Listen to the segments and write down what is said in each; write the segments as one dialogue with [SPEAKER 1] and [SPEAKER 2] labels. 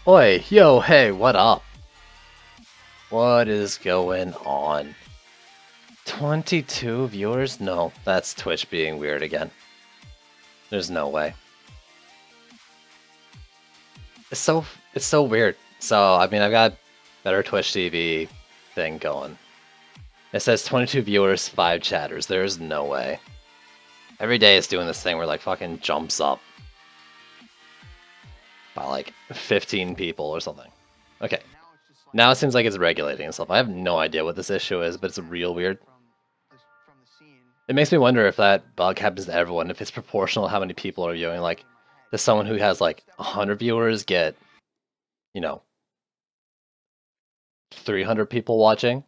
[SPEAKER 1] Oi, yo, hey, what up? What is going on? 22 viewers? No, that's Twitch being weird again. There's no way. It's so weird. So, I mean, I've got better Twitch TV thing going. It says 22 viewers, 5 chatters. There's no way. Every day it's doing this thing where like fucking jumps up by like 15 people or something. Okay. Now it seems like it's regulating itself. I have no idea what this issue is, but it's real weird. It makes me wonder if that bug happens to everyone, if it's proportional to how many people are viewing. Like, does someone who has like 100 viewers get, 300 people watching?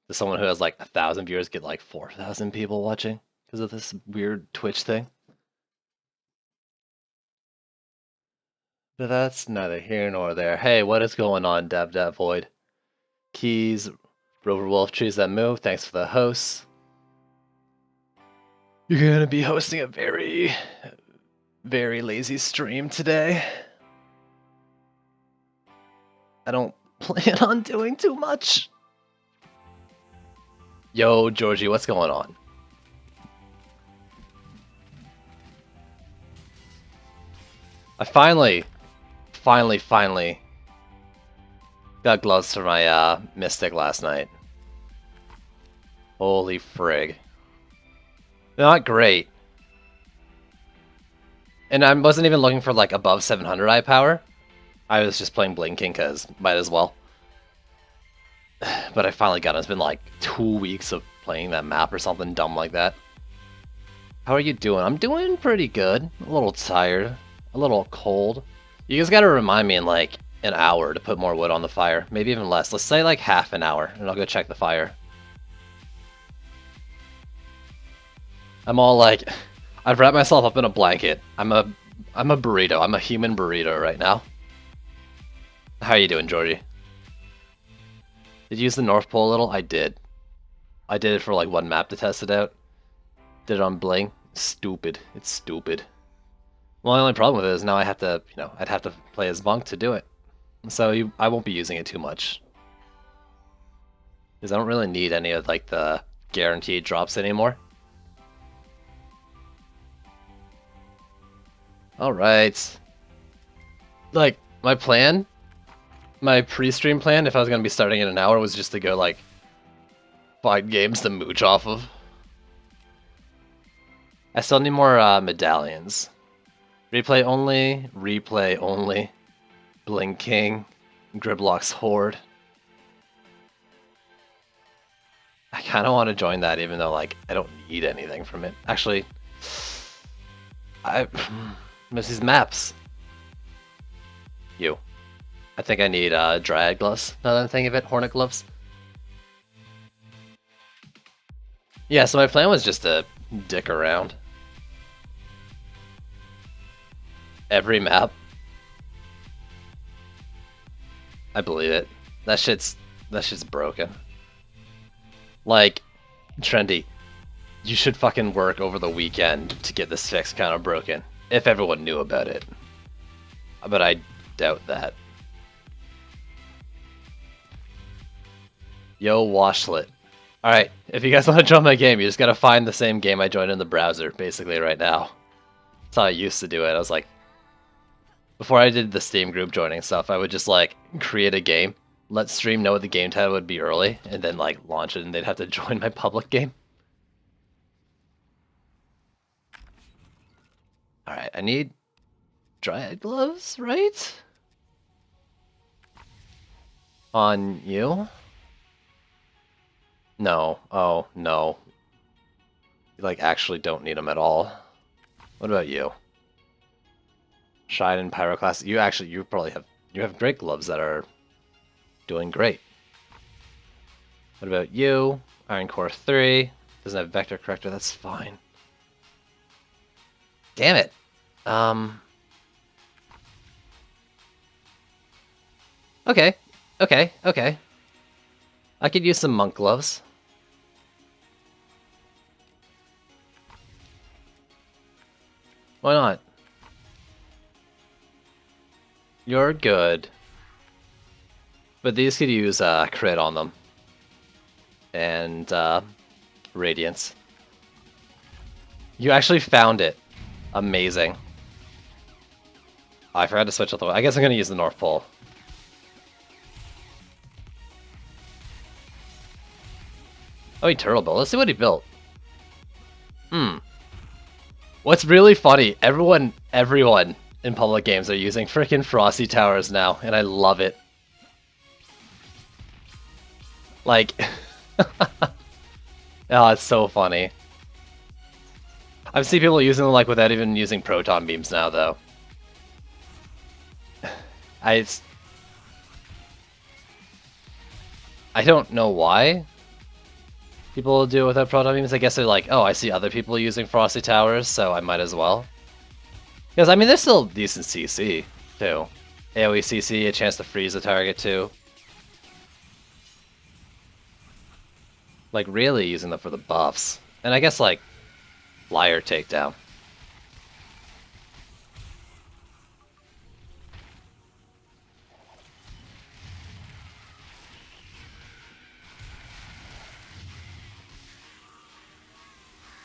[SPEAKER 1] Does someone who has like 1,000 viewers get like 4,000 people watching because of this weird Twitch thing? But that's neither here nor there. Hey, what is going on, Void? Keys, Rover Wolf, Choose That Move, thanks for the hosts. You're gonna be hosting a very, very lazy stream today. I don't plan on doing too much. Yo, Georgie, what's going on? I finally got gloves for my Mystic last night. Holy frig. Not great. And I wasn't even looking for like above 700 eye power. I was just playing Blinking because might as well. But I finally got it. It's been like 2 weeks of playing that map or something dumb like that. How are you doing? I'm doing pretty good. A little tired. A little cold. You guys gotta remind me in like an hour to put more wood on the fire. Maybe even less. Let's say like half an hour and I'll go check the fire. I'm all like, I've wrapped myself up in a blanket. I'm a burrito. I'm a human burrito right now. How are you doing, Georgie? Did you use the North Pole a little? I did. I did it for like one map to test it out. Did it on Bling. Stupid. It's stupid. Well, the only problem with it is now I have to, I'd have to play as Monk to do it. So I won't be using it too much. Because I don't really need any of like the guaranteed drops anymore. Alright. Like, my plan, my pre-stream plan, if I was going to be starting in an hour, was just to go, like, find games to mooch off of. I still need more medallions. Replay only, Blinking, Griblock's Horde. I kind of want to join that even though, like, I don't need anything from it. Actually, I miss these maps. I think I need Dryad gloves, now that I'm thinking of it, Hornet gloves. Yeah, so my plan was just to dick around. Every map. I believe it. That shit's broken. Like, Trendy, you should fucking work over the weekend to get this fix kind of broken. If everyone knew about it. But I doubt that. Yo, Washlet. Alright, if you guys want to join my game, you just gotta find the same game I joined in the browser, basically, right now. That's how I used to do it. I was like, before I did the Steam group joining stuff, I would just, like, create a game, let stream know what the game title would be early, and then, like, launch it, and they'd have to join my public game. Alright, I need Dryad gloves, right? On you? No. Oh, no. You, like, actually don't need them at all. What about you? Shine and Pyroclast. You probably have great gloves that are doing great. What about you? Iron Core 3. Doesn't have Vector Corrector, that's fine. Damn it. Okay. I could use some monk gloves. Why not? You're good. But these could use crit on them. And radiance. You actually found it. Amazing. Oh, I forgot to switch out the... I guess I'm going to use the North Pole. Oh, he turtle built. Let's see what he built. What's really funny, everyone in public games are using freaking Frosty Towers now, and I love it. Like... Oh, it's so funny. I've seen people using them like without even using proton beams now, though. I don't know why people do it without proton beams. I guess they're like, oh, I see other people using Frosty Towers, so I might as well. Because, I mean, there's still decent CC, too. AoE CC, a chance to freeze the target, too. Like, really using them for the buffs. And I guess, like, flyer takedown.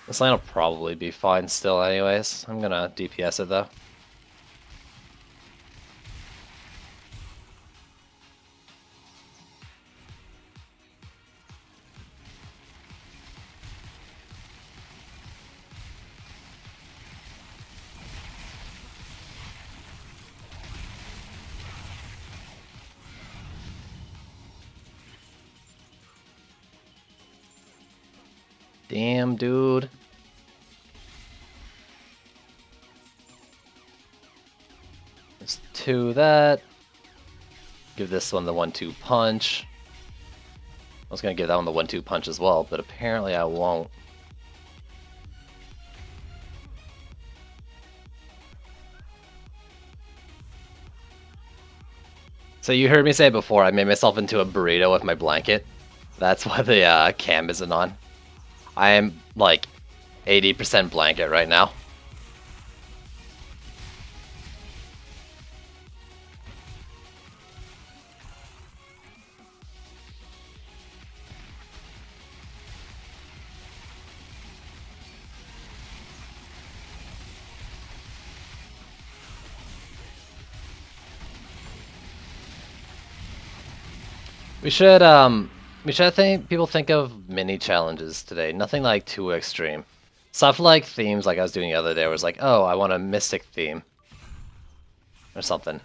[SPEAKER 1] This line will probably be fine still anyways. I'm gonna DPS it though. Damn, dude. There's 2 that. Give this one the 1-2 punch. I was gonna give that one the 1-2 punch as well, but apparently I won't. So you heard me say before, I made myself into a burrito with my blanket. That's why the cam isn't on. I am like 80% blanket right now. We should think people think of mini challenges today. Nothing like too extreme. Stuff like themes like I was doing the other day was like, oh, I want a mystic theme. Or something.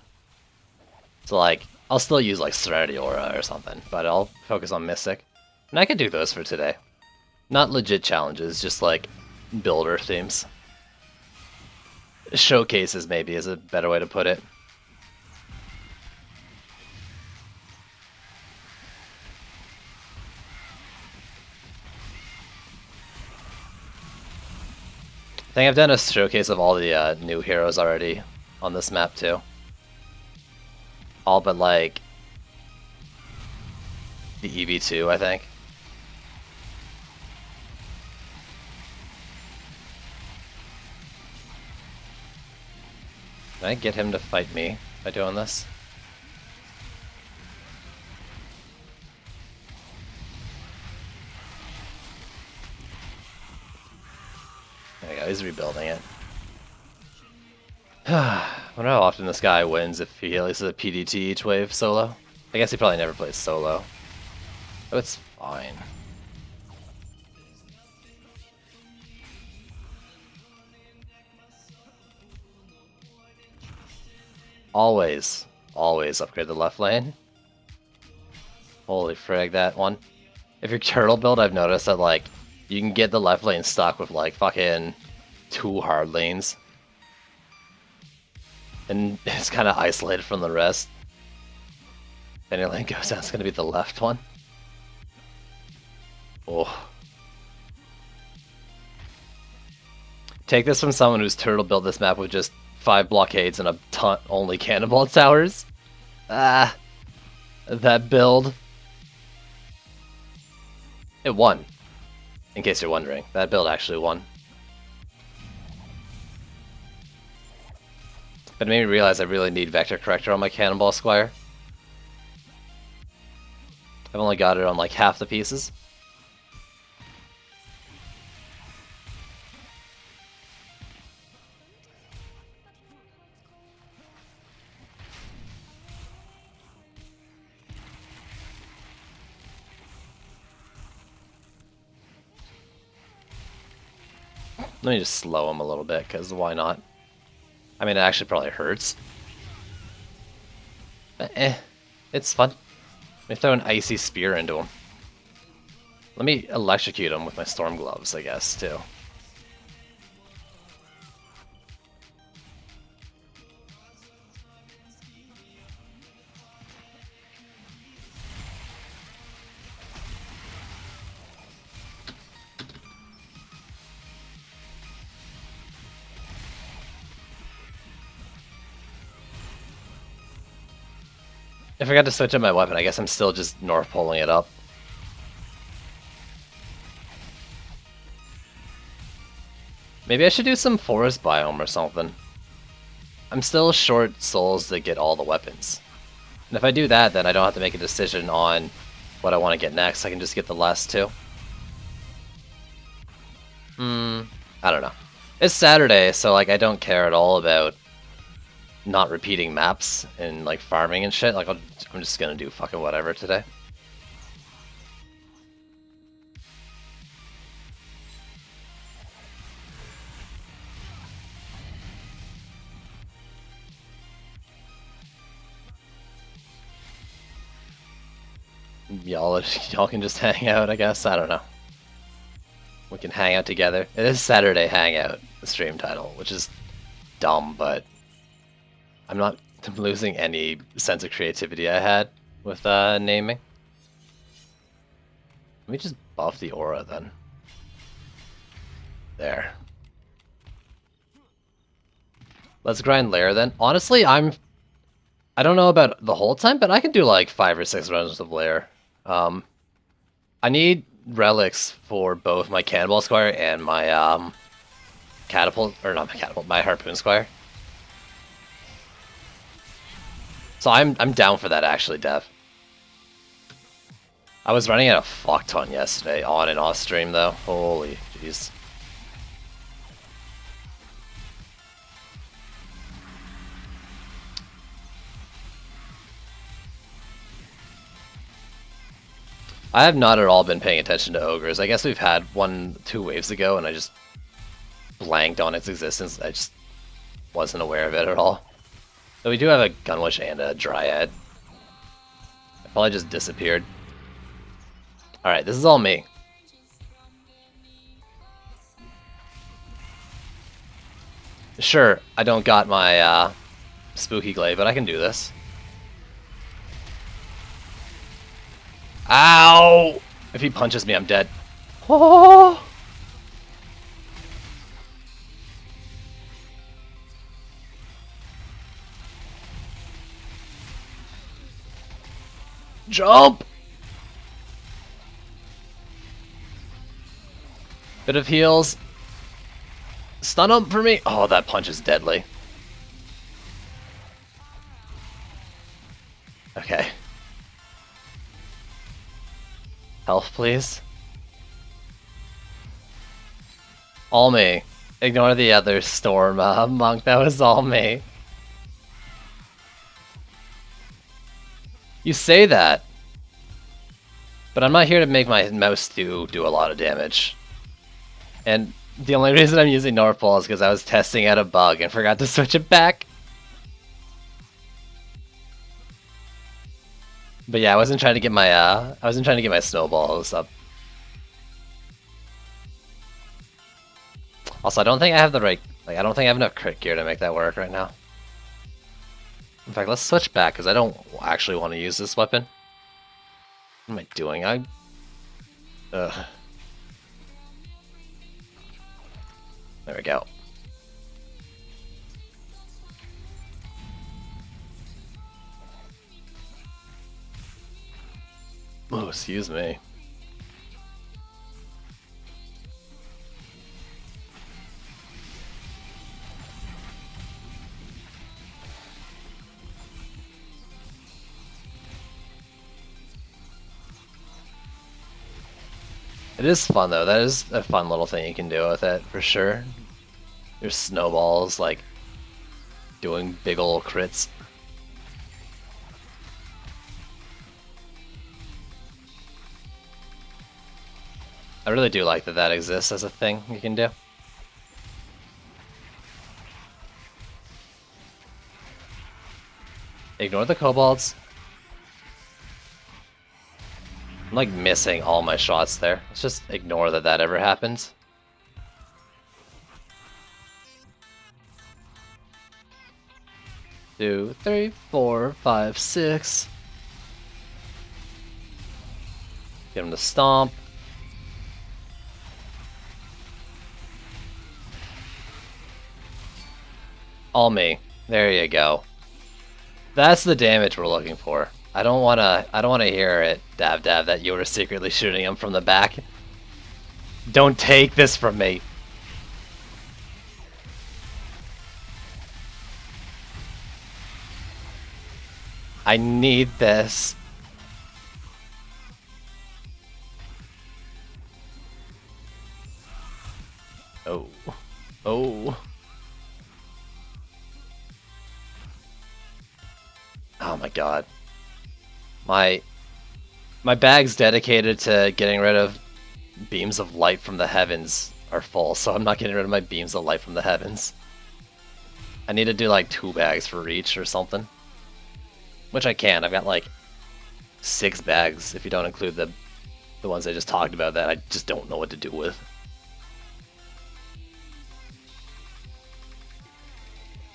[SPEAKER 1] So like, I'll still use like Serenity Aura or something, but I'll focus on mystic. And I could do those for today. Not legit challenges, just like builder themes. Showcases maybe is a better way to put it. I think I've done a showcase of all the new heroes already on this map too. All but like the EV2, I think. Can I get him to fight me by doing this? There we go, he's rebuilding it. I wonder how often this guy wins if he at least has a PDT each wave solo. I guess he probably never plays solo. Oh, it's fine. Always upgrade the left lane. Holy frig, that one. If you're turtle build, I've noticed that like you can get the left lane stuck with like fucking 2 hard lanes. And it's kind of isolated from the rest. If any lane goes down, it's going to be the left one. Oh. Take this from someone who's turtle built this map with just 5 blockades and a ton only cannonball towers. Ah, that build. It won. In case you're wondering, that build actually won. But it made me realize I really need Vector Corrector on my Cannonball Squire. I've only got it on like half the pieces. Let me just slow him a little bit, because why not? I mean, it actually probably hurts. But it's fun. Let me throw an icy spear into him. Let me electrocute him with my storm gloves, I guess, too. I forgot to switch up my weapon. I guess I'm still just North Poling it up. Maybe I should do some forest biome or something. I'm still short souls to get all the weapons. And if I do that, then I don't have to make a decision on what I want to get next. I can just get the last two. I don't know. It's Saturday, so like I don't care at all about not repeating maps and like farming and shit. Like I'm just gonna do fucking whatever today. Y'all can just hang out, I guess. I don't know. We can hang out together. It is Saturday Hangout, the stream title, which is dumb, but I'm not losing any sense of creativity I had with naming. Let me just buff the aura then. There. Let's grind lair then. Honestly, I don't know about the whole time, but I can do like 5 or 6 runs of lair. I need relics for both my cannonball squire and my catapult, or not my catapult, my harpoon squire. So I'm down for that actually, Dev. I was running at a fuck ton yesterday, on and off stream though. Holy jeez. I have not at all been paying attention to ogres. I guess we've had 1-2 waves ago and I just blanked on its existence. I just wasn't aware of it at all. So we do have a Gunwish and a Dryad. I probably just disappeared. Alright, this is all me. Sure, I don't got my spooky glaive, but I can do this. Ow! If he punches me, I'm dead. Oh! Jump! Bit of heals. Stun him for me. Oh, that punch is deadly. Okay. Health, please. All me. Ignore the other storm monk. That was all me. You say that, but I'm not here to make my mouse do a lot of damage. And the only reason I'm using North Pole is because I was testing out a bug and forgot to switch it back. But yeah, I wasn't trying to get my snowballs up. Also, I don't think I have the right, I don't think I have enough crit gear to make that work right now. In fact, let's switch back because I don't actually want to use this weapon. What am I doing? Ugh. There we go. Oh, excuse me. It is fun though. That is a fun little thing you can do with it for sure. There's snowballs like doing big ol' crits. I really do like that that exists as a thing you can do. Ignore the kobolds. I'm like missing all my shots there. Let's just ignore that that ever happened. Two, three, four, five, six. Get him to stomp. All me. There you go. That's the damage we're looking for. I don't wanna hear it, Dab Dab, that you were secretly shooting him from the back. Don't take this from me. I need this. Oh. Oh. Oh my god. My bags dedicated to getting rid of beams of light from the heavens are full, so I'm not getting rid of my beams of light from the heavens. I need to do like 2 bags for each or something. Which I can. I've got like 6 bags if you don't include the ones I just talked about that I just don't know what to do with.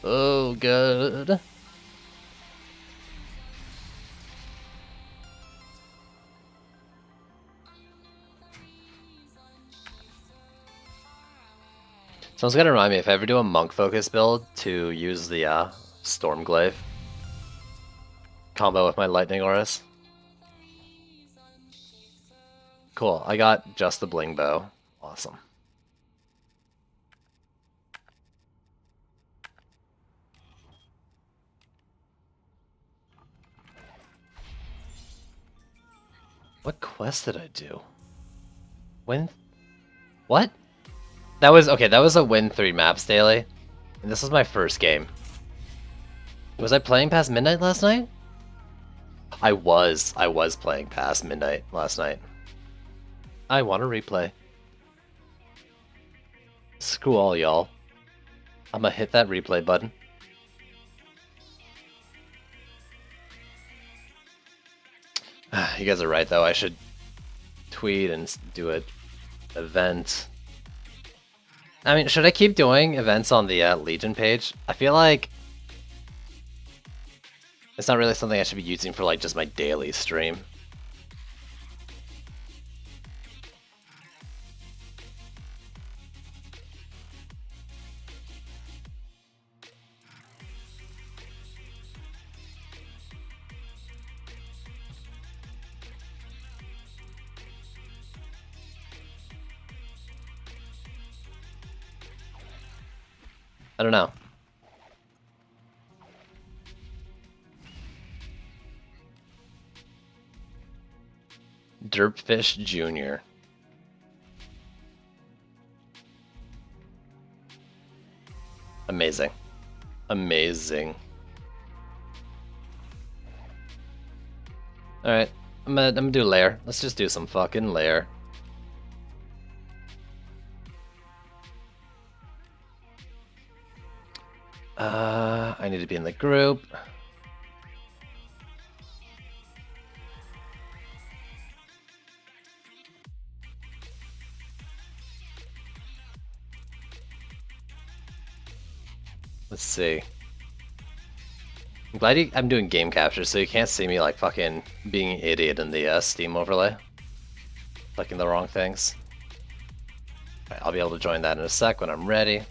[SPEAKER 1] Oh, good. Someone's gotta remind me if I ever do a monk focus build to use the Stormglaive combo with my lightning auras. Cool, I got just the bling bow. Awesome. What quest did I do? When? What? That was, okay, that was a win 3 maps daily. And this was my first game. Was I playing past midnight last night? I was playing past midnight last night. I want a replay. Screw all y'all. I'm gonna hit that replay button. You guys are right though, I should tweet and do an event. I mean, should I keep doing events on the Legion page? I feel like it's not really something I should be using for like just my daily stream. I don't know. Derpfish Jr. Amazing. Amazing. Alright, I'm gonna do lair. Let's just do some fucking lair. I need to be in the group. Let's see. I'm glad I'm doing game capture, so you can't see me like fucking being an idiot in the Steam overlay. Clicking the wrong things. Right, I'll be able to join that in a sec when I'm ready.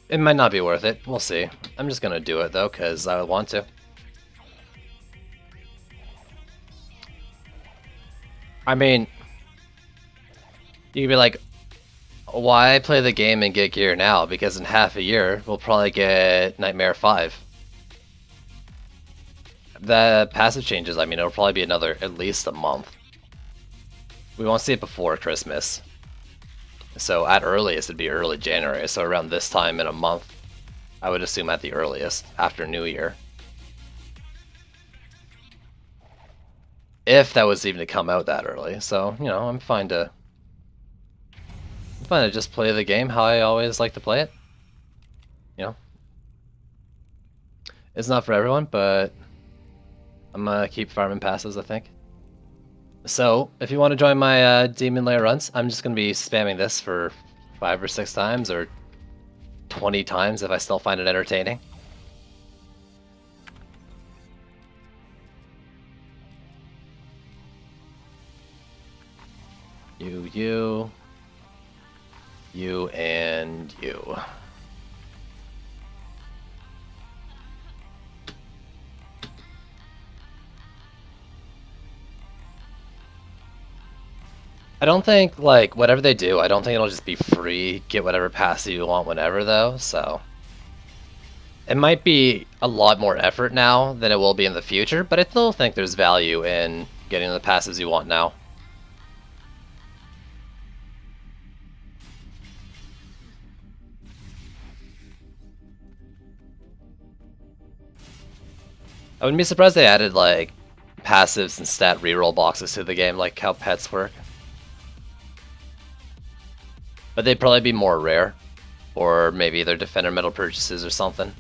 [SPEAKER 1] It might not be worth it. We'll see. I'm just gonna do it though, because I want to. I mean, you could be like, why play the game and get gear now? Because in half a year, we'll probably get Nightmare 5. The passive changes, I mean, it'll probably be another at least a month. We won't see it before Christmas. So at earliest, it'd be early January. So around this time in a month, I would assume at the earliest, after New Year. If that was even to come out that early. So, you know, I'm fine to just play the game how I always like to play it. You know? It's not for everyone, but I'm gonna keep farming passes, I think. So, if you want to join my Demon Lair runs, I'm just gonna be spamming this for 5 or 6 times, or 20 times if I still find it entertaining. You, and you. I don't think, like, whatever they do, I don't think it'll just be free, get whatever passive you want whenever, though, so... It might be a lot more effort now than it will be in the future, but I still think there's value in getting the passives you want now. I wouldn't be surprised they added, like, passives and stat reroll boxes to the game, like how pets work. But they'd probably be more rare. Or maybe they're defender metal purchases or something.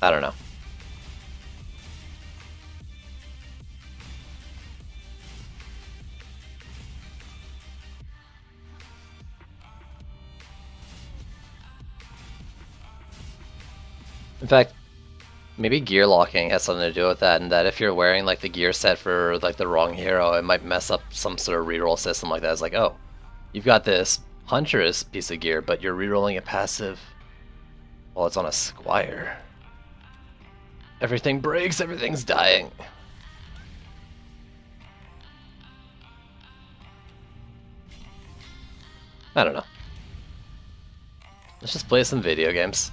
[SPEAKER 1] I don't know. In fact, maybe gear locking has something to do with that, and that if you're wearing like the gear set for like the wrong hero, it might mess up some sort of reroll system like that. It's like, oh, you've got this Huntress piece of gear, but you're rerolling a passive while it's on a Squire. Everything breaks, everything's dying. I don't know. Let's just play some video games.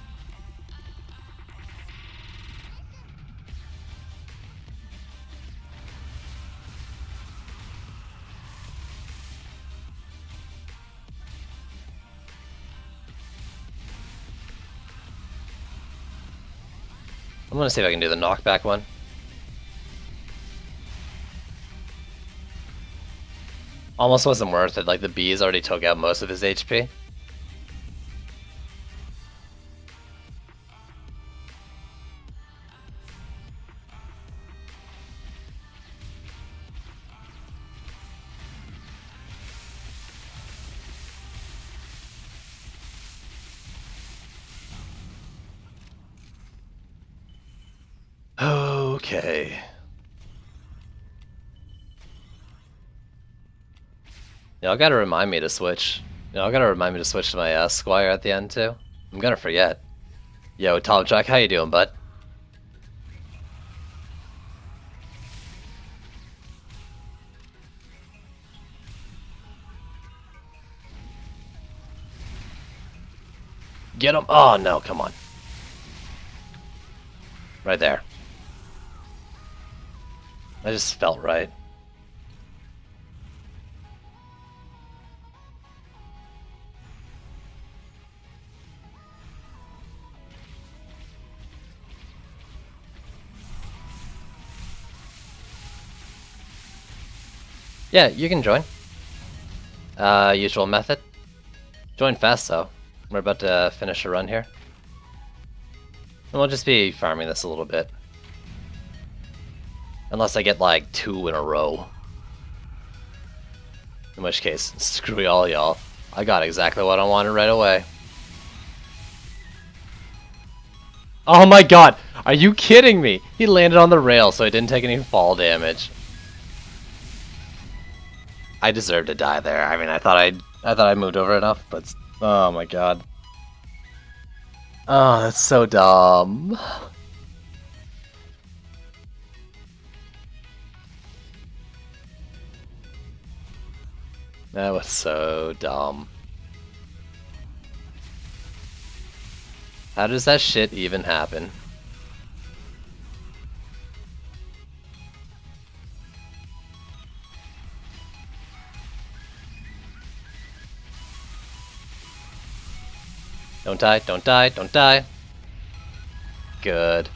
[SPEAKER 1] I'm gonna see if I can do the knockback one. Almost wasn't worth it, like the bees already took out most of his HP. Okay. Y'all gotta remind me to switch. Y'all gotta remind me to switch to my Squire at the end too. I'm gonna forget. Yo, Tom Jack, how you doing, bud? Get him! Oh no, come on. Right there. I just felt right. Yeah, you can join. Usual method. Join fast though. We're about to finish a run here. And we'll just be farming this a little bit. Unless I get like 2 in a row. In which case, screw y'all, y'all. I got exactly what I wanted right away. Oh my god! Are you kidding me? He landed on the rail so I didn't take any fall damage. I deserved to die there. I mean, I thought I moved over enough, but oh my god. Oh, that's so dumb. That was so dumb. How does that shit even happen? Don't die, don't die, don't die. Good.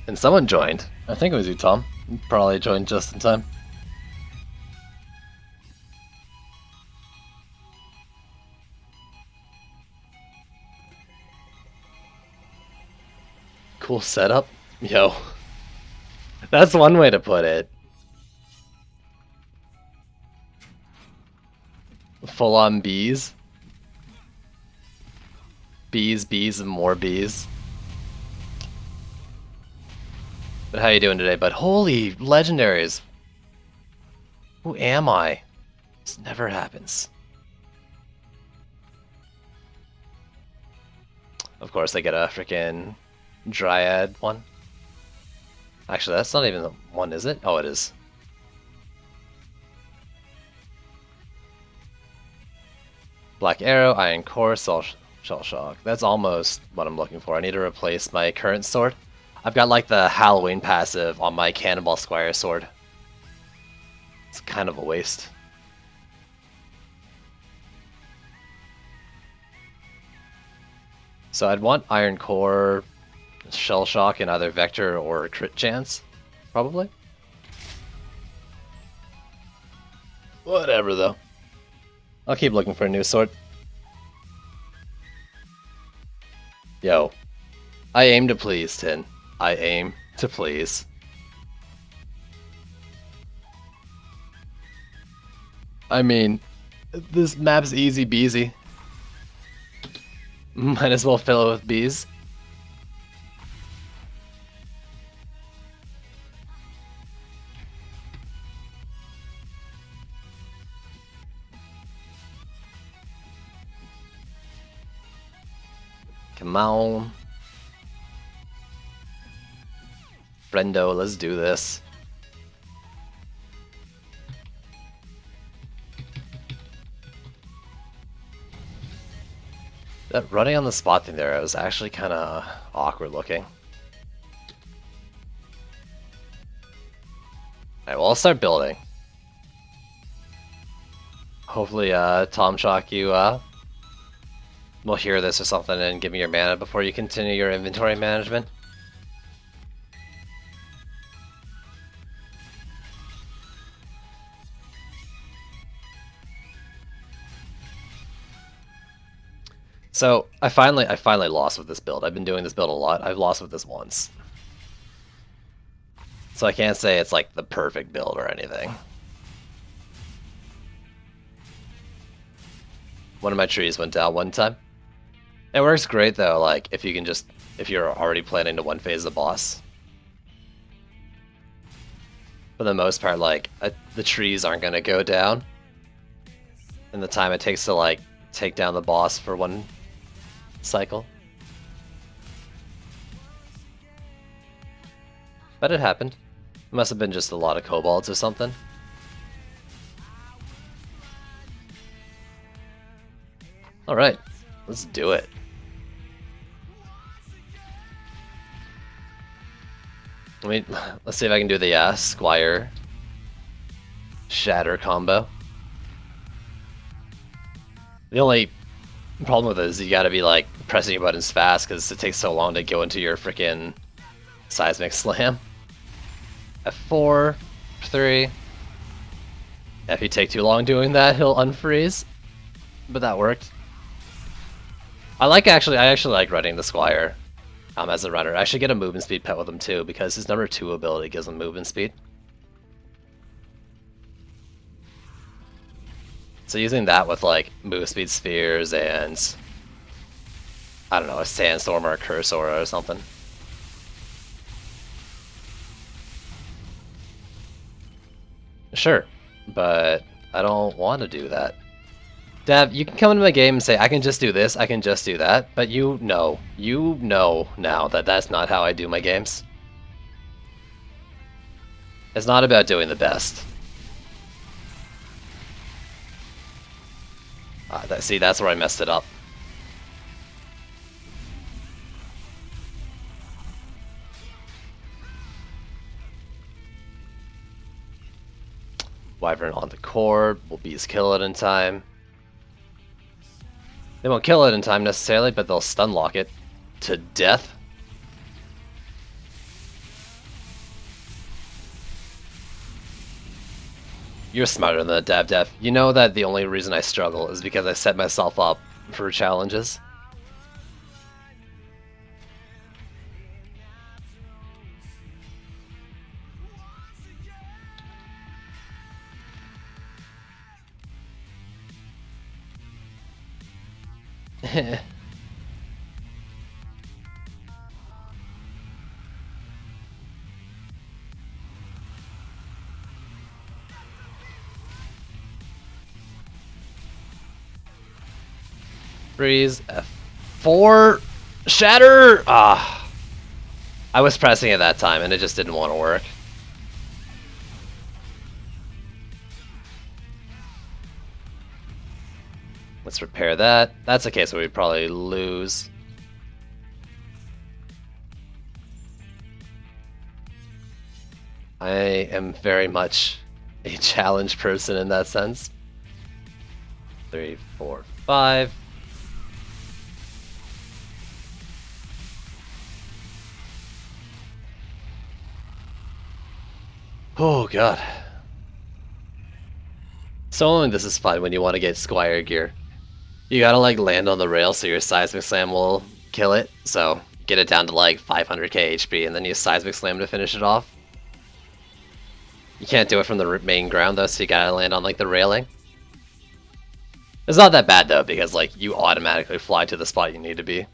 [SPEAKER 1] And someone joined. I think it was you, Tom. You probably joined just in time. Cool setup. Yo. That's one way to put it. Full on bees. Bees, bees, and more bees. But how you doing today, bud? Holy legendaries! Who am I? This never happens. Of course, I get a freaking Dryad one. Actually, that's not even the one, is it? Oh, it is. Black Arrow, Iron Core, Shell Shock. That's almost what I'm looking for. I need to replace my current sword. I've got like the Halloween passive on my Cannonball Squire sword. It's kind of a waste. So I'd want Iron Core, Shell Shock, and either Vector or Crit Chance, probably. Whatever though. I'll keep looking for a new sword. Yo. I aim to please, Tin. I aim to please. I mean, this map's easy beasy. Might as well fill it with bees. Come on. Friendo, let's do this. That running on the spot thing there was actually kind of awkward looking. Alright, well, I'll start building. Hopefully, Tom Shock, you will hear this or something and give me your mana before you continue your inventory management. So I finally lost with this build. I've been doing this build a lot. I've lost with this once. So I can't say it's like the perfect build or anything. One of my trees went down one time. It works great though, like if you're already planning to one phase the boss. For the most part, like the trees aren't gonna go down. And the time it takes to like take down the boss for one cycle. But it happened. It must have been just a lot of kobolds or something. Alright, let's do it. Let's see if I can do the Squire Shatter combo. The only problem with it is you gotta be like pressing your buttons fast because it takes so long to go into your freaking seismic slam. F4, 3. If you take too long doing that, he'll unfreeze. But that worked. I actually like running the Squire as a runner. I should get a movement speed pet with him too because his number 2 ability gives him movement speed. So using that with like move speed spheres and I don't know, a sandstorm or a curse aura or something. Sure, but I don't want to do that. Dev, you can come into my game and say, I can just do this, I can just do that, but you know now that that's not how I do my games. It's not about doing the best. See, that's where I messed it up. Wyvern on the core. Will bees kill it in time? They won't kill it in time necessarily, but they'll stun lock it to death. You're smarter than the Dab Def. You know that the only reason I struggle is because I set myself up for challenges. Freeze, F4, shatter! Ah, I was pressing it that time and it just didn't want to work. Let's repair that. That's a case where we'd probably lose. I am very much a challenge person in that sense. 3, 4, 5. Oh god. Soloing this is fun when you want to get Squire gear. You gotta like land on the rail so your Seismic Slam will kill it, so get it down to like 500k HP and then use Seismic Slam to finish it off. You can't do it from the main ground though, so you gotta land on like the railing. It's not that bad though, because like you automatically fly to the spot you need to be.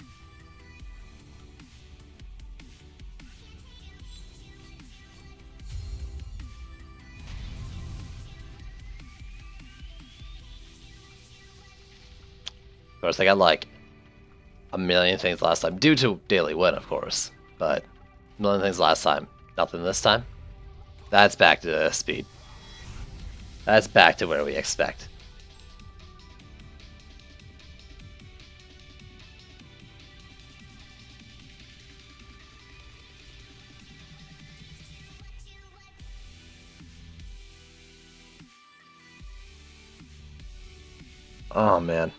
[SPEAKER 1] Of course, I got like a million things last time, due to daily win, of course, but a million things last time, nothing this time. That's back to speed. That's back to where we expect. Oh man.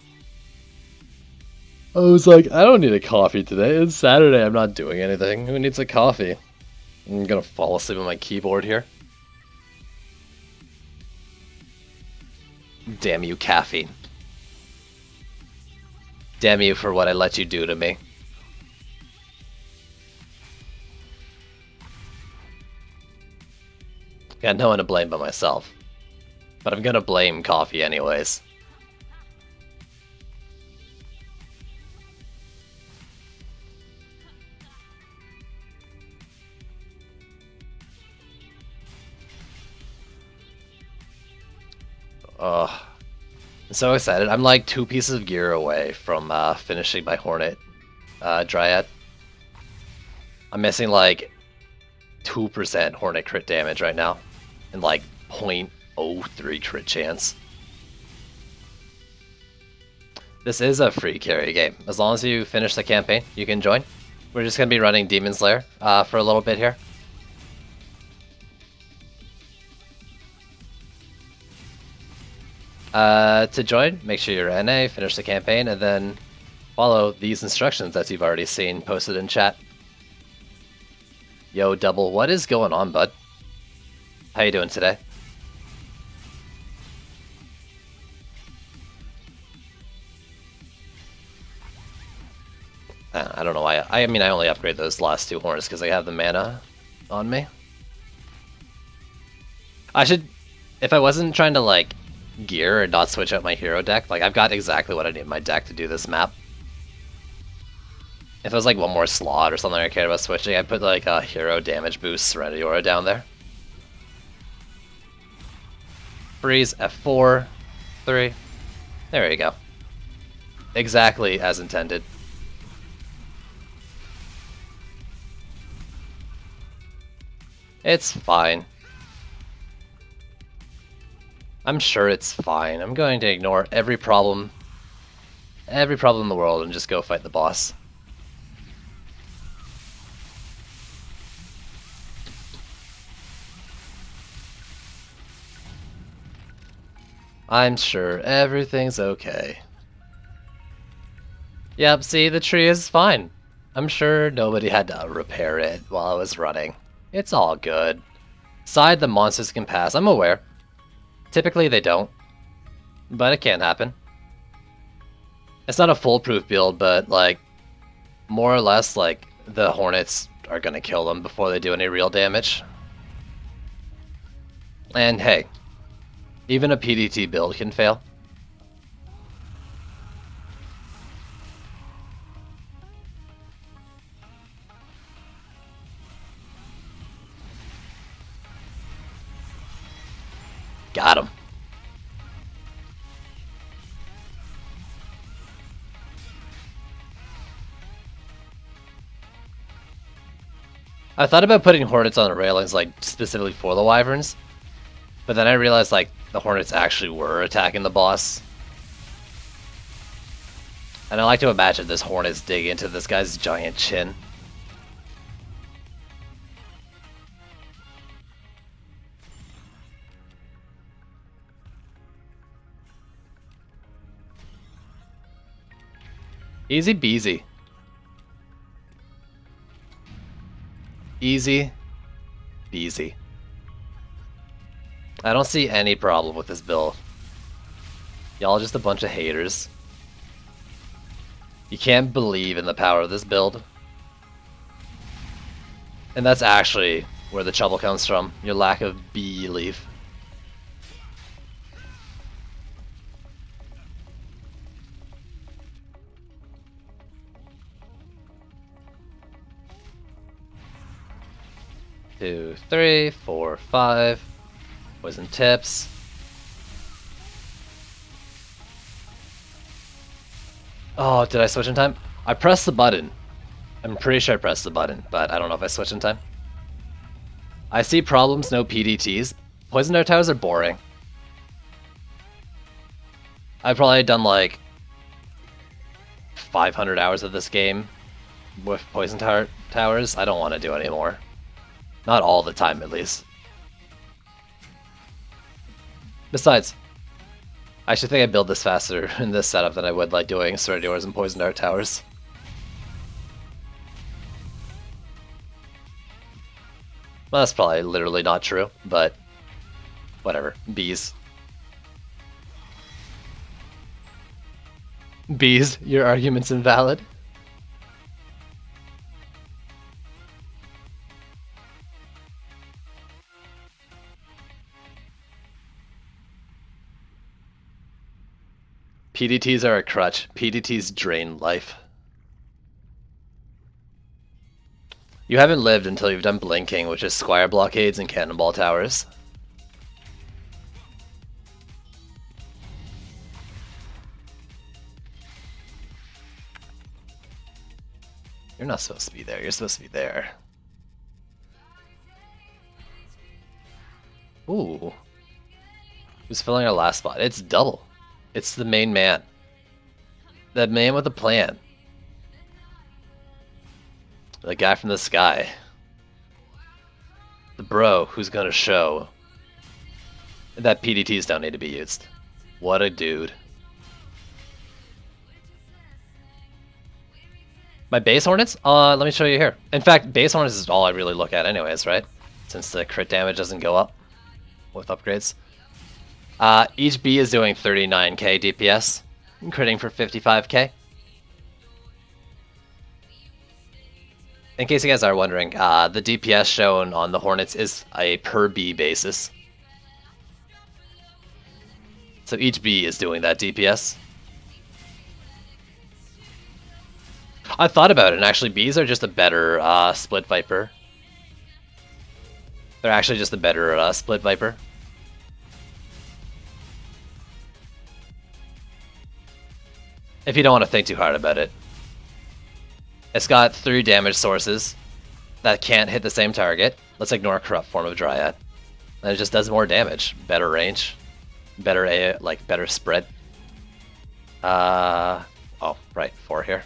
[SPEAKER 1] I was like, I don't need a coffee today. It's Saturday, I'm not doing anything. Who needs a coffee? I'm gonna fall asleep on my keyboard here. Damn you, caffeine. Damn you for what I let you do to me. Got no one to blame but myself. But I'm gonna blame coffee anyways. I'm so excited. I'm like 2 pieces of gear away from finishing my Hornet Dryad. I'm missing like 2% Hornet crit damage right now, and like 0.03 crit chance. This is a free carry game. As long as you finish the campaign, you can join. We're just going to be running Demon Slayer for a little bit here. To join, make sure you're NA, finish the campaign, and then follow these instructions that you've already seen posted in chat. Yo, Double, what is going on, bud? How you doing today? I don't know why. I mean, I only upgrade those last 2 horns because I have the mana on me. I should, if I wasn't trying to like gear and not switch out my hero deck, like I've got exactly what I need in my deck to do this map. If it was like one more slot or something I cared about switching, I'd put like a hero damage boost Serenity Aura down there. Freeze, F4, 3. There you go. Exactly as intended. It's fine. I'm sure it's fine. I'm going to ignore every problem in the world and just go fight the boss. I'm sure everything's okay. Yep, see, the tree is fine. I'm sure nobody had to repair it while I was running. It's all good. Side the monsters can pass, I'm aware. Typically they don't, but it can happen. It's not a foolproof build, but like, more or less, like, the hornets are gonna kill them before they do any real damage. And hey, even a PDT build can fail. Got him. I thought about putting hornets on the railings, like, specifically for the wyverns, but then I realized, like, the hornets actually were attacking the boss. And I like to imagine this hornets dig into this guy's giant chin. Easy beasy. Easy beasy. I don't see any problem with this build. Y'all just a bunch of haters. You can't believe in the power of this build. And that's actually where the trouble comes from. Your lack of belief. Two, three, four, five. Poison tips. Oh, did I switch in time? I pressed the button. I'm pretty sure I pressed the button, but I don't know if I switched in time. I see problems, no PDTs. Poison dart towers are boring. I've probably done like 500 hours of this game with poison towers. I don't want to do anymore. Not all the time, at least. Besides, I should think I build this faster in this setup than I would like doing Serenity Doors and Poison Dart Towers. Well, that's probably literally not true, but whatever. Bees. Bees, your argument's invalid. PDTs are a crutch. PDTs drain life. You haven't lived until you've done blinking, which is squire blockades and cannonball towers. You're not supposed to be there. You're supposed to be there. Ooh. Who's filling our last spot? It's double. It's the main man. That man with a plan. The guy from the sky. The bro who's gonna show that PDTs don't need to be used. What a dude. My base hornets? Let me show you here. In fact, base hornets is all I really look at anyways, right? Since the crit damage doesn't go up with upgrades. Each B is doing 39k DPS, and critting for 55k. In case you guys are wondering, the DPS shown on the Hornets is a per B basis. So each B is doing that DPS. I thought about it, and actually Bs are just a better Split Viper. They're actually just a better Split Viper. If you don't want to think too hard about it. It's got 3 damage sources that can't hit the same target. Let's ignore Corrupt Form of Dryad. And it just does more damage. Better range. Better better spread. Oh, right, 4 here.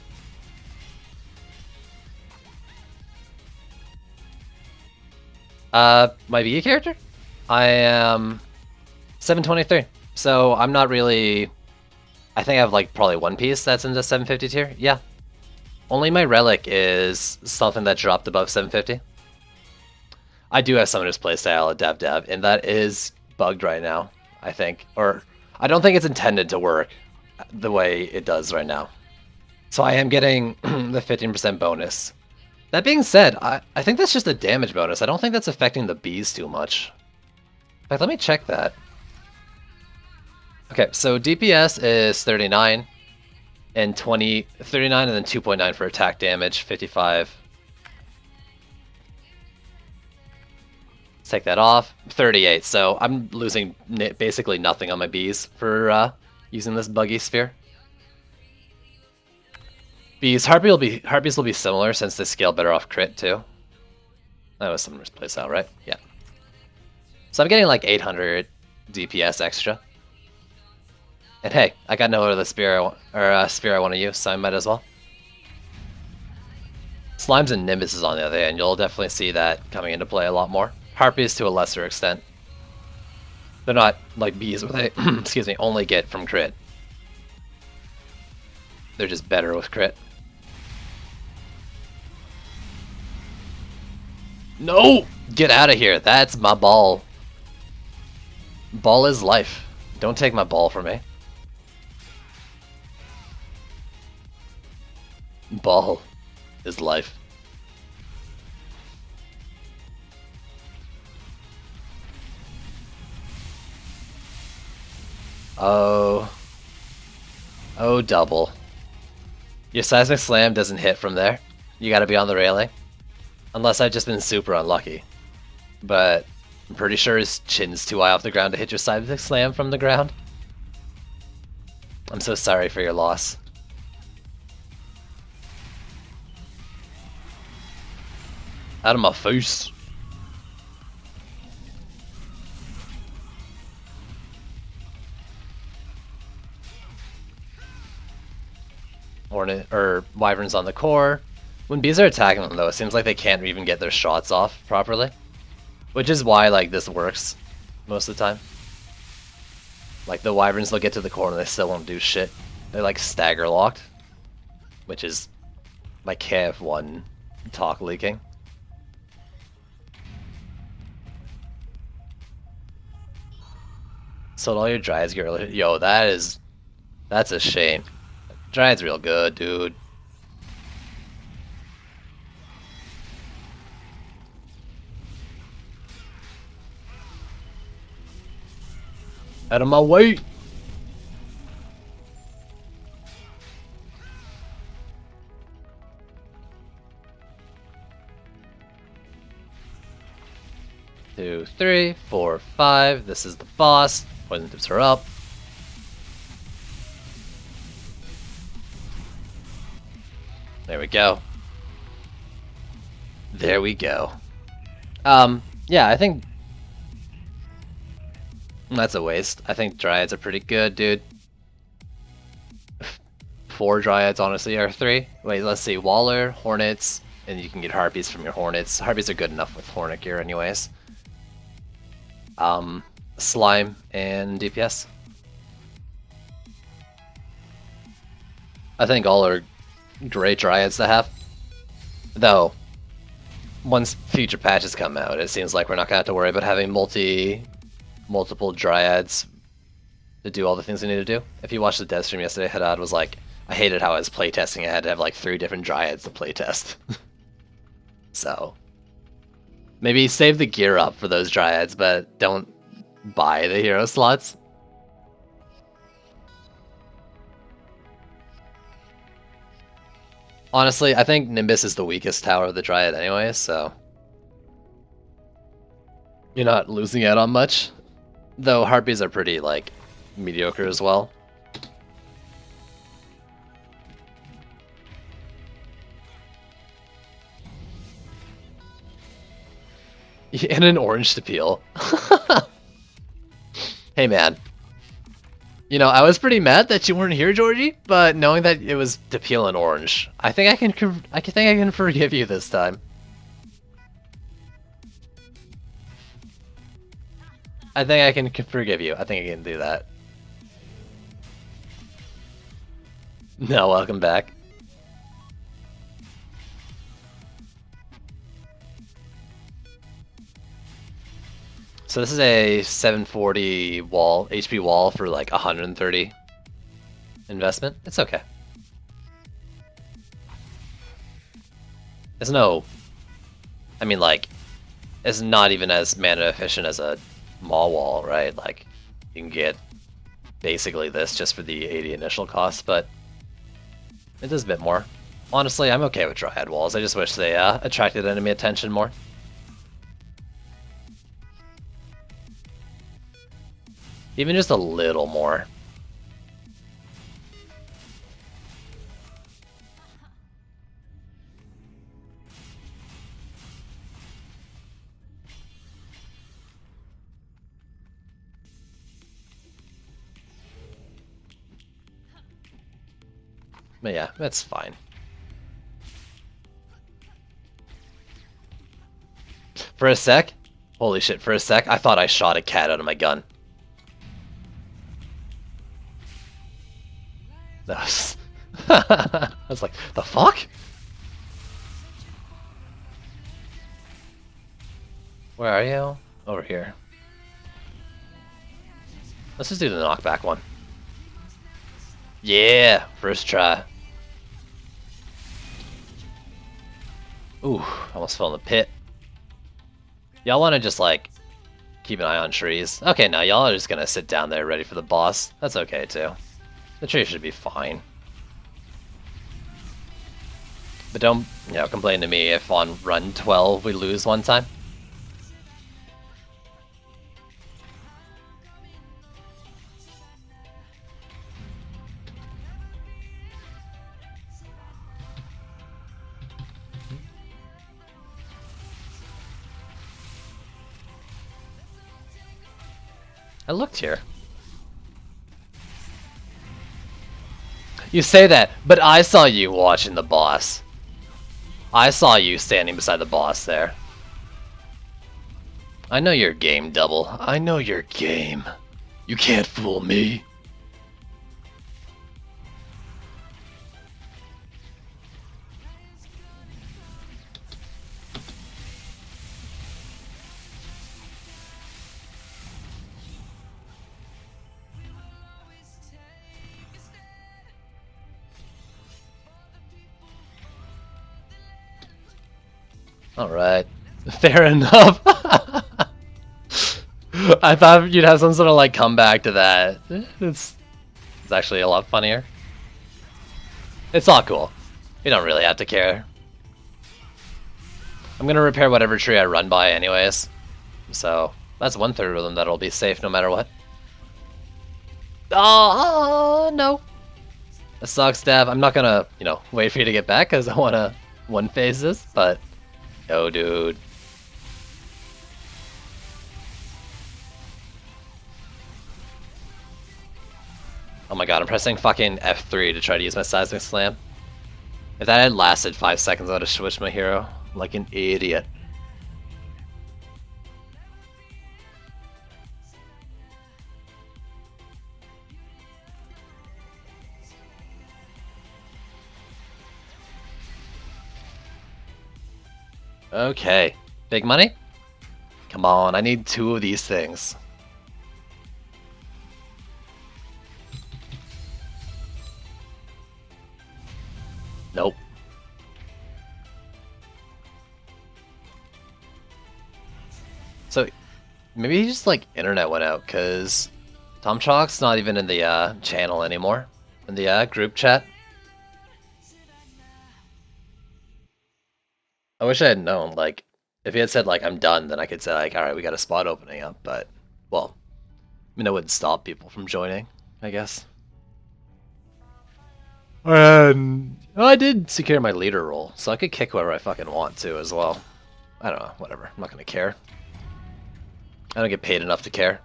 [SPEAKER 1] My VE character? I am 723. So I'm not really... I think I have like probably one piece that's in the 750 tier. Yeah. Only my relic is something that dropped above 750. I do have Summoner's Playstyle at Dev, and that is bugged right now, I think. Or, I don't think it's intended to work the way it does right now. So I am getting the 15% bonus. That being said, I think that's just a damage bonus. I don't think that's affecting the bees too much. In fact, let me check that. Okay, so DPS is 39 and 39 and then 2.9 for attack damage, 55. Let's take that off. 38, so I'm losing basically nothing on my bees for using this buggy sphere. Bees, Harpies will be similar since they scale better off crit too. That was Summoner's Playstyle, right? Yeah. So I'm getting like 800 DPS extra. And hey, I got no other sphere I want to use, so I might as well. Slimes and Nimbuses on the other hand, you'll definitely see that coming into play a lot more. Harpies to a lesser extent. They're not like bees where they, excuse me, only get from crit. They're just better with crit. No! Get out of here. That's my ball. Ball is life. Don't take my ball from me. Ball is life. Oh. Oh, double. Your Seismic Slam doesn't hit from there. You gotta be on the railing. Unless I've just been super unlucky. But I'm pretty sure his chin's too high off the ground to hit your Seismic Slam from the ground. I'm so sorry for your loss. Out of my face. Hornet or Wyverns on the core. When bees are attacking them though, it seems like they can't even get their shots off properly. Which is why like this works most of the time. Like the Wyverns will get to the core and they still won't do shit. They're like stagger locked. Which is my KF1 talk leaking. So all your Dryads get really... Yo, that's a shame. Dryad's real good, dude. Out of my way! Two, three, four, five. This is the boss. Poison tips her up. There we go. There we go. Yeah, I think that's a waste. I think Dryads are pretty good, dude. 4 Dryads, honestly, or 3. Wait, let's see. Waller, Hornets, and you can get Harpies from your Hornets. Harpies are good enough with Hornet gear anyways. Slime and DPS. I think all are great Dryads to have. Though, once future patches come out, it seems like we're not going to have to worry about having multiple Dryads to do all the things we need to do. If you watched the dev stream yesterday, Haddad was like, I hated how I was playtesting. I had to have like 3 different Dryads to playtest. So, maybe save the gear up for those Dryads, but don't buy the hero slots. Honestly, I think Nimbus is the weakest tower of the Dryad anyway, so you're not losing out on much. Though Harpies are pretty, like, mediocre as well. And an orange to peel. Hey man. You know, I was pretty mad that you weren't here, Georgie, but knowing that it was to peel an orange, I think I can forgive you this time. I think I can forgive you. I think I can do that. No, welcome back. So this is a 740 wall, HP wall for like 130 investment. It's okay. There's no... I mean, like, it's not even as mana efficient as a mall wall, right? Like, you can get basically this just for the 80 initial cost, but it does a bit more. Honestly, I'm okay with Dryad walls. I just wish they attracted enemy attention more. Even just a little more. But yeah, that's fine. For a sec, holy shit, for a sec, I thought I shot a cat out of my gun. That was... I was like, the fuck? Where are you? Over here. Let's just do the knockback one. Yeah, first try. Ooh, almost fell in the pit. Y'all want to just, like, keep an eye on trees. Okay, now y'all are just gonna sit down there ready for the boss. That's okay, too. The tree should be fine. But don't, you know, complain to me if on run 12 we lose one time. I looked here. You say that, but I saw you watching the boss. I saw you standing beside the boss there. I know your game, Double. I know your game. You can't fool me. Alright. Fair enough. I thought you'd have some sort of like comeback to that. It's actually a lot funnier. It's all cool. You don't really have to care. I'm gonna repair whatever tree I run by anyways. So that's 1/3 of them that'll be safe no matter what. Oh no. That sucks, Dev. I'm not gonna, you know, wait for you to get back because I wanna one phase this, but no, dude. Oh my god, I'm pressing fucking F3 to try to use my seismic slam. If that had lasted 5 seconds, I would have switched my hero like an idiot. Okay, big money? Come on, I need 2 of these things. Nope. So, maybe just like internet went out, cause Tom Chalk's not even in the channel anymore, in the group chat. I wish I had known, like, if he had said like I'm done, then I could say like, alright, we got a spot opening up, but, well, I mean, that wouldn't stop people from joining, I guess. I did secure my leader role, so I could kick whoever I fucking want to as well. I don't know, whatever. I'm not gonna care. I don't get paid enough to care.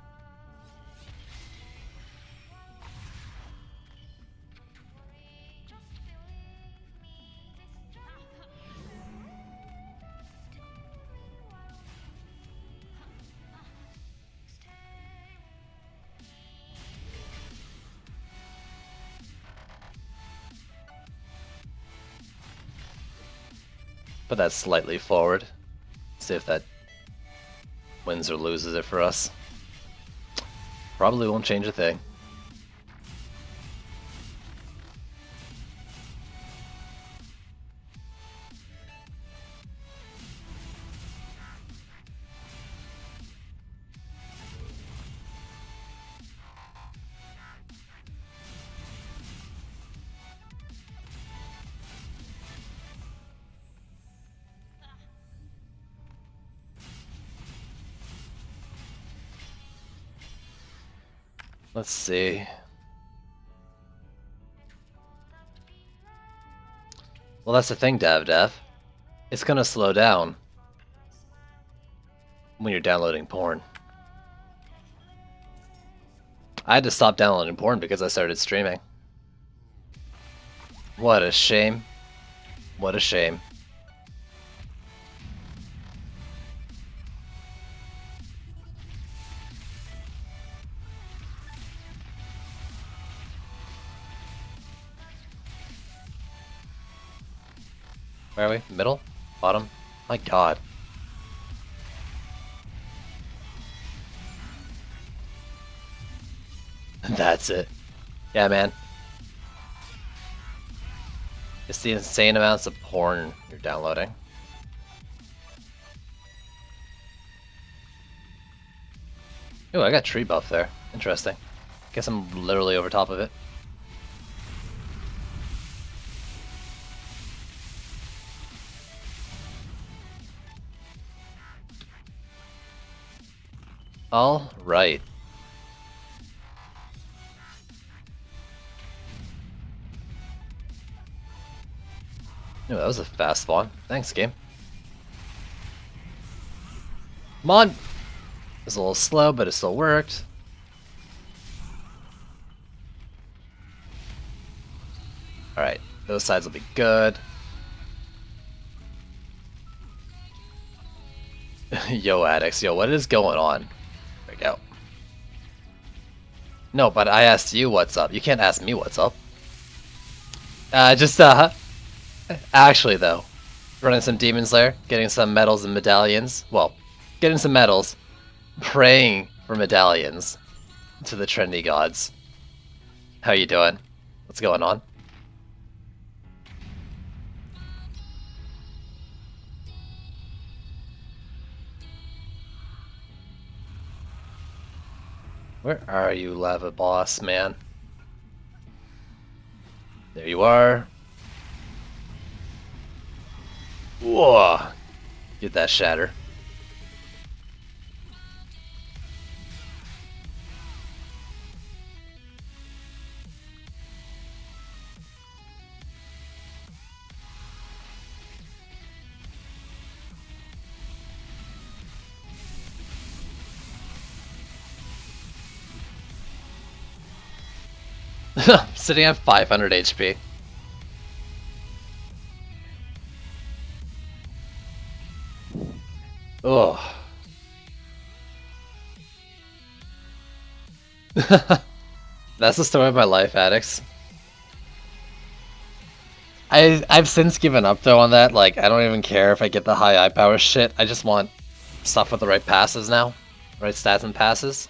[SPEAKER 1] Put that slightly forward. See if that wins or loses it for us. Probably won't change a thing. Let's see. Well, that's the thing, Dev. It's gonna slow down when you're downloading porn. I had to stop downloading porn because I started streaming. What a shame. What a shame. Where are we? Middle? Bottom? My god. That's it. Yeah, man. It's the insane amounts of porn you're downloading. Ooh, I got tree buff there. Interesting. Guess I'm literally over top of it. All right. Ooh, that was a fast spawn. Thanks, game. Come on! It's a little slow, but it still worked. Alright, those sides will be good. Yo, addicts. Yo, what is going on? There we go. No, but I asked you what's up. You can't ask me what's up. Actually, though, running some Demon Slayer, getting some medals and medallions. Well, getting some medals, praying for medallions to the trendy gods. How you doing? What's going on? Where are you, lava boss, man? There you are. Whoa! Get that shatter. Sitting at 500 HP. Ugh. That's the story of my life, addicts. I've since given up though on that. Like, I don't even care if I get the high eye power shit. I just want stuff with the right passes now, right stats and passes.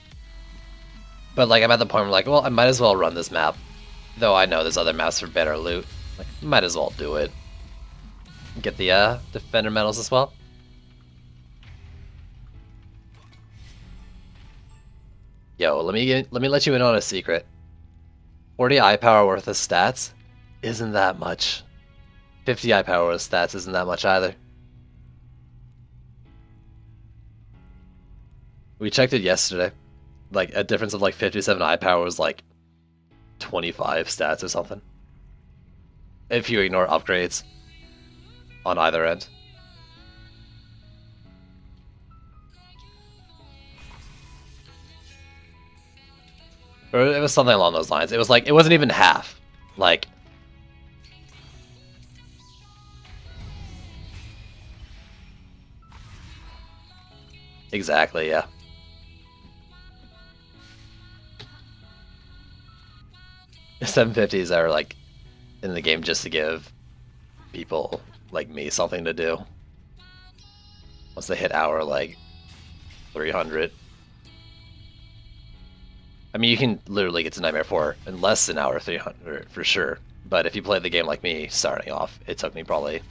[SPEAKER 1] But like, I'm at the point where I'm like, well, I might as well run this map, though I know there's other maps for better loot. Like, might as well do it. Get the defender medals as well. Yo, let me let you in on a secret. 40 eye power worth of stats isn't that much. 50 eye power worth of stats isn't that much either. We checked it yesterday. Like, a difference of like 57 eye power was like 25 stats or something. If you ignore upgrades on either end. Or it was something along those lines. It was like, it wasn't even half. Like, exactly, yeah. $750s are like in the game just to give people like me something to do. Once they hit hour like 300. I mean, you can literally get to Nightmare 4 in less than hour 300 for sure. But if you play the game like me, starting off, it took me probably...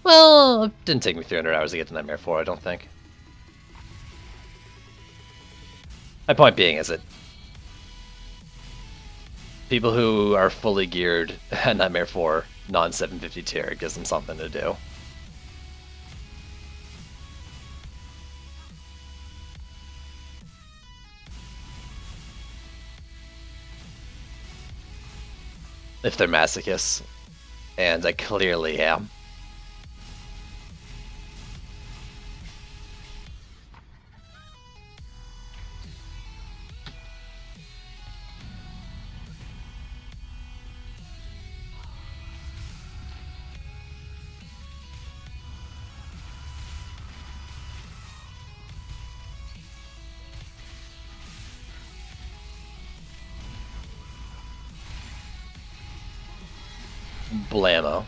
[SPEAKER 1] Well, it didn't take me 300 hours to get to Nightmare 4, I don't think. My point being is that people who are fully geared at Nightmare 4, non-750 tier, it gives them something to do. If they're masochists, and I clearly am. Blammo.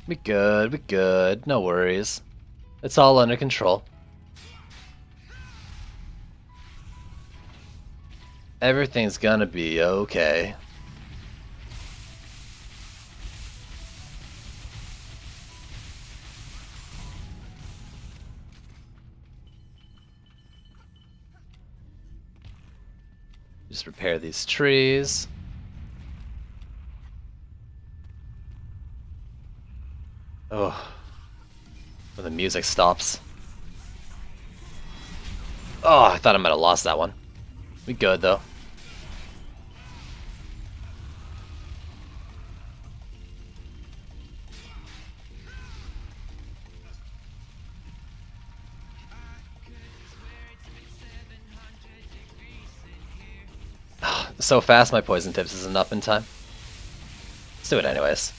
[SPEAKER 1] We good, no worries. It's all under control. Everything's gonna be okay. Just repair these trees. Oh, when the music stops. Oh, I thought I might have lost that one. We good though. So fast my poison tips isn't up in time. Let's do it anyways.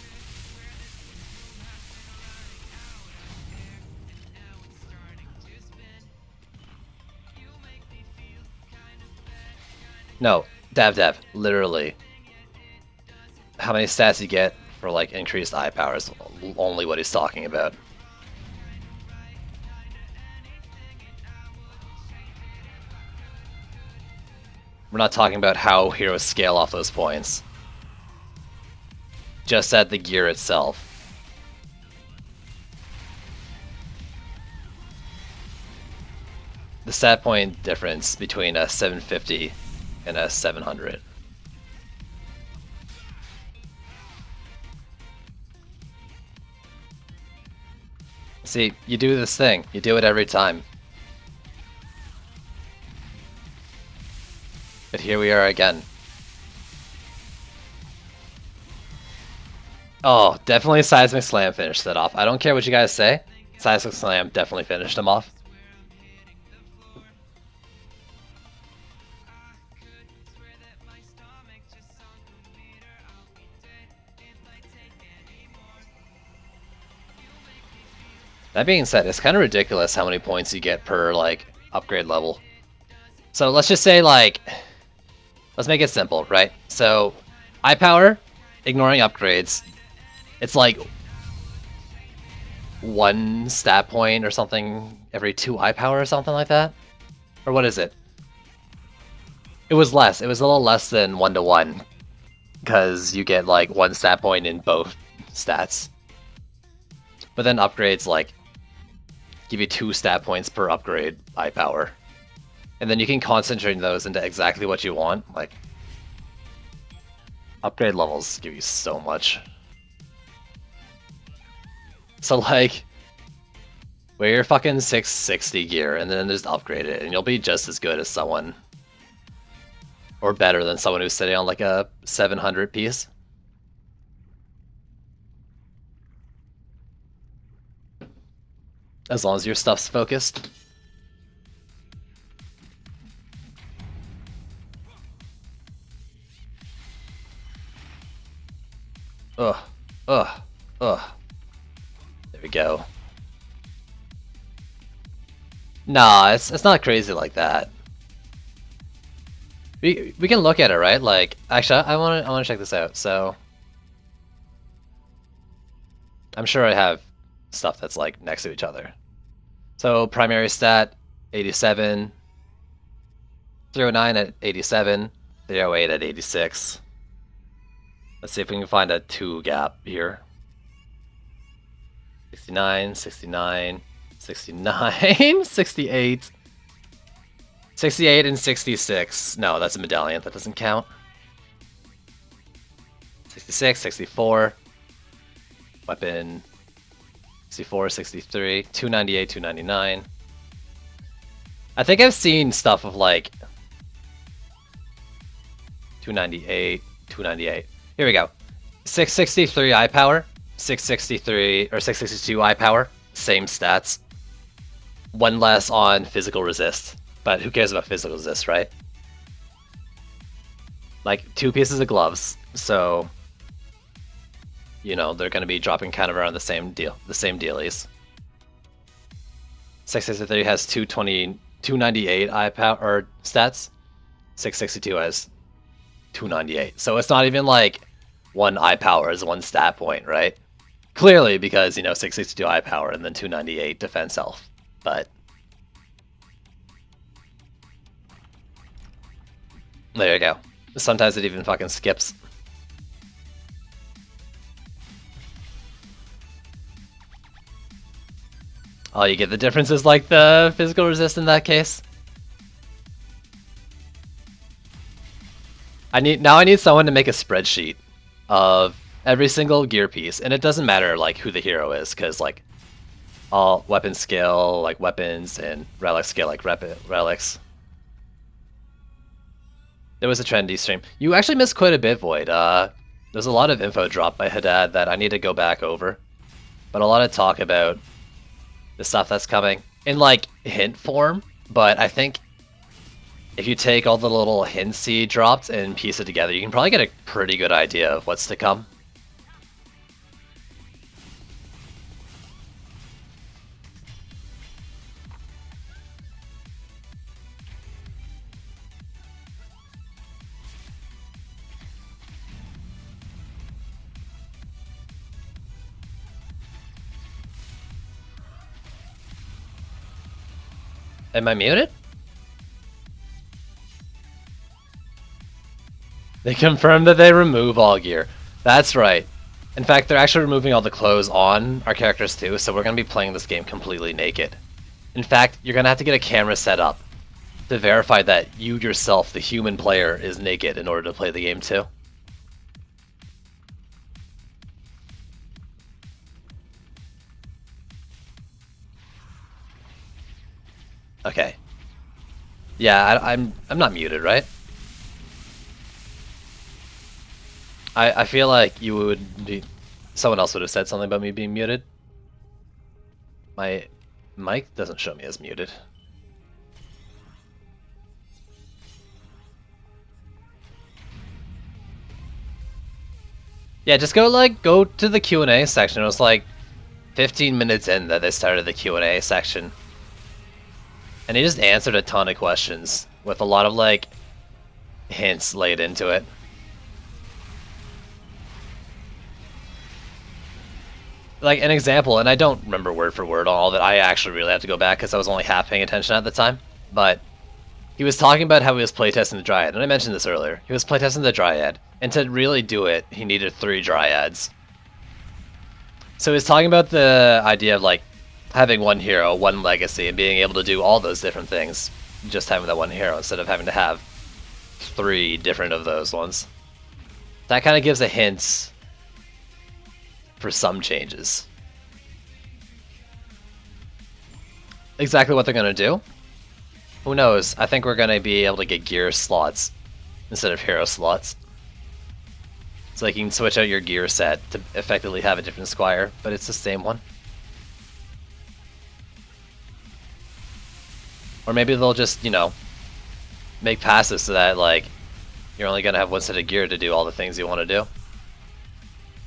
[SPEAKER 1] No, Dav, literally. How many stats you get for like increased eye power is only what he's talking about. We're not talking about how heroes scale off those points. Just at the gear itself. The stat point difference between a 750 and a 700. See, you do this thing. You do it every time. But here we are again. Oh, definitely Seismic Slam finished that off. I don't care what you guys say. Seismic Slam definitely finished him off. That being said, it's kind of ridiculous how many points you get per, like, upgrade level. So let's just say, like, let's make it simple, right? So, eye power, ignoring upgrades, it's like 1 stat point or something every 2 eye power or something like that? Or what is it? It was less. It was a little less than 1-to-1. Because you get, like, 1 stat point in both stats. But then upgrades, like, give you 2 stat points per upgrade eye power. And then you can concentrate those into exactly what you want. Like, upgrade levels give you so much. So, like, wear your fucking 660 gear and then just upgrade it, and you'll be just as good as someone. Or better than someone who's sitting on, like, a 700 piece. As long as your stuff's focused. Ugh. There we go. Nah, it's not crazy like that. We can look at it, right? Like, actually, I wanna check this out. So, I'm sure I have stuff that's like next to each other. So primary stat, 87, 309 at 87, 308 at 86. Let's see if we can find a 2 gap here. 69, 69, 69, 68. 68 and 66. No, that's a medallion. That doesn't count. 66, 64. Weapon 64, 63, 298, 299. I think I've seen stuff of like 298, 298. Here we go. 663 eye power, 663 or 662 eye power, same stats. One less on physical resist. But who cares about physical resist, right? Like 2 pieces of gloves, so you know they're going to be dropping kind of around the same dealies. 663 has 298 eye power or stats. 662 has 298. So it's not even like 1 eye power is 1 stat point, right? Clearly because, you know, 662 eye power and then 298 defense health. But there you go. Sometimes it even fucking skips. Oh, you get the differences like the physical resist in that case? I need someone to make a spreadsheet of every single gear piece, and it doesn't matter like who the hero is, because like all weapon skill, like weapons, and relic skill, like relics. There was a trendy stream. You actually missed quite a bit, Void. There's a lot of info dropped by Haddad that I need to go back over, but a lot of talk about the stuff that's coming in like hint form. But I think if you take all the little hints he dropped and piece it together, you can probably get a pretty good idea of what's to come. Am I muted? They confirmed that they remove all gear. That's right. In fact, they're actually removing all the clothes on our characters too, so we're going to be playing this game completely naked. In fact, you're going to have to get a camera set up to verify that you yourself, the human player, is naked in order to play the game too. Okay. Yeah, I'm not muted, right? I feel like you would be... Someone else would have said something about me being muted. My mic doesn't show me as muted. Yeah, just go to the Q&A section. It was like 15 minutes in that they started the Q&A section. And he just answered a ton of questions with a lot of like hints laid into it. Like an example, and I don't remember word for word on all of it. I actually really have to go back because I was only half paying attention at the time. But he was talking about how he was playtesting the Dryad, and I mentioned this earlier. He was playtesting the Dryad, and to really do it, he needed 3 Dryads. So he was talking about the idea of like having 1 hero, 1 legacy, and being able to do all those different things, just having that 1 hero instead of having to have 3 different of those ones. That kind of gives a hint for some changes. Exactly what they're going to do? Who knows? I think we're going to be able to get gear slots instead of hero slots. So you can switch out your gear set to effectively have a different squire, but it's the same one. Or maybe they'll just, you know, make passes so that, like, you're only going to have 1 set of gear to do all the things you want to do.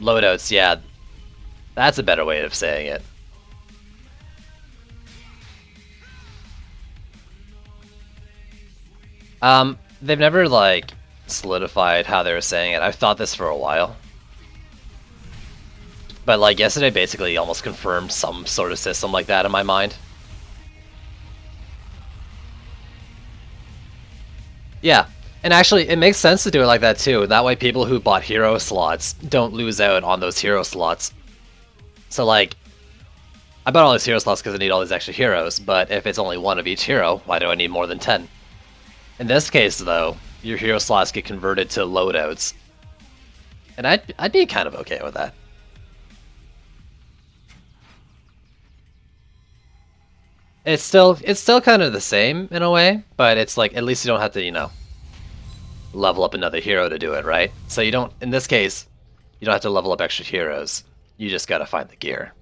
[SPEAKER 1] Loadouts, yeah. That's a better way of saying it. they've never like solidified how they were saying it. I've thought this for a while. But like yesterday basically almost confirmed some sort of system like that in my mind. Yeah. And actually, it makes sense to do it like that too. That way people who bought hero slots don't lose out on those hero slots. So like, I bought all these hero slots because I need all these extra heroes, but if it's only one of each hero, why do I need more than 10? In this case though, your hero slots get converted to loadouts. And I'd be kind of okay with that. It's still kind of the same in a way, but it's like at least you don't have to, you know, level up another hero to do it, right? So you don't, in this case, you don't have to level up extra heroes. You just gotta find the gear.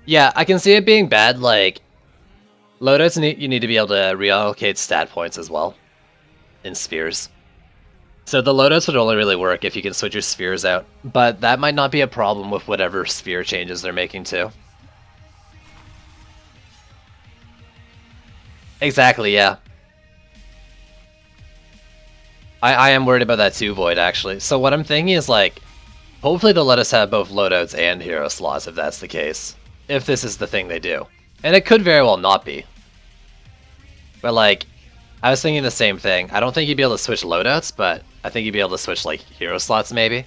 [SPEAKER 1] Yeah, I can see it being bad, like, loadouts, you need to be able to reallocate stat points as well in spheres. So the loadouts would only really work if you can switch your spheres out, but that might not be a problem with whatever sphere changes they're making too. Exactly, yeah. I am worried about that too, Void, actually. So what I'm thinking is, like, hopefully they'll let us have both loadouts and hero slots if that's the case. If this is the thing they do. And it could very well not be. But, like, I was thinking the same thing. I don't think you'd be able to switch loadouts, but I think you'd be able to switch, like, hero slots, maybe.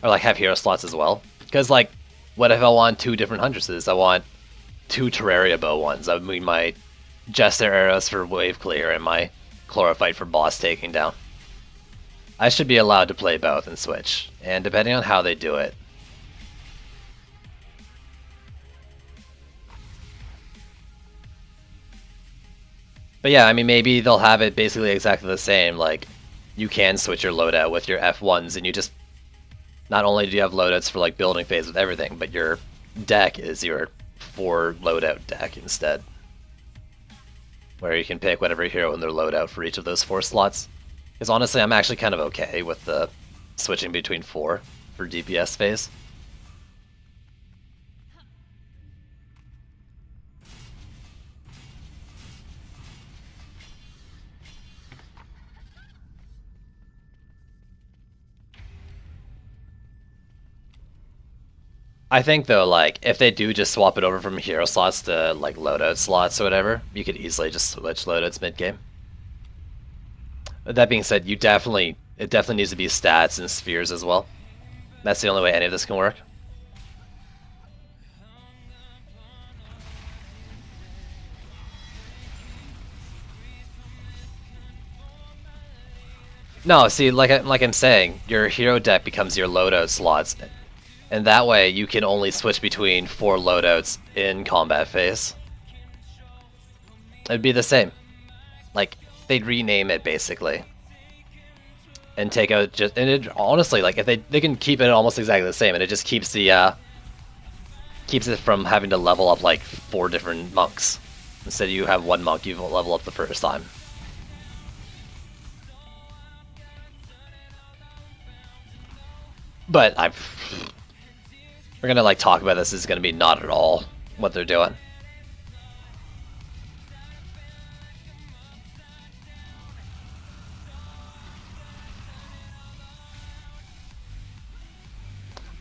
[SPEAKER 1] Or, like, have hero slots as well. Because, like, what if I want 2 different huntresses? I want 2 Terraria bow ones. I mean, my Jester arrows for wave clear and my Chlorophyte for boss taking down. I should be allowed to play both and switch. And depending on how they do it, but yeah, I mean, maybe they'll have it basically exactly the same. Like, you can switch your loadout with your F1s, and you just... Not only do you have loadouts for, like, building phase with everything, but your deck is your 4 loadout deck instead. Where you can pick whatever hero in their loadout for each of those 4 slots. Because honestly, I'm actually kind of okay with the switching between 4 for DPS phase. I think though, like, if they do just swap it over from hero slots to, like, loadout slots or whatever, you could easily just switch loadouts mid-game. That being said, it definitely needs to be stats and spheres as well. That's the only way any of this can work. No, see, like I'm saying, your hero deck becomes your loadout slots. And that way, you can only switch between 4 loadouts in combat phase. It'd be the same. Like, they'd rename it, basically. And take out just... And it, honestly, like, if they can keep it almost exactly the same, and it just keeps the, keeps it from having to level up, like, 4 different monks. Instead, you have 1 monk you level up the first time. But we're gonna, like, talk about this. This is gonna be not at all what they're doing.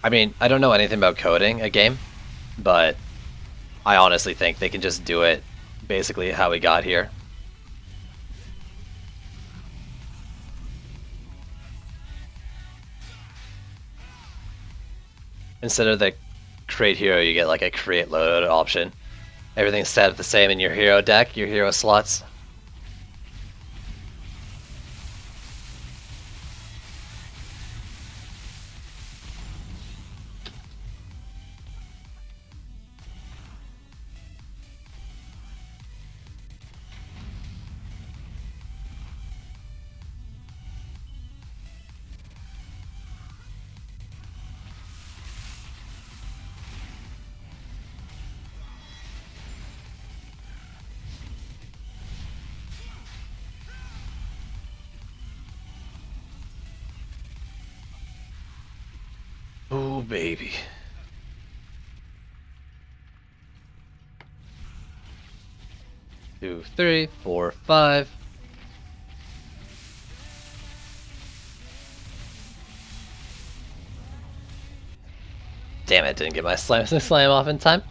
[SPEAKER 1] I mean, I don't know anything about coding a game, but I honestly think they can just do it basically how we got here. Instead of the create hero, you get like a create loadout option. Everything's set up the same in your hero deck, your hero slots. baby. Two, three, four, five. Damn it, didn't get my slam off in time.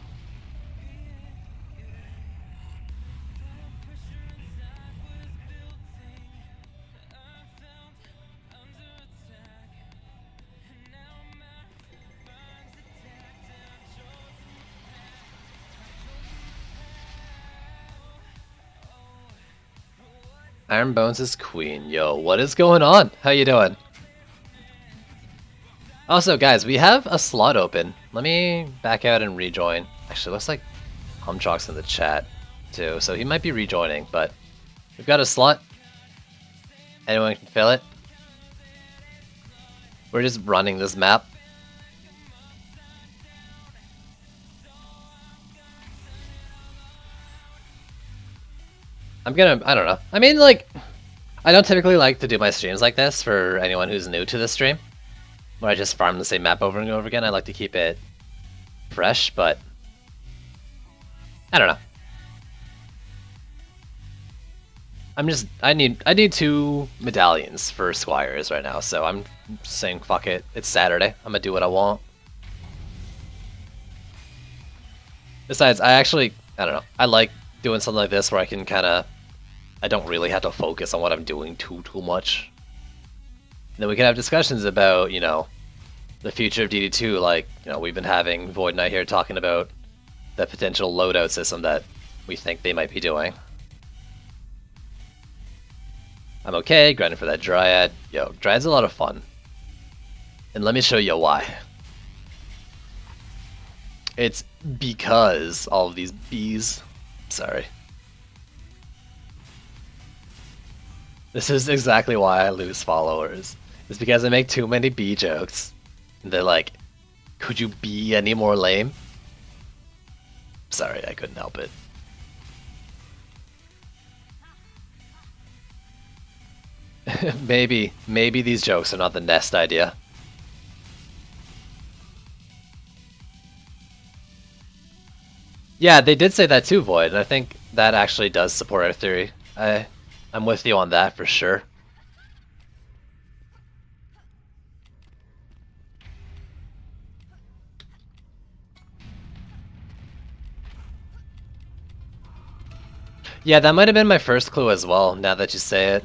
[SPEAKER 1] Iron Bones is queen. Yo, what is going on? How you doing? Also, guys, we have a slot open. Let me back out and rejoin. Actually, looks like Humchalk's in the chat, too, so he might be rejoining, but we've got a slot. Anyone can fill it. We're just running this map. I don't know. I mean, like, I don't typically like to do my streams like this for anyone who's new to the stream, where I just farm the same map over and over again. I like to keep it fresh, but I don't know. I need 2 medallions for Squires right now, so I'm saying fuck it. It's Saturday. I'm gonna do what I want. Besides, I don't know. I like doing something like this where I don't really have to focus on what I'm doing too much. And then we can have discussions about, you know, the future of DD2, like, you know, we've been having Void Knight here talking about the potential loadout system that we think they might be doing. I'm okay, grinding for that Dryad. Yo, Dryad's a lot of fun. And let me show you why. It's because all of these bees... Sorry. This is exactly why I lose followers. It's because I make too many bee jokes. And they're like, could you be any more lame? Sorry, I couldn't help it. Maybe these jokes are not the nest idea. Yeah, they did say that too, Void, and I think that actually does support our theory. I'm with you on that for sure. Yeah, that might have been my first clue as well, now that you say it.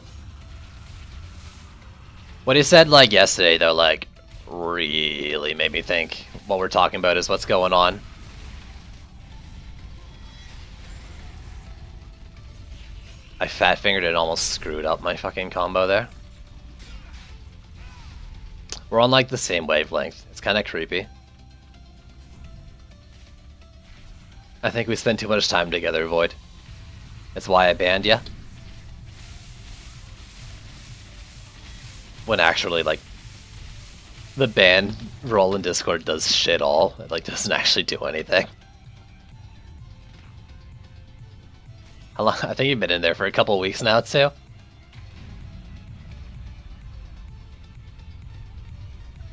[SPEAKER 1] What he said, like, yesterday, though, like, really made me think what we're talking about is what's going on. I fat-fingered it and almost screwed up my fucking combo there. We're on, like, the same wavelength. It's kind of creepy. I think we spend too much time together, Void. That's why I banned ya. When actually, like, the ban role in Discord does shit all. It, like, doesn't actually do anything. How long? I think you've been in there for a couple weeks now, too.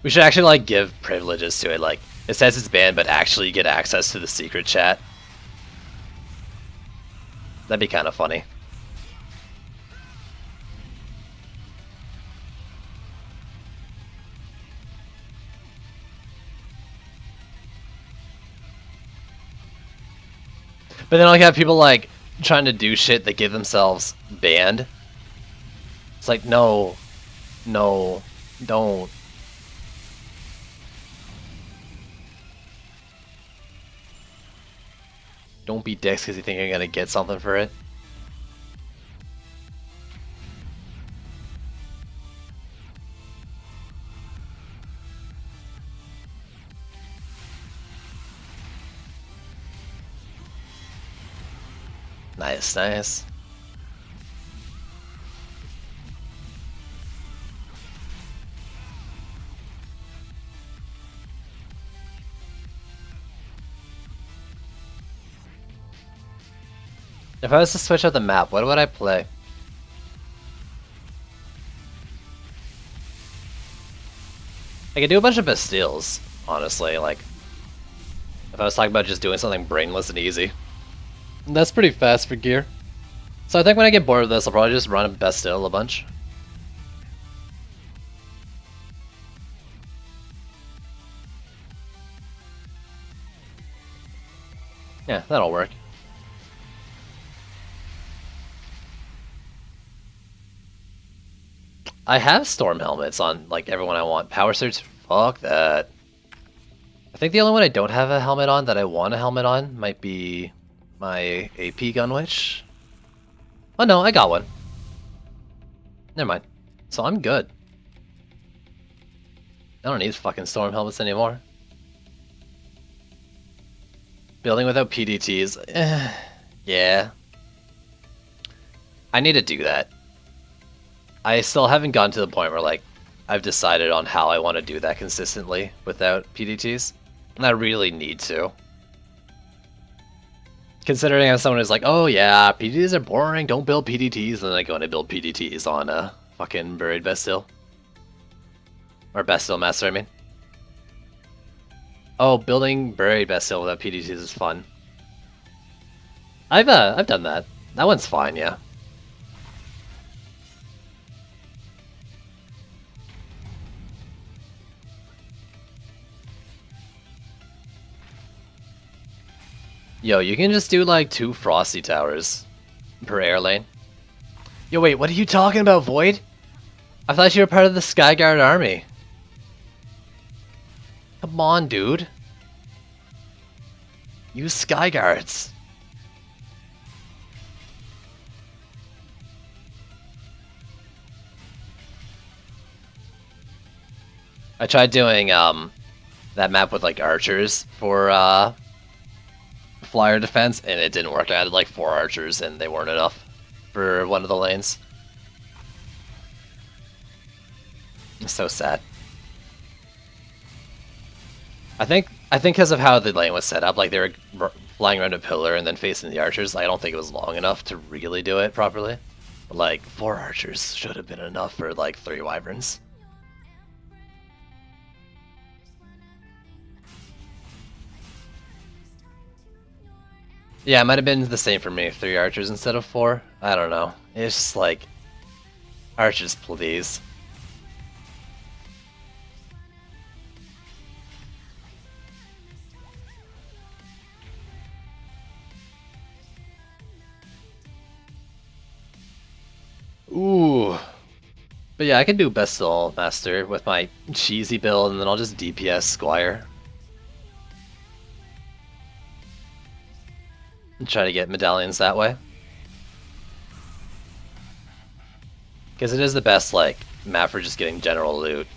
[SPEAKER 1] We should actually, like, give privileges to it. Like, it says it's banned, but actually get access to the secret chat. That'd be kind of funny. But then I'll have people, like, trying to do shit that give themselves banned. It's like, no, don't. Don't be dicks because you think you're gonna get something for it. Nice, nice. If I was to switch out the map, what would I play? I could do a bunch of Bastilles, honestly. Like, if I was talking about just doing something brainless and easy. And that's pretty fast for gear. So I think when I get bored of this, I'll probably just run a Bastille a bunch. Yeah, that'll work. I have storm helmets on like everyone I want. Power suits, fuck that. I think the only one I don't have a helmet on that I want a helmet on might be my AP Gunwitch. Oh no, I got one. Never mind. So I'm good. I don't need fucking storm helmets anymore. Building without PDTs. Yeah. I need to do that. I still haven't gotten to the point where like I've decided on how I want to do that consistently without PDTs. And I really need to. Considering I'm someone who's like, oh yeah, PDTs are boring, don't build PDTs, and then I go and I build PDTs on a fucking Buried Bastille. Or Bastille Master, I mean. Oh, building Buried Bastille without PDTs is fun. I've done that. That one's fine, yeah. Yo, you can just do like 2 Frosty Towers per air lane. Yo, wait, what are you talking about, Void? I thought you were part of the Skyguard army. Come on, dude. Use Skyguards. I tried doing that map with like archers for flyer defense, and it didn't work. I had like 4 archers, and they weren't enough for one of the lanes. It's so sad. I think because of how the lane was set up, like they were flying around a pillar and then facing the archers, I don't think it was long enough to really do it properly. But, like 4 archers should have been enough for like 3 wyverns. Yeah, it might have been the same for me, 3 archers instead of 4. I don't know. It's just like, archers, please. Ooh. But yeah, I can do Bastille Master with my cheesy build, and then I'll just DPS Squire. And try to get medallions that way. Because it is the best, like, map for just getting general loot.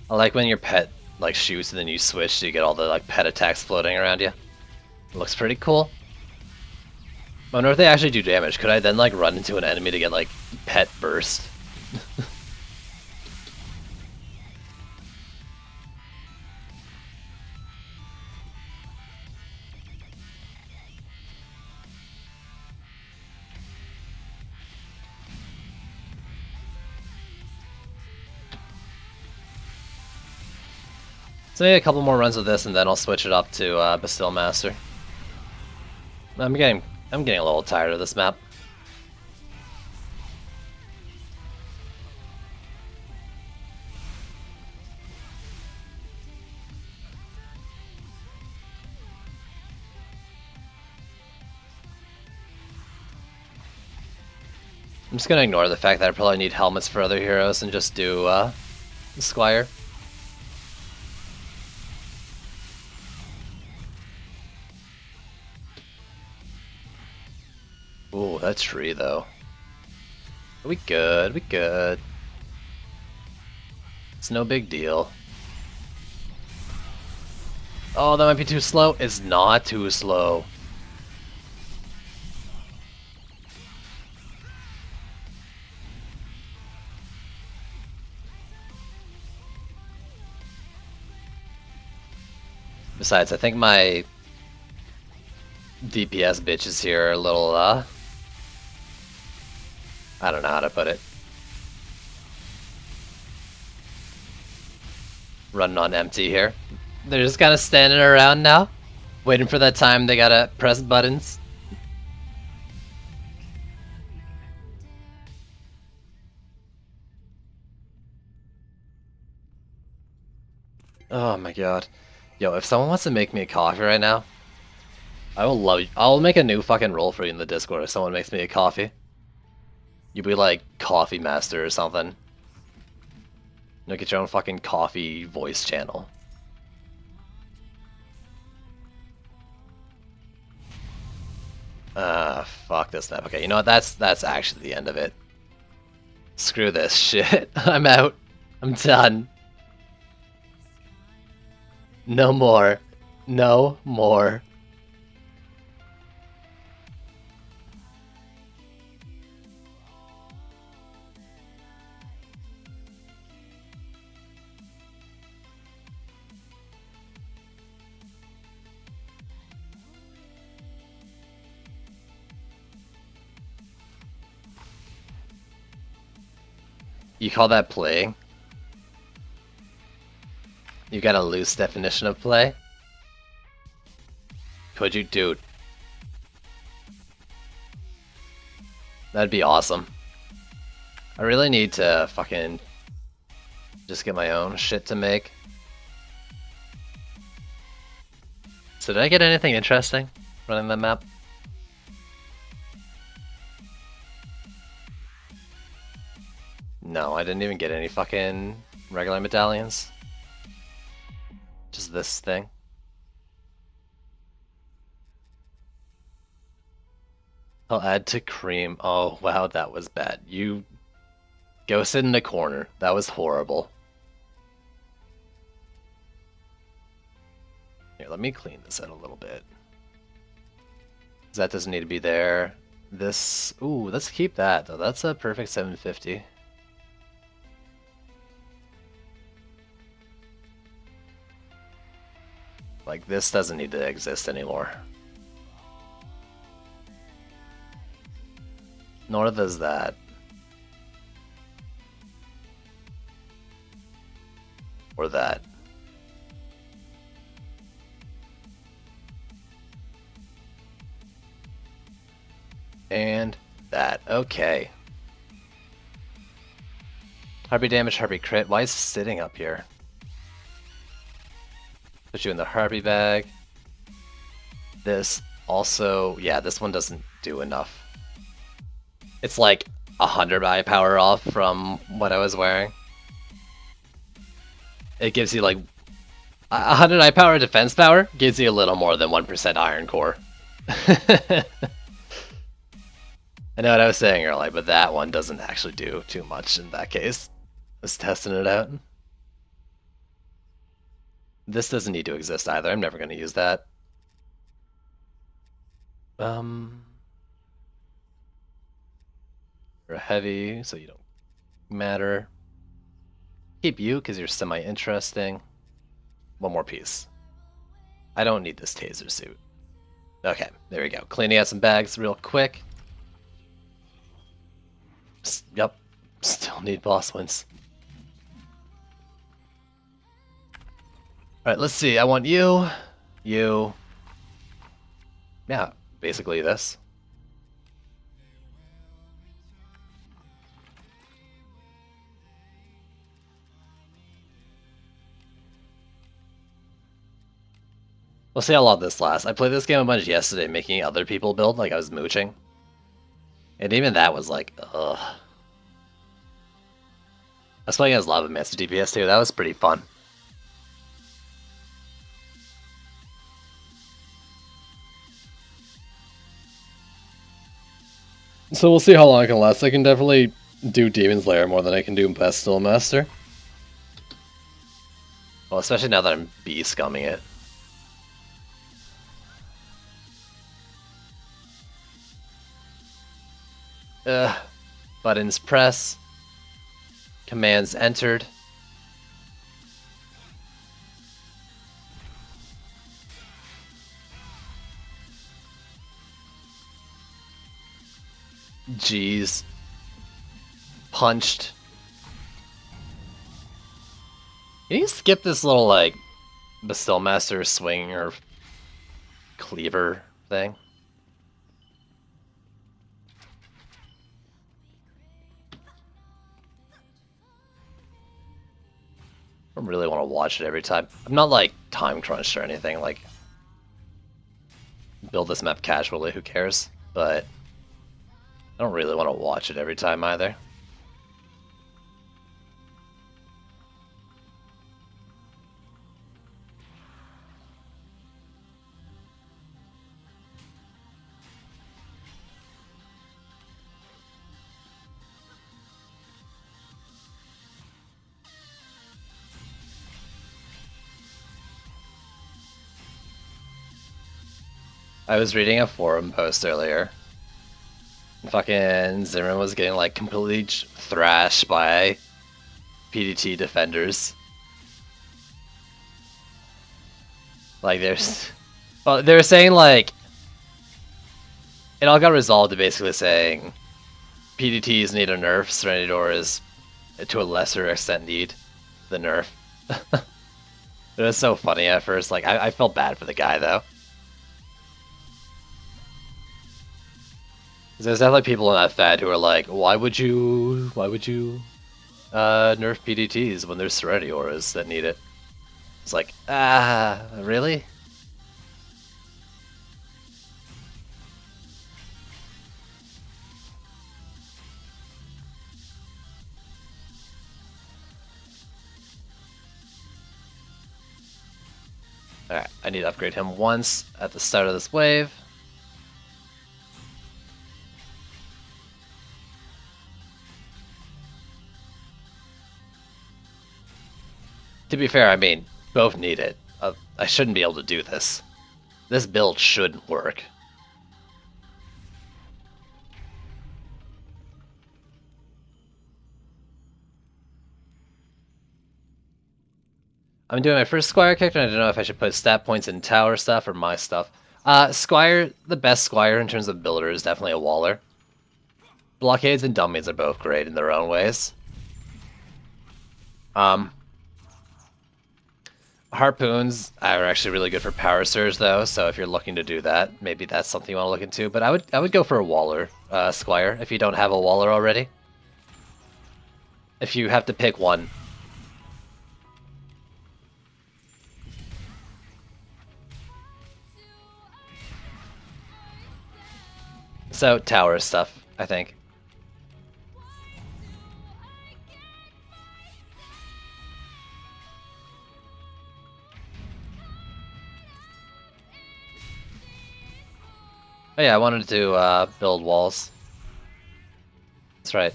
[SPEAKER 1] I like when your pet, like, shoots and then you switch so you get all the, like, pet attacks floating around you. It looks pretty cool. I wonder if they actually do damage. Could I then, like, run into an enemy to get, like, pet burst? So maybe a couple more runs of this, and then I'll switch it up to Bastille Master. I'm getting a little tired of this map. I'm just gonna ignore the fact that I probably need helmets for other heroes and just do Squire. Ooh, that tree though. We good, we good. It's no big deal. Oh, that might be too slow. It's not too slow. Besides, I think my DPS bitches here are a little, I don't know how to put it. Running on empty here. They're just kind of standing around now, waiting for that time they gotta press buttons. Oh my god. Yo, if someone wants to make me a coffee right now, I will love you. I'll make a new fucking role for you in the Discord if someone makes me a coffee. You'd be like coffee master or something. You know, get your own fucking coffee voice channel. Fuck this map. Okay, you know what? That's actually the end of it. Screw this shit. I'm out. I'm done. No more. No more. You call that playing? You got a loose definition of play? Could you, dude? That'd be awesome. I really need to fucking just get my own shit to make. So did I get anything interesting running that map? No, I didn't even get any fucking regular medallions. Just this thing. I'll add to cream. Oh, wow, that was bad. You go sit in the corner. That was horrible. Here, let me clean this out a little bit. That doesn't need to be there. This, ooh, let's keep that though. That's a perfect 750. Like, this doesn't need to exist anymore. Nor does that. Or that. And that. Okay. Harpy damage, Harpy crit. Why is it sitting up here? Put you in the Harpy bag. This also, yeah, this one doesn't do enough. It's like 100 eye power off from what I was wearing. It gives you like 100 eye power defense power, gives you a little more than 1% iron core. I know what I was saying earlier, but that one doesn't actually do too much in that case. I was testing it out. This doesn't need to exist either. I'm never going to use that. You're heavy, so you don't matter. Keep you, because you're semi-interesting. One more piece. I don't need this taser suit. Okay, there we go. Cleaning out some bags real quick. Yep, still need boss wins. Alright, let's see. I want you, you. Yeah, basically this. We'll see how long this lasts. I played this game a bunch yesterday, making other people build like I was mooching. And even that was like, ugh. I was playing as Lava Master DPS too. That was pretty fun. So we'll see how long it can last. I can definitely do Demon's Lair more than I can do Pestle Master. Well, especially now that I'm B-scumming it. Buttons press. Commands entered. Jeez. Punched. Can you skip this little, like, Bastille Master swing or cleaver thing? I don't really want to watch it every time. I'm not, like, time crunched or anything, like... Build this map casually, who cares? But... I don't really want to watch it every time either. I was reading a forum post earlier. Fucking Zimmerman was getting like completely thrashed by PDT defenders. Like there's, well, they were saying like it all got resolved to basically saying PDTs need a nerf. Serenity Door is to a lesser extent need the nerf. It was so funny at first. Like I felt bad for the guy though. There's definitely people in that thread who are like, why would you nerf PDTs when there's Serenity Auras that need it? It's like, really? Alright, I need to upgrade him once at the start of this wave. To be fair, I mean, both need it. I shouldn't be able to do this. This build shouldn't work. I'm doing my first Squire character, and I don't know if I should put stat points in tower stuff or my stuff. Squire, the best Squire in terms of builder is definitely a Waller. Blockades and Dummies are both great in their own ways. Harpoons are actually really good for Power Surge though, so if you're looking to do that, maybe that's something you want to look into. But I would go for a Waller Squire if you don't have a Waller already. If you have to pick one. So tower stuff, I think. Oh yeah, I wanted to build walls. That's right.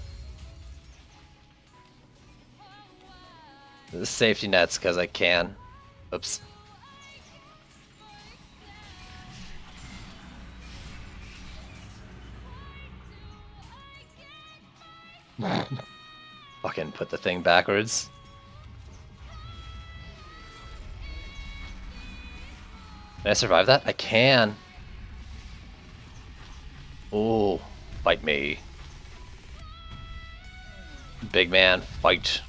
[SPEAKER 1] The safety nets because I can. Oops. Fucking put the thing backwards. Can I survive that? I can. Ooh, fight me. Big man, fight.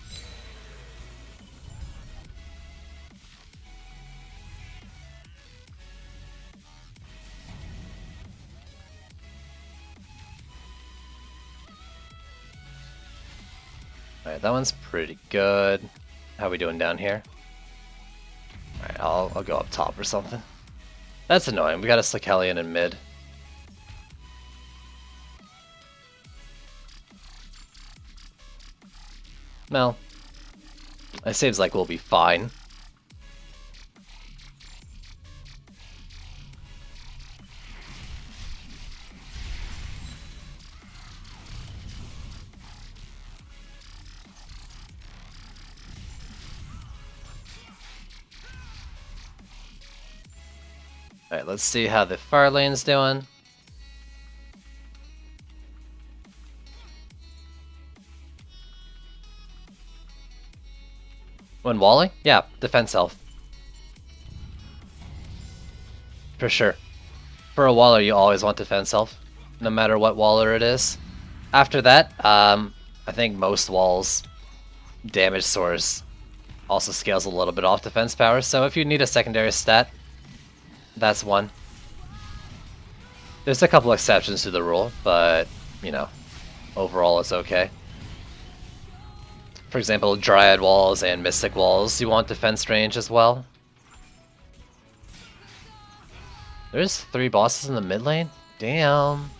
[SPEAKER 1] Alright, that one's pretty good. How are we doing down here? Alright, I'll go up top or something. That's annoying. We got a Slickhellion in mid. Well, it seems like we'll be fine. Alright, let's see how the far lane's doing. When walling? Yeah, defense health. For sure. For a Waller, you always want defense health, no matter what Waller it is. After that, I think most walls damage source also scales a little bit off defense power, so if you need a secondary stat, that's one. There's a couple exceptions to the rule, but, you know, overall it's okay. For example, Dryad walls and Mystic walls, you want defense range as well. There's 3 bosses in the mid lane? Damn.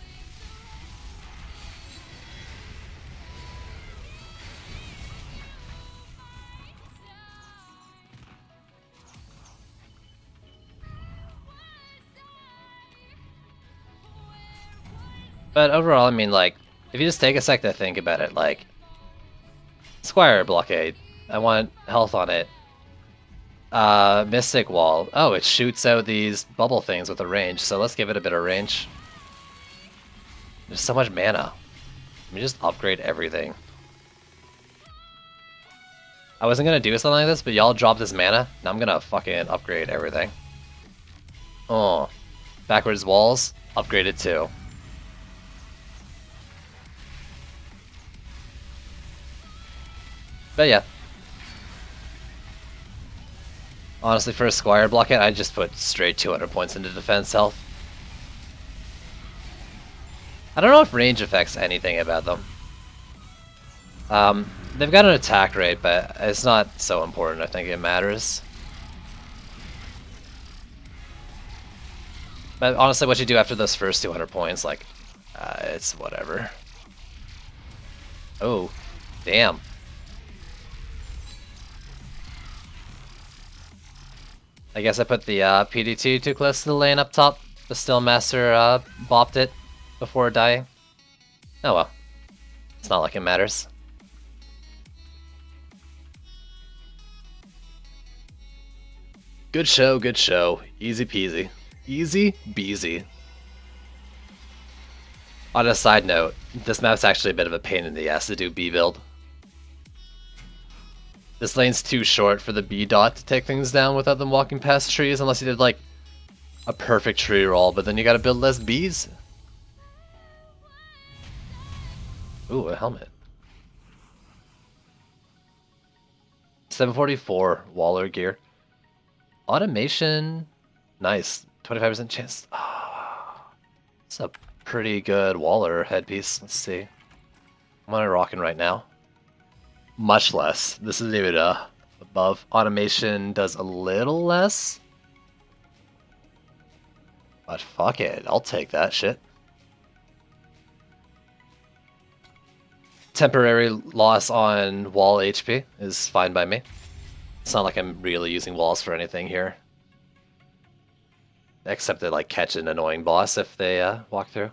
[SPEAKER 1] But overall, I mean, like, if you just take a sec to think about it, like, Squire Blockade, I want health on it. Mystic Wall, oh, it shoots out these bubble things with a range, so let's give it a bit of range. There's so much mana. Let me just upgrade everything. I wasn't gonna do something like this, but y'all dropped this mana, now I'm gonna fucking upgrade everything. Oh, backwards walls, upgraded too. But yeah. Honestly, for a Squire Blockade, I just put straight 200 points into defense health. I don't know if range affects anything about them. They've got an attack rate, but it's not so important. I think it matters. But honestly, what you do after those first 200 points, like, it's whatever. Oh, damn. I guess I put the PDT too close to the lane up top. The Stillmaster bopped it before dying. Oh well. It's not like it matters. Good show, good show. Easy peasy. Easy beasy. On a side note, this map's actually a bit of a pain in the ass to do B build. This lane's too short for the B dot to take things down without them walking past trees, unless you did like a perfect tree roll, but then you gotta build less bees. Ooh, a helmet. 744 Waller gear. Automation, nice. 25% chance. It's a pretty good Waller headpiece. Let's see. I'm on a rocking right now. Much less. This isn't even above. Automation does a little less. But fuck it, I'll take that shit. Temporary loss on wall HP is fine by me. It's not like I'm really using walls for anything here. Except to like catch an annoying boss if they walk through.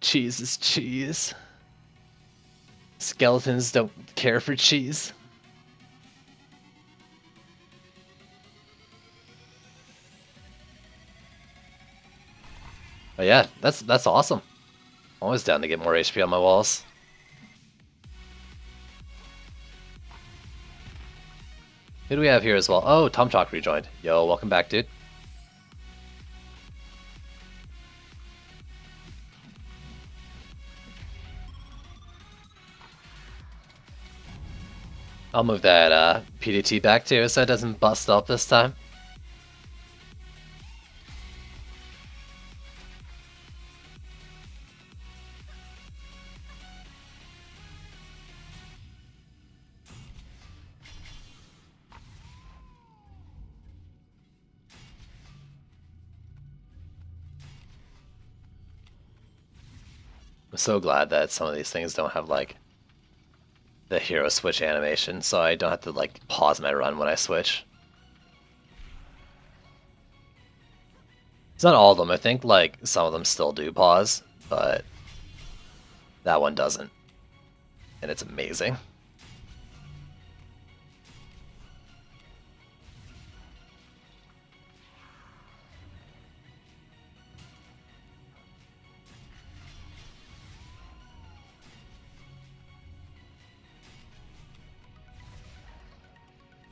[SPEAKER 1] Cheese is cheese. Skeletons don't care for cheese. But yeah, that's awesome. Always down to get more HP on my walls. Who do we have here as well? Oh, Tom Chalk rejoined. Yo, welcome back, dude. I'll move that PDT back too so it doesn't bust up this time. I'm so glad that some of these things don't have like the hero switch animation, so I don't have to like pause my run when I switch. It's not all of them. I think like some of them still do pause, but that one doesn't. And it's amazing.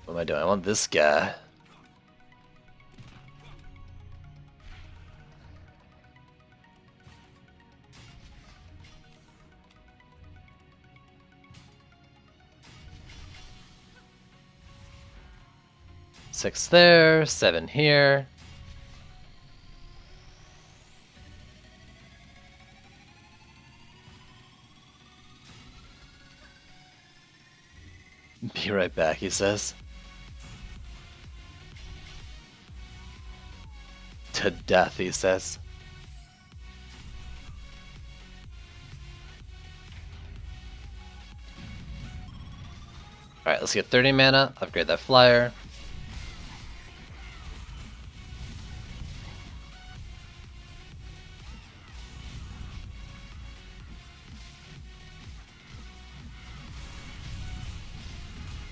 [SPEAKER 1] What am I doing? I want this guy. 6 there, 7 here. Be right back, he says. To death, he says. Alright, let's get 30 mana, upgrade that flyer.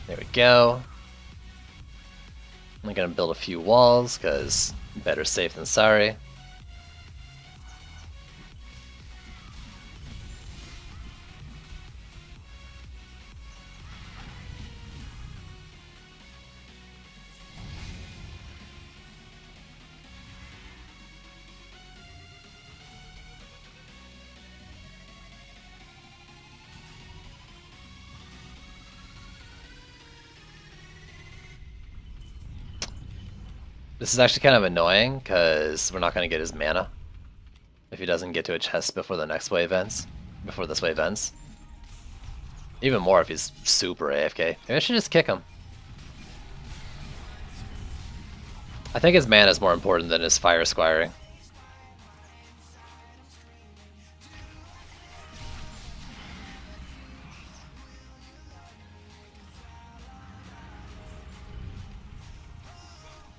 [SPEAKER 1] There we go. I'm gonna build a few walls, because better safe than sorry. This is actually kind of annoying, because we're not going to get his mana if he doesn't get to a chest before the next wave ends. Before this wave ends. Even more if he's super AFK. Maybe I should just kick him. I think his mana is more important than his fire squiring.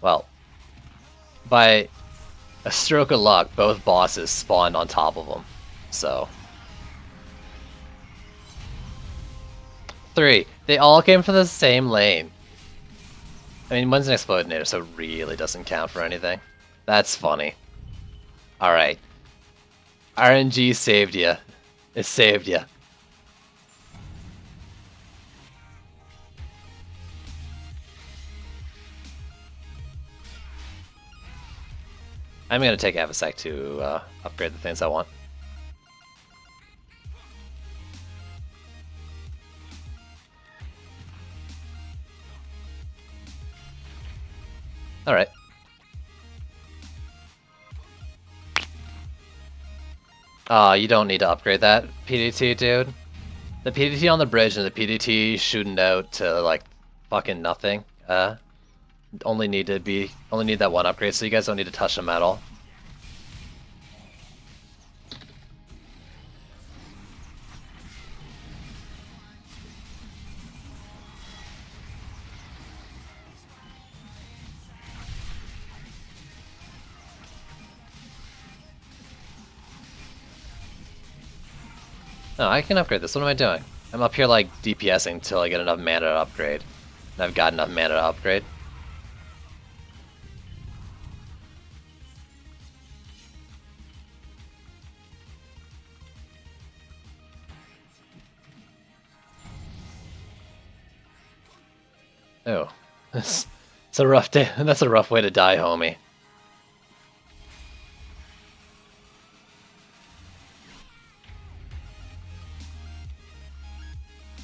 [SPEAKER 1] Well, by a stroke of luck, both bosses spawned on top of him. So 3. They all came from the same lane. I mean, one's an Explodinator, so it really doesn't count for anything. That's funny. Alright. RNG saved ya. It saved ya. I'm gonna take half a sec to upgrade the things I want. Alright. You don't need to upgrade that PDT, dude. The PDT on the bridge and the PDT shooting out to like fucking nothing. Only need that one upgrade, so you guys don't need to touch them at all. No, I can upgrade this. What am I doing? I'm up here like DPSing until I get enough mana to upgrade. And I've got enough mana to upgrade. Oh, it's a rough day. That's a rough way to die, homie.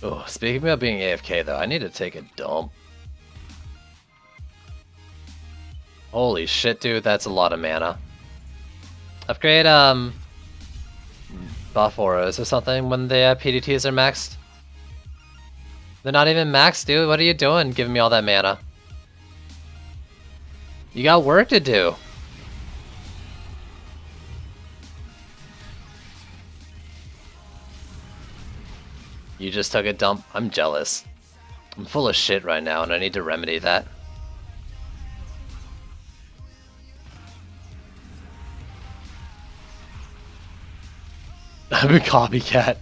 [SPEAKER 1] Oh, speaking about being AFK though, I need to take a dump. Holy shit, dude, that's a lot of mana. Upgrade buff auras or something when the PDTs are maxed. They're not even maxed, dude. What are you doing giving me all that mana? You got work to do. You just took a dump? I'm jealous. I'm full of shit right now and I need to remedy that. I'm a copycat.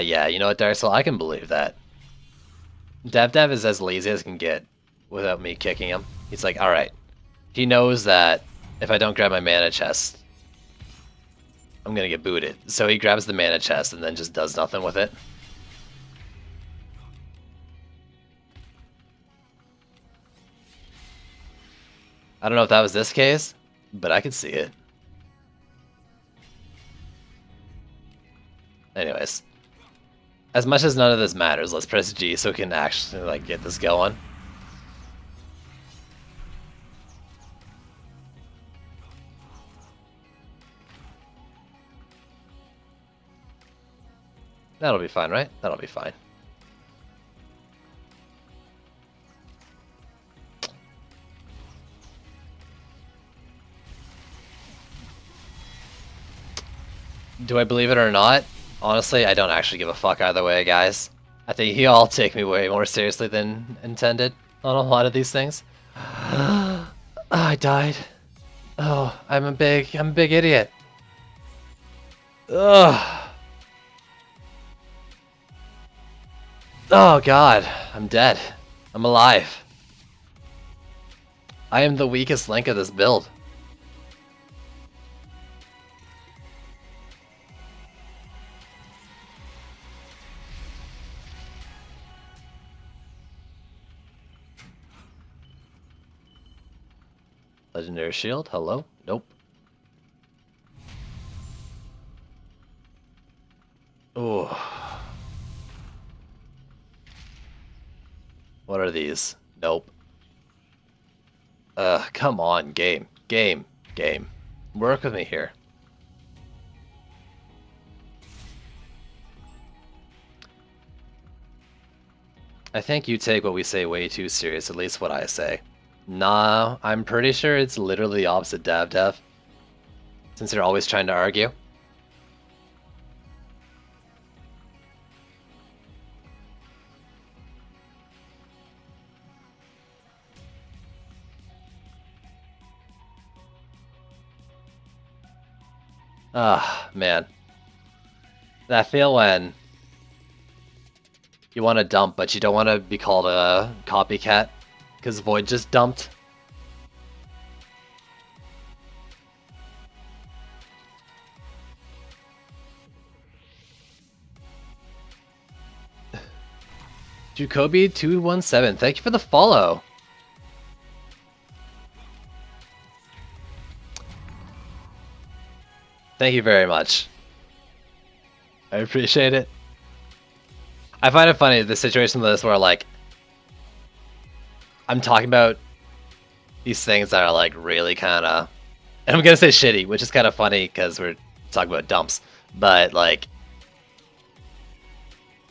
[SPEAKER 1] Yeah, you know what, Dark Soul? I can believe that. Dev is as lazy as can get without me kicking him. He's like, alright. He knows that if I don't grab my mana chest, I'm gonna get booted. So he grabs the mana chest and then just does nothing with it. I don't know if that was this case, but I can see it. Anyways, as much as none of this matters, let's press G so we can actually like get this going. That'll be fine, right? That'll be fine. Do I believe it or not? Honestly, I don't actually give a fuck either way, guys. I think you all take me way more seriously than intended on a lot of these things. Oh, I died. Oh, I'm a big idiot. Ugh. Oh god, I'm dead. I'm alive. I am the weakest link of this build. Legendary shield, hello? Nope. Oh. What are these? Nope. Come on, game. Game. Work with me here. I think you take what we say way too serious, at least what I say. Nah, I'm pretty sure it's literally the opposite, Dev. Since you're always trying to argue. Ah, man. That feel when you want to dump, but you don't want to be called a copycat because Void just dumped. Jacoby217, thank you for the follow. Thank you very much. I appreciate it. I find it funny, the situation like this where like I'm talking about these things that are like really kind of, and I'm gonna say shitty, which is kind of funny because we're talking about dumps, but like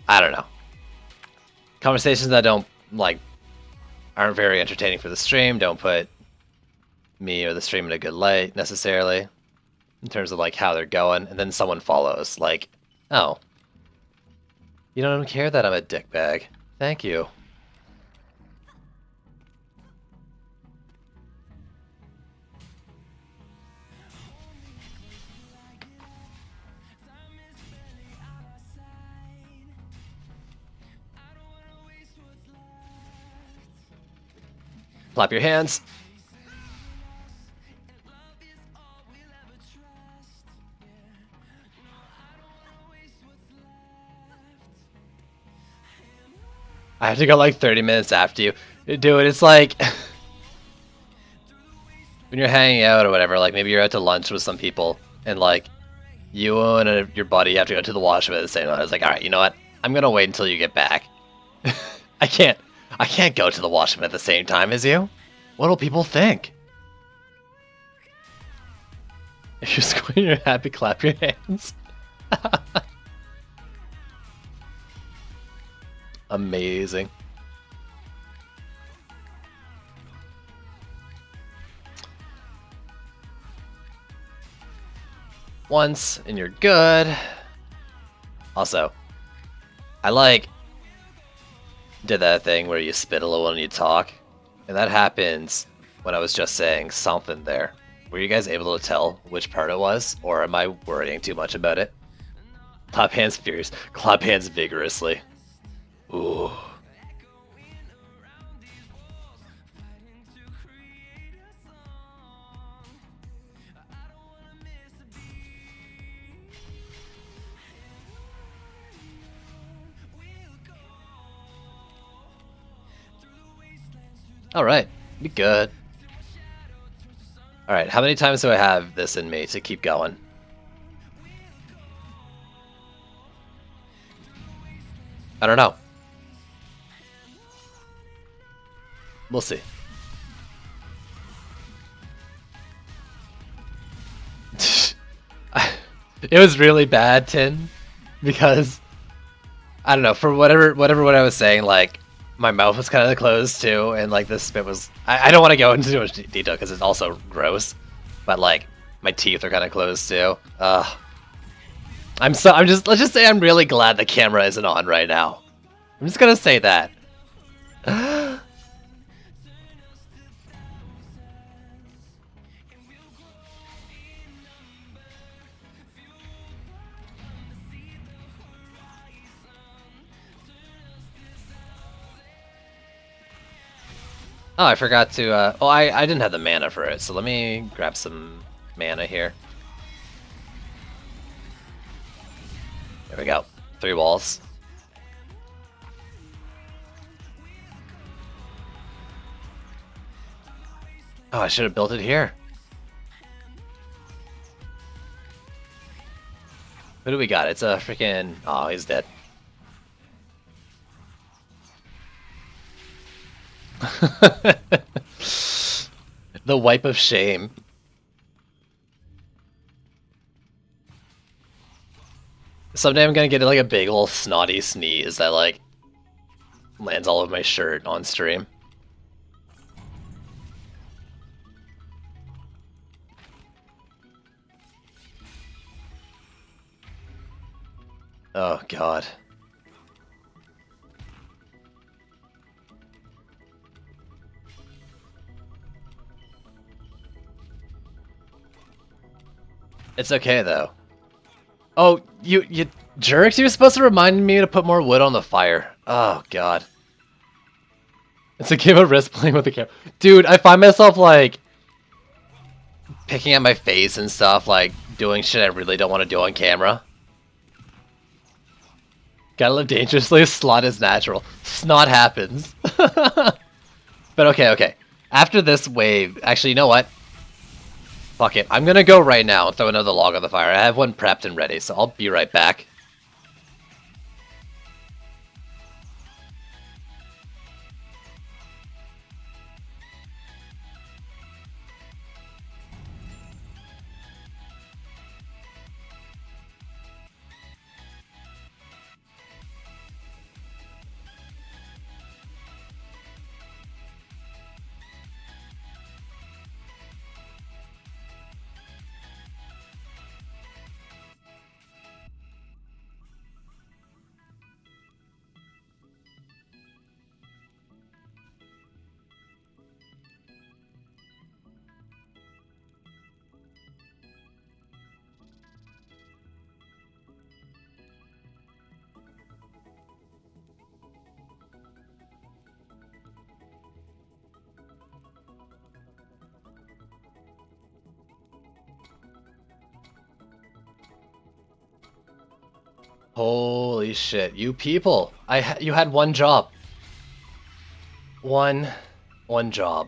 [SPEAKER 1] I don't know, conversations that don't like aren't very entertaining for the stream, don't put me or the stream in a good light necessarily in terms of like how they're going, and then someone follows like, oh, you don't care that I'm a dickbag, thank you. Clap your hands. I have to go like 30 minutes after you. Dude, it's like when you're hanging out or whatever, like maybe you're out to lunch with some people and like you and your buddy have to go to the washroom at the same time. It's like, all right, you know what? I'm gonna wait until you get back. I can't go to the washroom at the same time as you. What will people think? If you're squinting your happy, clap your hands. Amazing. Once and you're good. Also, I like did that thing where you spit a little when you talk, and that happens when I was just saying something there. Were you guys able to tell which part it was, or am I worrying too much about it? Clap hands furious. Clap hands vigorously. Ooh. Alright, be good. Alright, how many times do I have this in me to keep going? I don't know. We'll see. It was really bad, Tin, because I don't know, for whatever what I was saying, like my mouth was kind of closed too, and like this spit was. I don't want to go into too much detail because it's also gross, but like my teeth are kind of closed too. I'm just let's just say I'm really glad the camera isn't on right now. I'm just gonna say that. Oh, I forgot to, oh, I didn't have the mana for it, so let me grab some mana here. There we go. 3 walls. Oh, I should have built it here. Who do we got? It's a freaking... Oh, he's dead. The wipe of shame. Someday I'm gonna get like a big old snotty sneeze that like lands all over my shirt on stream. Oh god. It's okay though. Oh, you jerks! You were supposed to remind me to put more wood on the fire. Oh god. It's a game of risk playing with the camera. Dude, I find myself like picking at my face and stuff, like doing shit I really don't want to do on camera. Gotta live dangerously, snot is natural. Snot happens. But okay. After this wave, actually, you know what? Fuck it. I'm gonna go right now and throw another log on the fire. I have one prepped and ready, so I'll be right back. Holy shit, you people! You had one job. One job.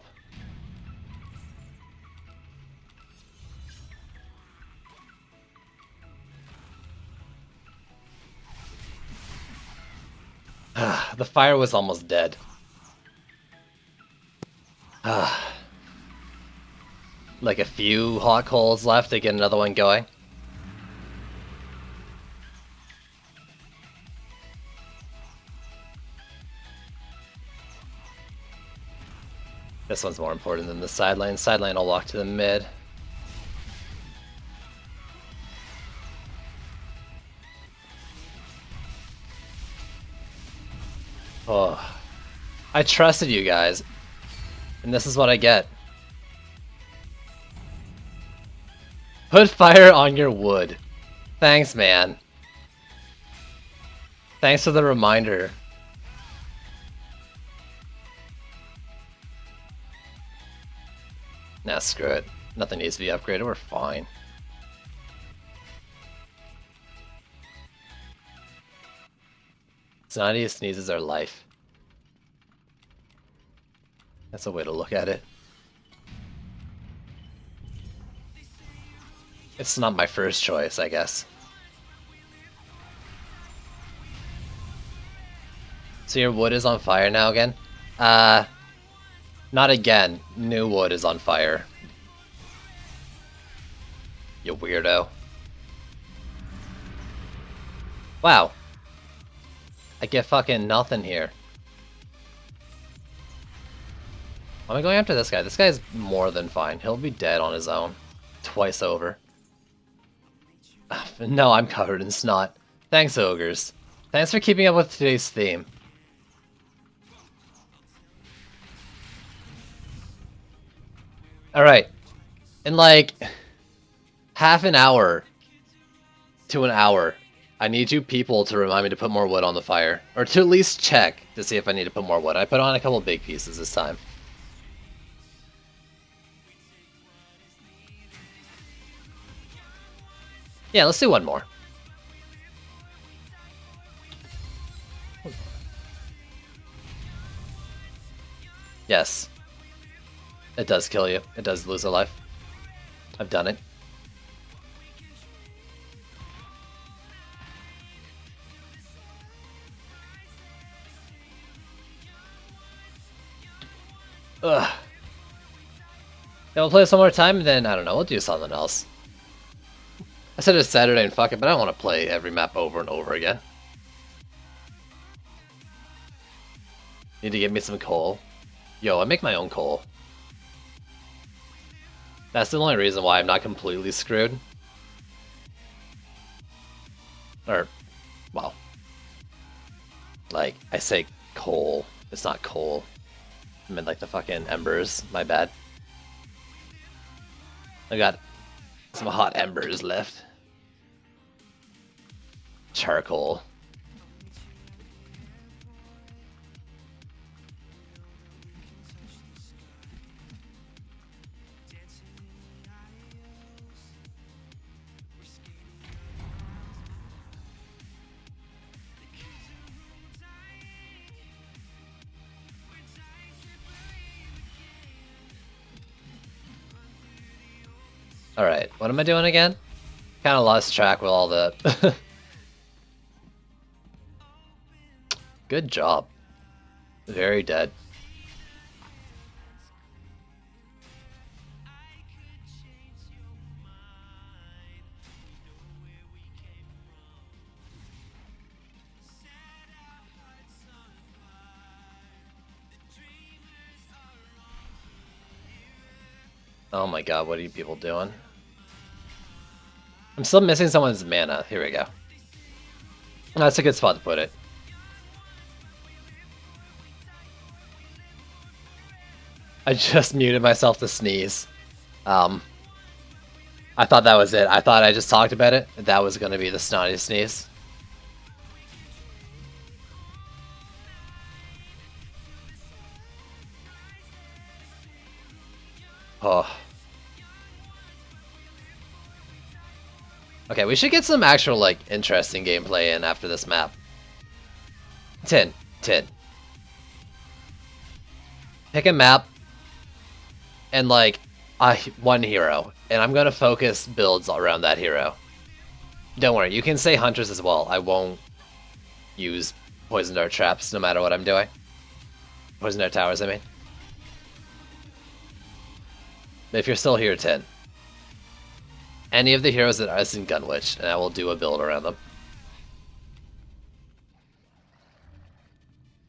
[SPEAKER 1] The fire was almost dead. Like a few hot coals left to get another one going. This one's more important than the sideline. Sideline I'll walk to the mid. Oh, I trusted you guys, and this is what I get. Put fire on your wood. Thanks, man. Thanks for the reminder. Nah, screw it. Nothing needs to be upgraded, we're fine. Snotty sneezes are life. That's a way to look at it. It's not my first choice, I guess. So your wood is on fire now again? Not again. New wood is on fire. You weirdo. Wow. I get fucking nothing here. Why am I going after this guy? This guy's more than fine. He'll be dead on his own. Twice over. No, I'm covered in snot. Thanks, ogres. Thanks for keeping up with today's theme. Alright. In like half an hour to an hour, I need you people to remind me to put more wood on the fire. Or to at least check to see if I need to put more wood. I put on a couple big pieces this time. Yeah, let's do one more. Yes. It does kill you. It does lose a life. I've done it. Ugh. Yeah, we'll play this one more time, and then, I don't know, we'll do something else. I said it's Saturday and fuck it, but I don't want to play every map over and over again. Need to give me some coal. Yo, I make my own coal. That's the only reason why I'm not completely screwed. Or, well, like, I say coal. It's not coal. I meant like the fucking embers. My bad. I got some hot embers left. Charcoal. Alright, what am I doing again? Kinda lost track with all the... Good job. Very dead. Oh my god, what are you people doing? I'm still missing someone's mana. Here we go. That's a good spot to put it. I just muted myself to sneeze. I thought that was it. I thought I just talked about it. That was going to be the snotty sneeze. Oh. Okay, we should get some actual, like, interesting gameplay in after this map. 10. Pick a map and, like, one hero. And I'm gonna focus builds around that hero. Don't worry, you can say hunters as well. I won't use poison dart traps no matter what I'm doing. Poison dart towers, I mean. But if you're still here, 10. Any of the heroes that isn't Gunwitch, and I will do a build around them.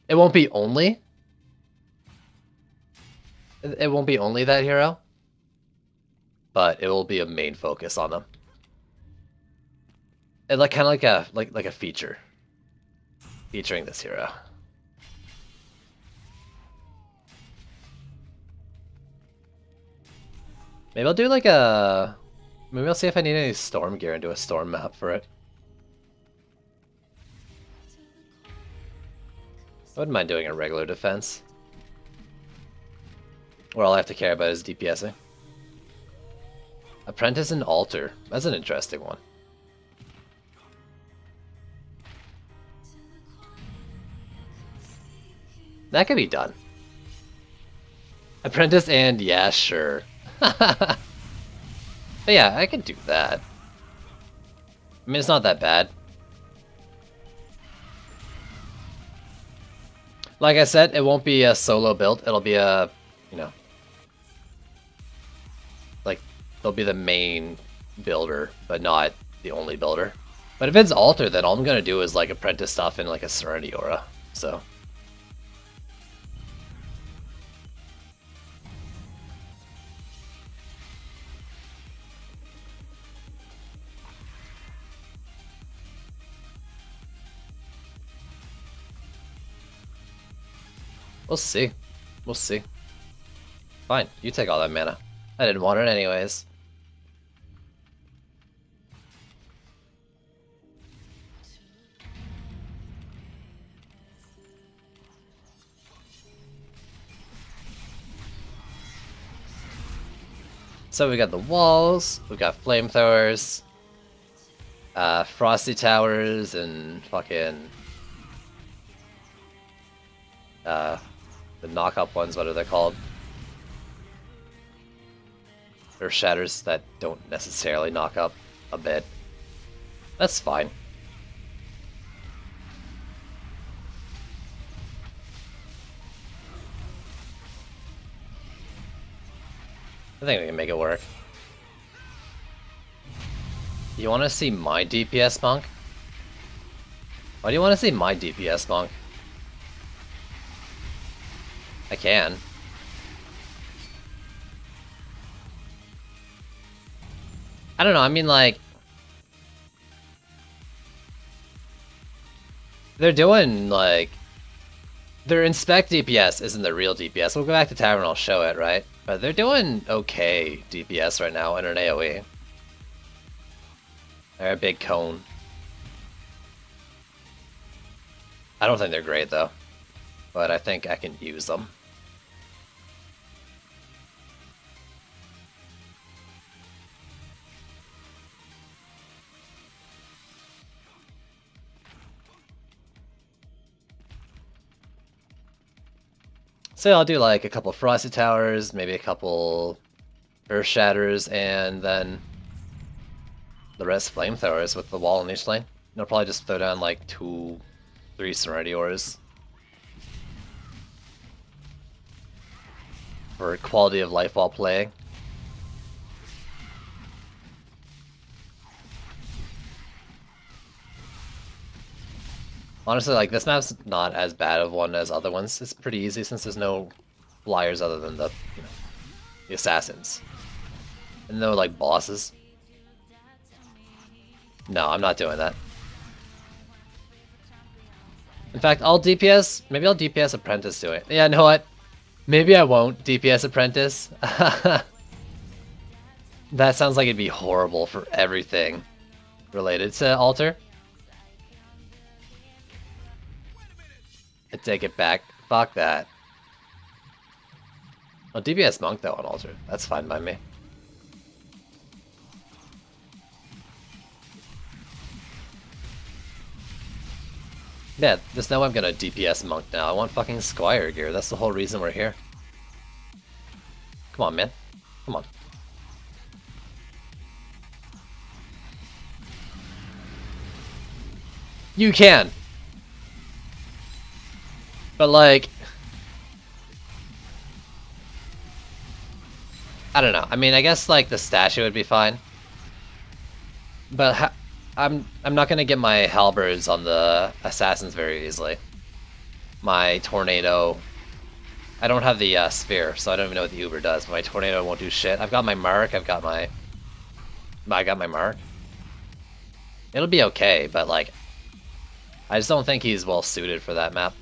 [SPEAKER 1] It won't be only. It won't be only that hero, but it will be a main focus on them. It like kind of like a feature, featuring this hero. Maybe I'll do like a. Maybe I'll see if I need any storm gear and do a storm map for it. I wouldn't mind doing a regular defense. Where all I have to care about is DPSing. Apprentice and Altar. That's an interesting one. That could be done. Apprentice and yeah, sure. But yeah, I could do that. I mean, it's not that bad. Like I said, it won't be a solo build. It'll be a, you know, like, they'll be the main builder, but not the only builder. But if it's Alter, then all I'm gonna do is, like, apprentice stuff in, like, a Serenity Aura, so. We'll see. We'll see. Fine, you take all that mana. I didn't want it anyways. So we got the walls, we got flamethrowers, frosty towers, and fucking the knock-up ones, what are they called? They're shatters that don't necessarily knock up a bit. That's fine. I think we can make it work. You want to see my DPS monk? Why do you want to see my DPS monk? I can. I don't know, I mean, like, they're doing, like, their inspect DPS isn't the real DPS. We'll go back to Tavern, I'll show it, right? But they're doing okay DPS right now in an AoE. They're a big cone. I don't think they're great, though. But I think I can use them. So I'll do like a couple Frosty Towers, maybe a couple Earth Shatters, and then the rest Flamethrowers with the wall in each lane. And I'll probably just throw down like 2-3 Serenity Auras for quality of life while playing. Honestly, like, this map's not as bad of one as other ones. It's pretty easy since there's no flyers other than the, you know, the assassins. And no, like, bosses. No, I'm not doing that. In fact, I'll DPS, maybe I'll DPS Apprentice to it. Yeah, you know what? Maybe I won't DPS Apprentice. That sounds like it'd be horrible for everything related to Alter. I take it back. Fuck that. Oh, DPS Monk though on Alter. That's fine by me. Yeah, there's no way I'm gonna DPS Monk now. I want fucking Squire gear. That's the whole reason we're here. Come on, man. Come on. You can! But like... I don't know. I mean, I guess like the statue would be fine. But I'm not gonna get my halberds on the assassins very easily. My tornado... I don't have the sphere, so I don't even know what the Uber does. But my tornado won't do shit. I've got my mark, I got my mark. It'll be okay, but like... I just don't think he's well suited for that map.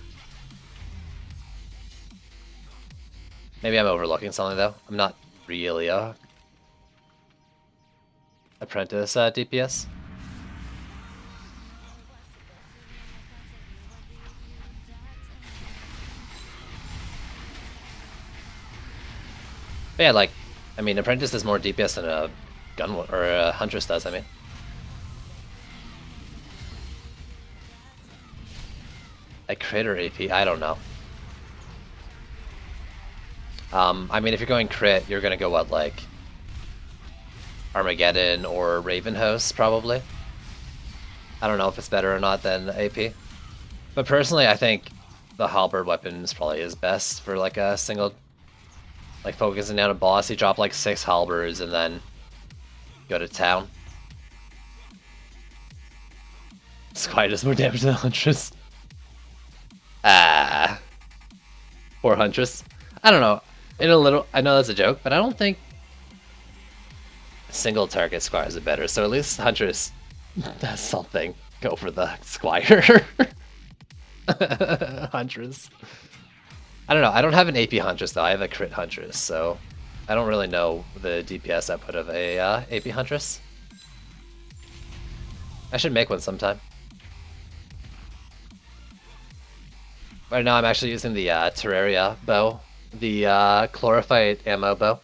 [SPEAKER 1] Maybe I'm overlooking something though. I'm not really a apprentice DPS. But yeah, like, I mean, apprentice is more DPS than a gun or a huntress does. I mean, like crit or AP, I don't know. I mean, if you're going crit, you're gonna go what, like Armageddon or Raven Host, probably. I don't know if it's better or not than AP. But personally, I think the halberd weapon is probably his best for like a single, like focusing down a boss. You drop like 6 halberds and then go to town. Sky does more damage than Huntress. Ah. Poor Huntress. I don't know. In a little, I know that's a joke, but I don't think single target Squires are better. So at least Huntress does something. Go for the Squire. Huntress. I don't know. I don't have an AP Huntress though. I have a crit Huntress, so I don't really know the DPS output of a AP Huntress. I should make one sometime. Right now I'm actually using the Terraria bow, the Chlorophyte ammo bow.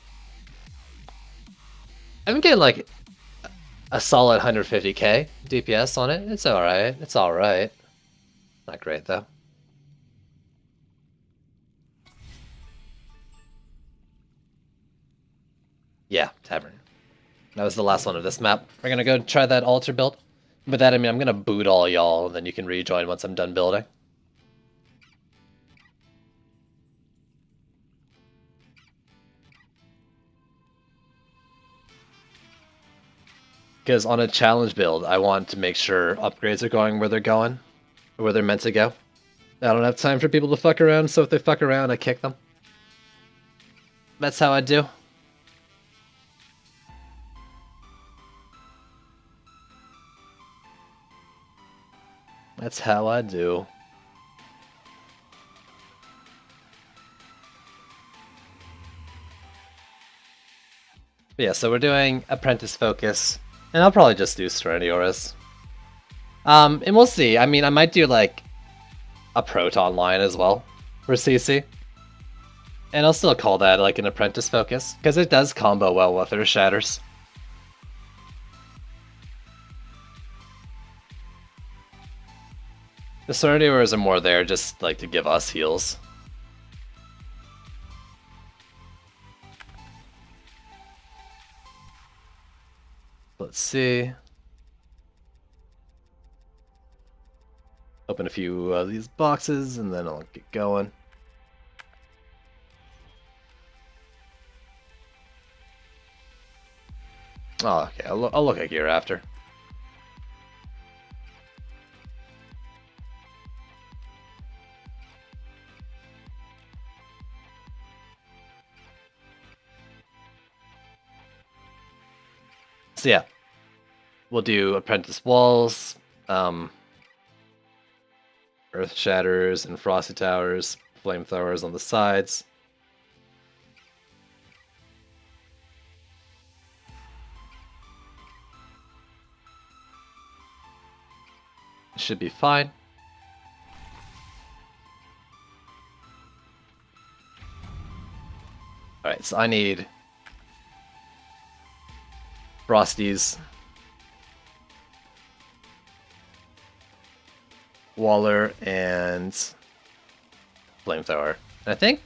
[SPEAKER 1] I'm getting like a solid 150k DPS on it. It's alright. It's alright. Not great though. Yeah, Tavern. That was the last one of this map. We're gonna go try that altar build. With that I mean I'm gonna boot all y'all and then you can rejoin once I'm done building. Because on a challenge build, I want to make sure upgrades are going where they're going, or where they're meant to go. I don't have time for people to fuck around, so if they fuck around, I kick them. That's how I do. That's how I do. But yeah, so we're doing Apprentice Focus. And I'll probably just do Serenity Auras. And we'll see. I mean, I might do like a Proton line as well for CC. And I'll still call that like an Apprentice Focus, because it does combo well with Earth Shatters. The Serenity Auras are more there just like to give us heals. Let's see. Open a few of these boxes and then I'll get going. Oh, okay. I'll look at gear after. So yeah, we'll do Apprentice Walls, Earth Shatters and Frosty Towers, Flamethrowers on the sides. Should be fine. Alright, so I need Frosties, Waller, and Flamethrower. And I think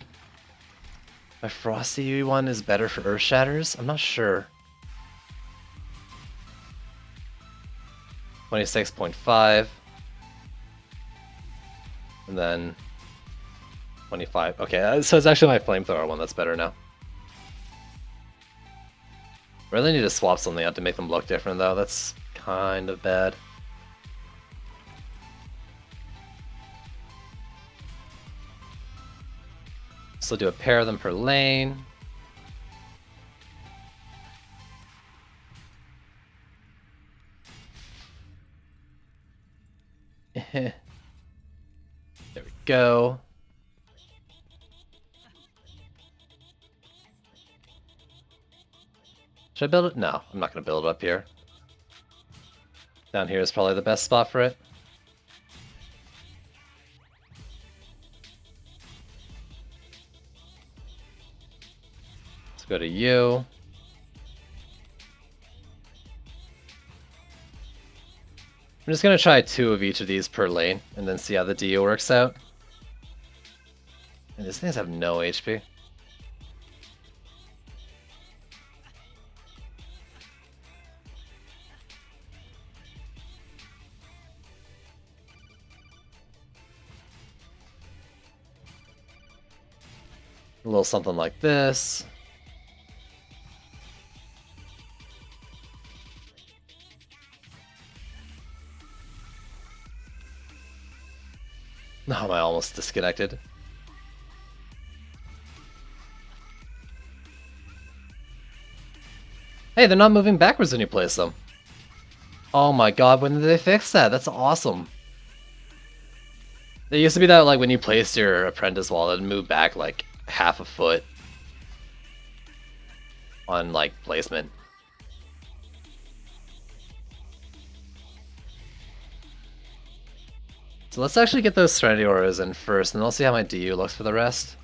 [SPEAKER 1] my Frosty one is better for Earth Shatters. I'm not sure. 26.5. And then 25. Okay, so it's actually my Flamethrower one that's better now. Really need to swap something out to make them look different though. That's kind of bad. So do a pair of them per lane. There we go. Should I build it? No, I'm not going to build it up here. Down here is probably the best spot for it. Let's go to you. I'm just going to try 2 of each of these per lane and then see how the DO works out. And these things have no HP. A little something like this. No, am I almost disconnected? Hey, they're not moving backwards when you place them. Oh my god, when did they fix that? That's awesome. It used to be that like when you placed your apprentice wall, it'd move back like half a foot on like placement. So let's actually get those Serenity Auras in first, and then I'll see how my DU looks for the rest.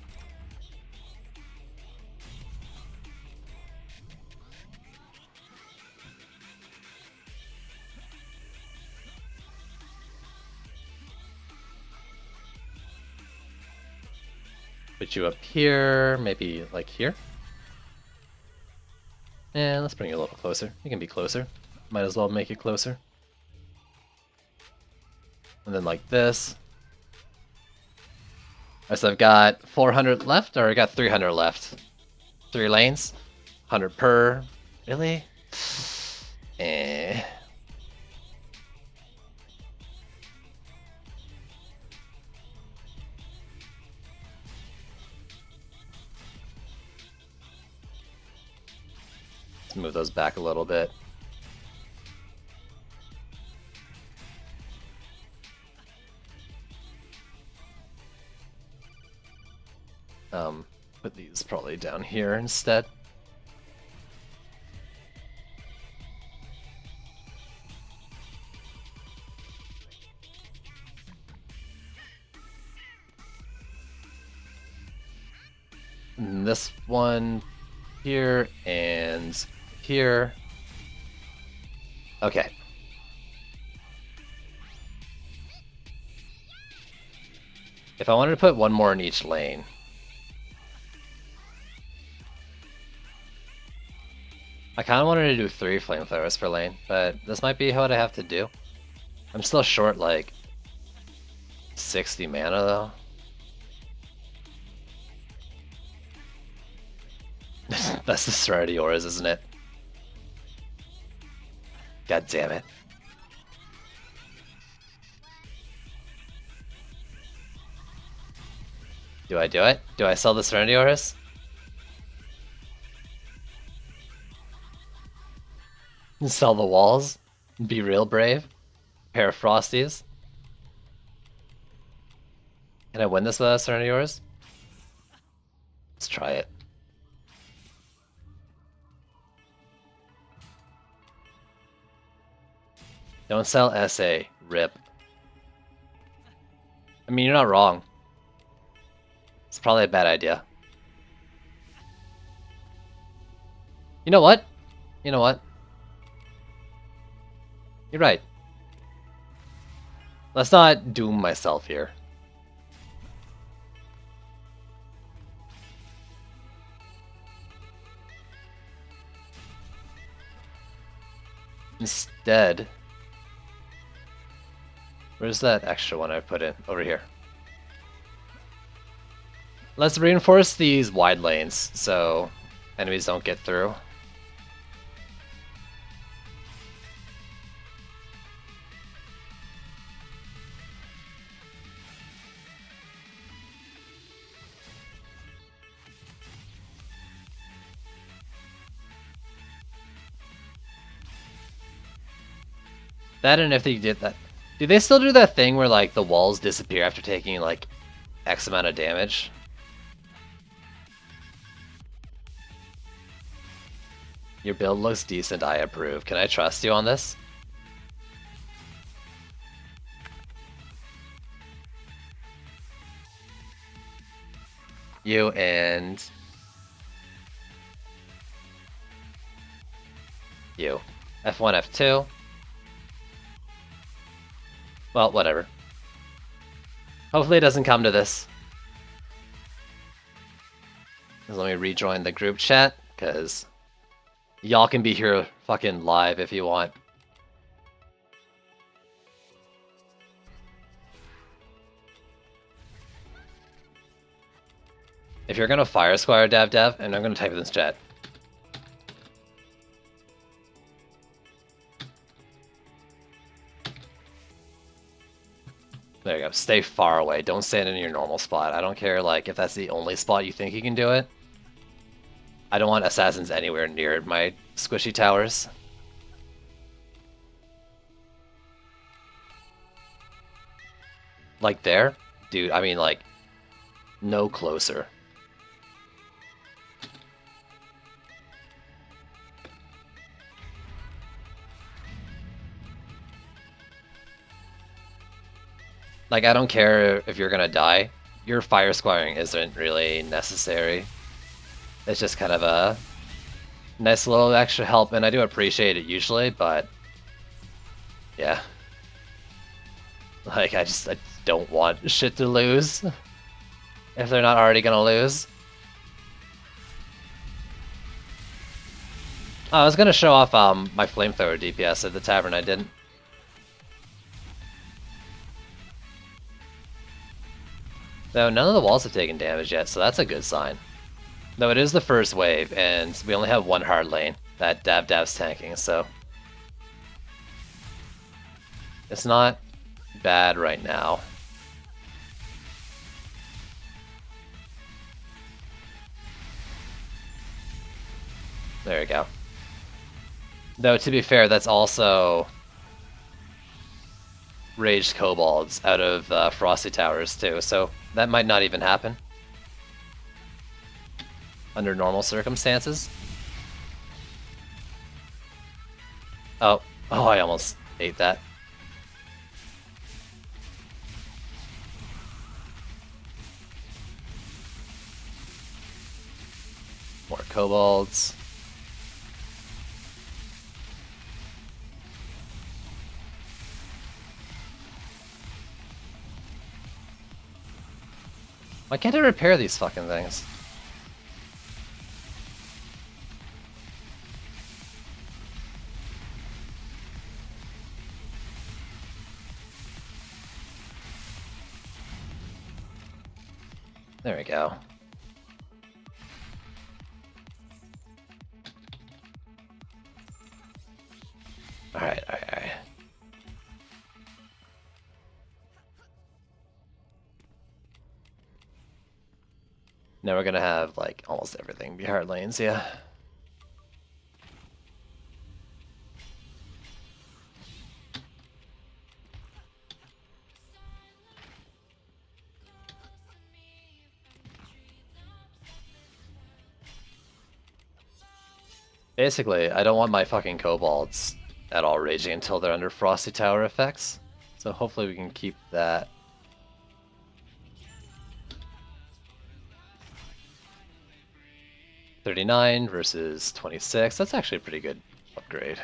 [SPEAKER 1] Put you up here, maybe like here. And let's bring you a little closer. You can be closer. Might as well make it closer. And then like this. Alright, so I've got 400 left, or I got 300 left. 3 lanes. 100 per. Really? Eh. Let's move those back a little bit. Put these probably down here instead. And this one here and here. Okay. If I wanted to put one more in each lane, I kind of wanted to do 3 flamethrowers per lane, but this might be what I have to do. I'm still short like 60 mana though. That's the Serenity Auras, isn't it? God damn it. Do I do it? Do I sell the Serenity Auras? Sell the walls? Be real brave? Pair of Frosties? Can I win this without Serenity Auras? Let's try it. Don't sell SA. Rip. I mean, you're not wrong. It's probably a bad idea. You know what? You know what? You're right. Let's not doom myself here. Instead, where's that extra one I put in? Over here. Let's reinforce these wide lanes so enemies don't get through. That, and if they did that, do they still do that thing where like the walls disappear after taking like X amount of damage? Your build looks decent, I approve. Can I trust you on this? You and you. F1, F2. Well, whatever. Hopefully it doesn't come to this. Let me rejoin the group chat, because y'all can be here fucking live if you want. If you're gonna fire squire dev, and I'm gonna type it in chat. There you go. Stay far away. Don't stand in your normal spot. I don't care like if that's the only spot you think you can do it. I don't want assassins anywhere near my squishy towers. Like there? Dude, I mean like no closer. Like, I don't care if you're gonna die. Your fire squiring isn't really necessary. It's just kind of a nice little extra help, and I do appreciate it usually, but yeah. Like, I don't want shit to lose if they're not already gonna lose. Oh, I was gonna show off my flamethrower DPS at the tavern, I didn't. Though none of the walls have taken damage yet, so that's a good sign. Though it is the first wave, and we only have one hard lane that Dav's tanking, so it's not bad right now. There we go. Though, to be fair, that's also raged kobolds out of Frosty Towers, too, so that might not even happen under normal circumstances. Oh, I almost ate that. More kobolds. Why can't I repair these fucking things? There we go. Alright. Now we're gonna have, like, almost everything be hard lanes, yeah. Basically, I don't want my fucking kobolds at all raging until they're under Frosty Tower effects. So hopefully we can keep that. $39 versus 26. That's actually a pretty good upgrade.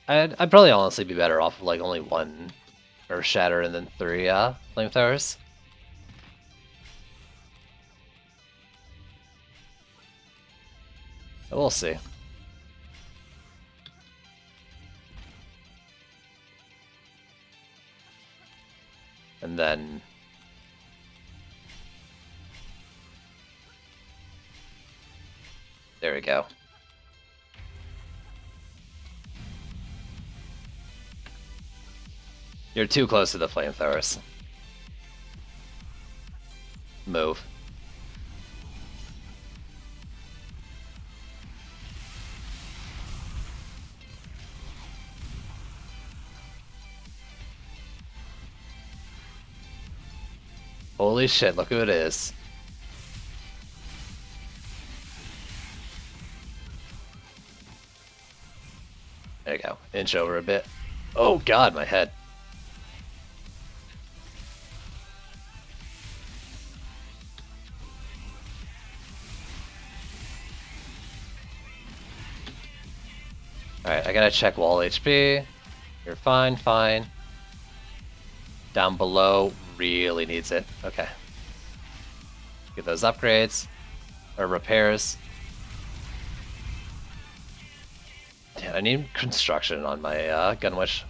[SPEAKER 1] I'd probably honestly be better off with like only one Earth Shatter and then 3 flamethrowers. But we'll see. And then there we go. You're too close to the flamethrowers. Move. Holy shit, look who it is. There you go. Inch over a bit. Oh god, my head. Alright, I gotta check wall HP. You're fine. Down below really needs it. Okay. Get those upgrades. Or repairs. Damn, I need construction on my Gunwish.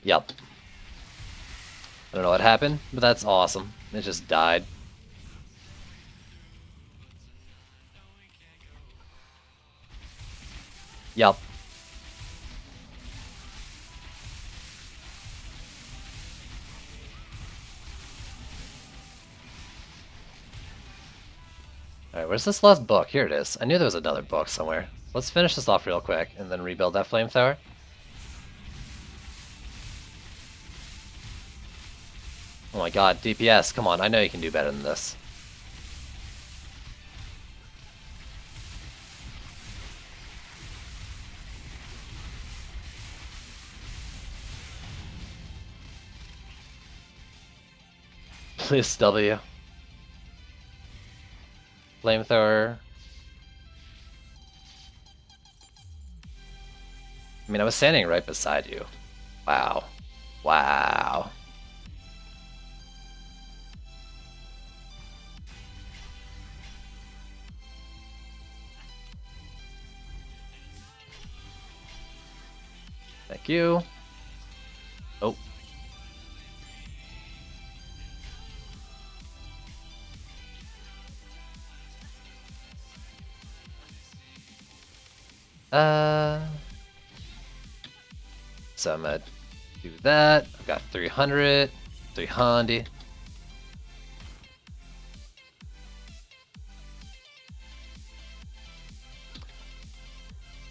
[SPEAKER 1] Yup. I don't know what happened, but that's awesome. It just died. Yup. Alright, where's this last book? Here it is. I knew there was another book somewhere. Let's finish this off real quick and then rebuild that flamethrower. Oh my god, DPS, come on, I know you can do better than this. Please W. Flamethrower. I mean, I was standing right beside you. Wow. Wow. Thank you. Oh. So I'm gonna do that. I've got 300, 300.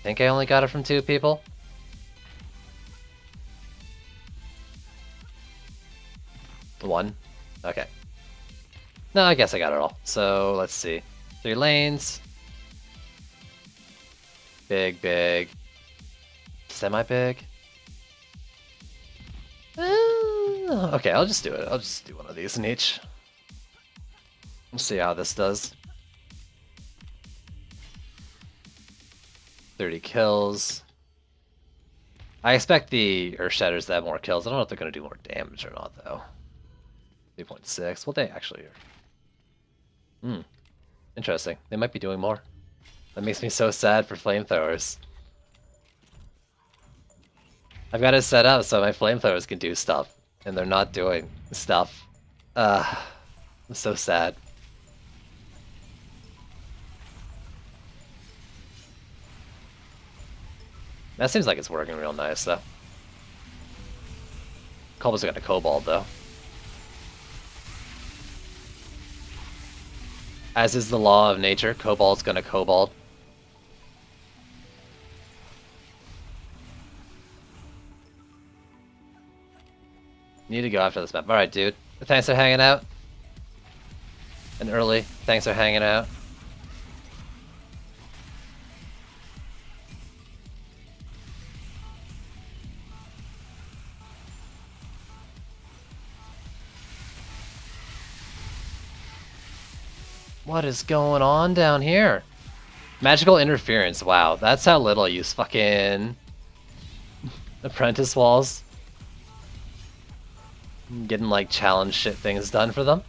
[SPEAKER 1] I think I only got it from 2 people. One. Okay. No, I guess I got it all. So let's see. 3 lanes. Big, big. Semi-big. Okay, I'll just do it. I'll just do one of these in each. We'll see how this does. 30 kills. I expect the Earth Shatters to have more kills. I don't know if they're going to do more damage or not, though. 3.6. Well, they actually are. Interesting. They might be doing more. That makes me so sad for flamethrowers. I've got it set up so my flamethrowers can do stuff, and they're not doing stuff. I'm so sad. That seems like it's working real nice, though. Cobble's got a Cobalt, though. As is the law of nature, Cobalt's gonna Cobalt. Need to go after this map. Alright, dude. Thanks for hanging out. And early, thanks for hanging out. What is going on down here? Magical interference. Wow, that's how little I use fucking apprentice walls. Getting like challenge shit things done for them.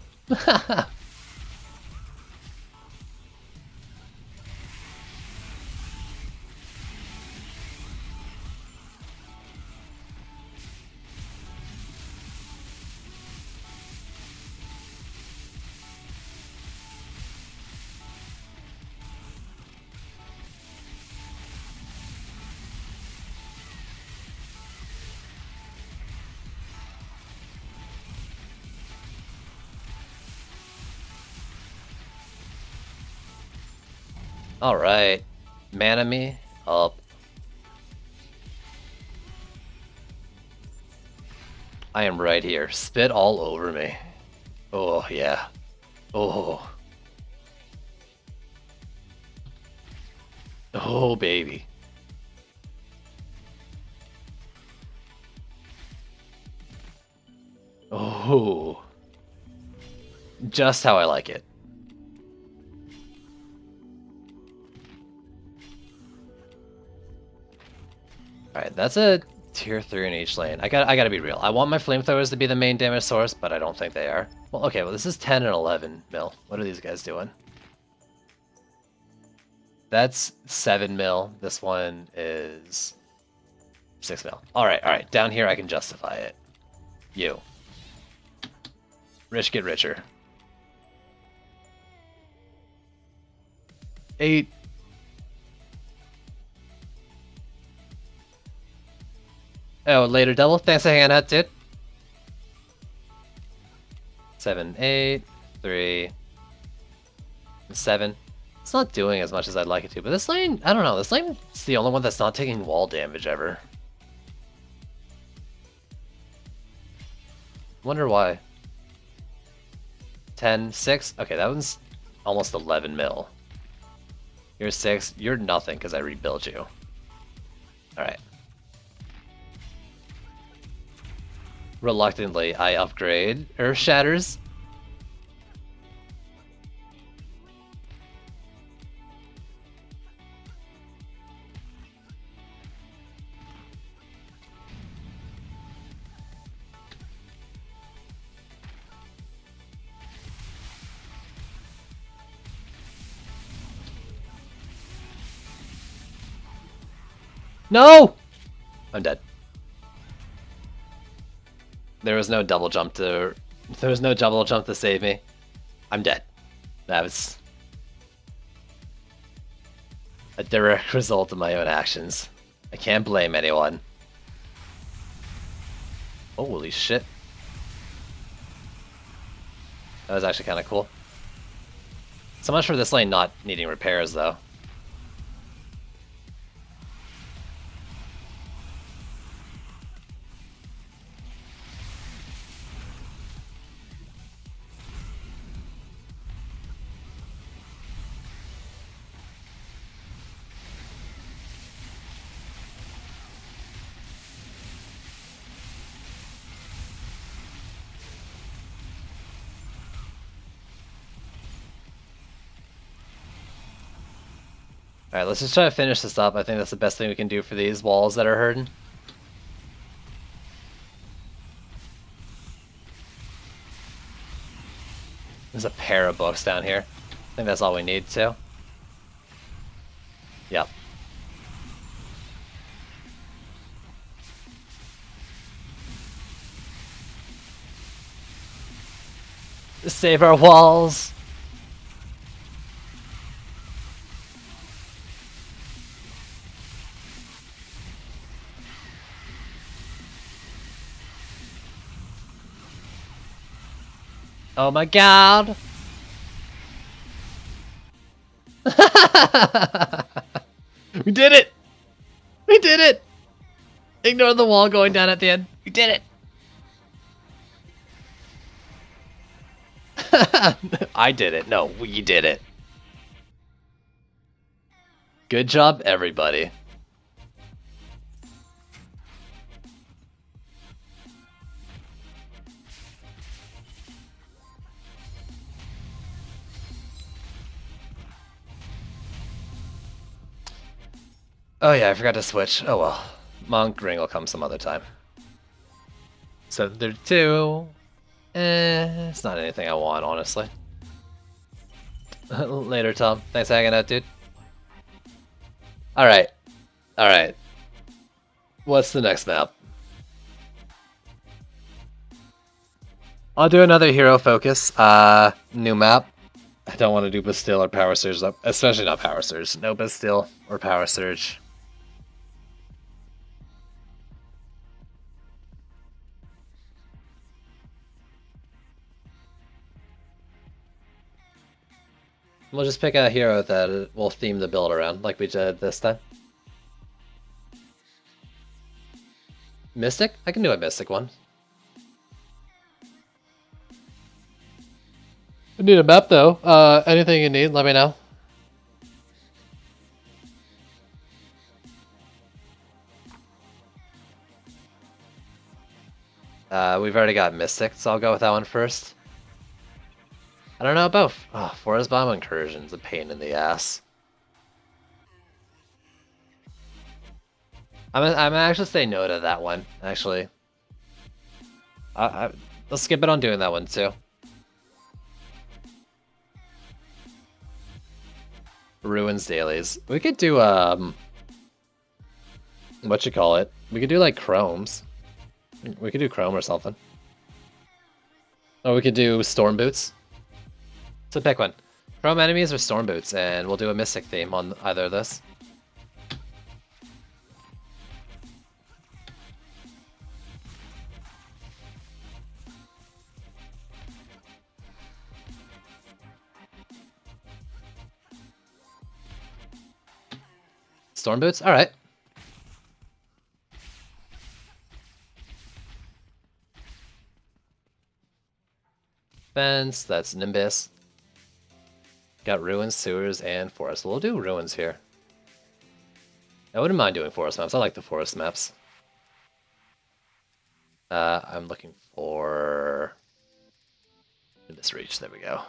[SPEAKER 1] Alright. Mana me up. I am right here. Spit all over me. Oh, yeah. Oh. Oh, baby. Oh. Just how I like it. Alright, that's a tier 3 in each lane. I gotta be real. I want my flamethrowers to be the main damage source, but I don't think they are. Well, okay, well this is 10 and 11 mil. What are these guys doing? That's 7 mil. This one is 6 mil. Alright. Down here I can justify it. You. Rich get richer. 8. Oh, later double. Thanks for hanging out, dude. 7, 8, 3, 7. It's not doing as much as I'd like it to, but this lane, I don't know, this lane is the only one that's not taking wall damage ever. Wonder why. 10, 6? Okay, that one's almost 11 mil. You're 6, you're nothing because I rebuilt you. Alright. Reluctantly, I upgrade Earth Shatters. No! I'm dead. There was no double jump to save me. I'm dead. That was a direct result of my own actions. I can't blame anyone. Holy shit. That was actually kind of cool. So much for this lane not needing repairs, though. Alright, let's just try to finish this up. I think that's the best thing we can do for these walls that are hurting. There's a pair of books down here. I think that's all we need to. Yep. Save our walls! Oh my god! We did it! We did it! Ignore the wall going down at the end. We did it! I did it. No, we did it. Good job, everybody. Oh yeah, I forgot to switch. Oh well. Monk Ring will come some other time. 732. It's not anything I want, honestly. Later, Tom. Thanks for hanging out, dude. Alright. Alright. What's the next map? I'll do another hero focus. New map. I don't want to do Bastille or Power Surge, especially not Power Surge. No Bastille or Power Surge. We'll just pick a hero that will theme the build around, like we did this time. Mystic? I can do a Mystic one. I need a map though. Anything you need, let me know. We've already got Mystic, so I'll go with that one first. I don't know about Forest Bomb Incursion's a pain in the ass. I'm gonna actually say no to that one, actually. Let's skip it on doing that one too. Ruins dailies. We could do what you call it? We could do like chromes. We could do chrome or something. Or we could do storm boots. So pick one. Chrome enemies or storm boots, and we'll do a mystic theme on either of this. Storm boots? Alright. Fence, that's Nimbus. Got ruins, sewers, and forest. We'll do ruins here. I wouldn't mind doing forest maps. I like the forest maps. I'm looking for Nimbus Reach. There we go.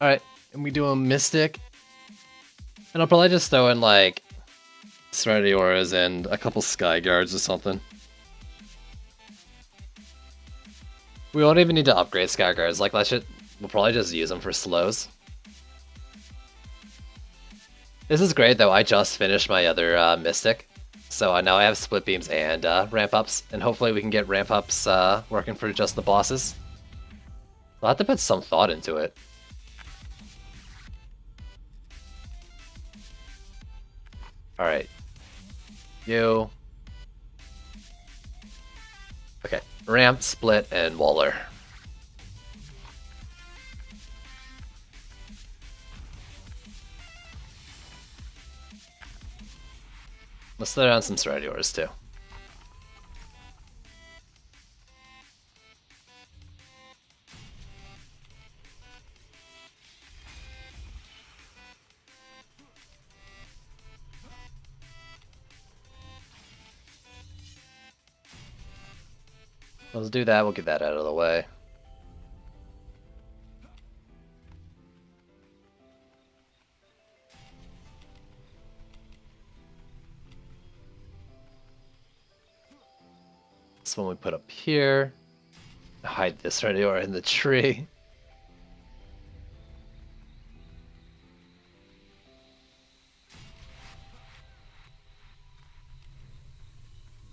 [SPEAKER 1] Alright, and we do a Mystic. And I'll probably just throw in like Serenity Auras and a couple Sky Guards or something. We won't even need to upgrade Sky Guards. Like, we'll probably just use them for slows. This is great though. I just finished my other Mystic. So now I have split beams and ramp ups. And hopefully we can get ramp ups working for just the bosses. I'll have to put some thought into it. Alright. You. Okay. Ramp, split, and Waller. Let's throw down some Serenity Auras too. Let's do that, we'll get that out of the way. This one we put up here. Hide this Serenity Aura in the tree.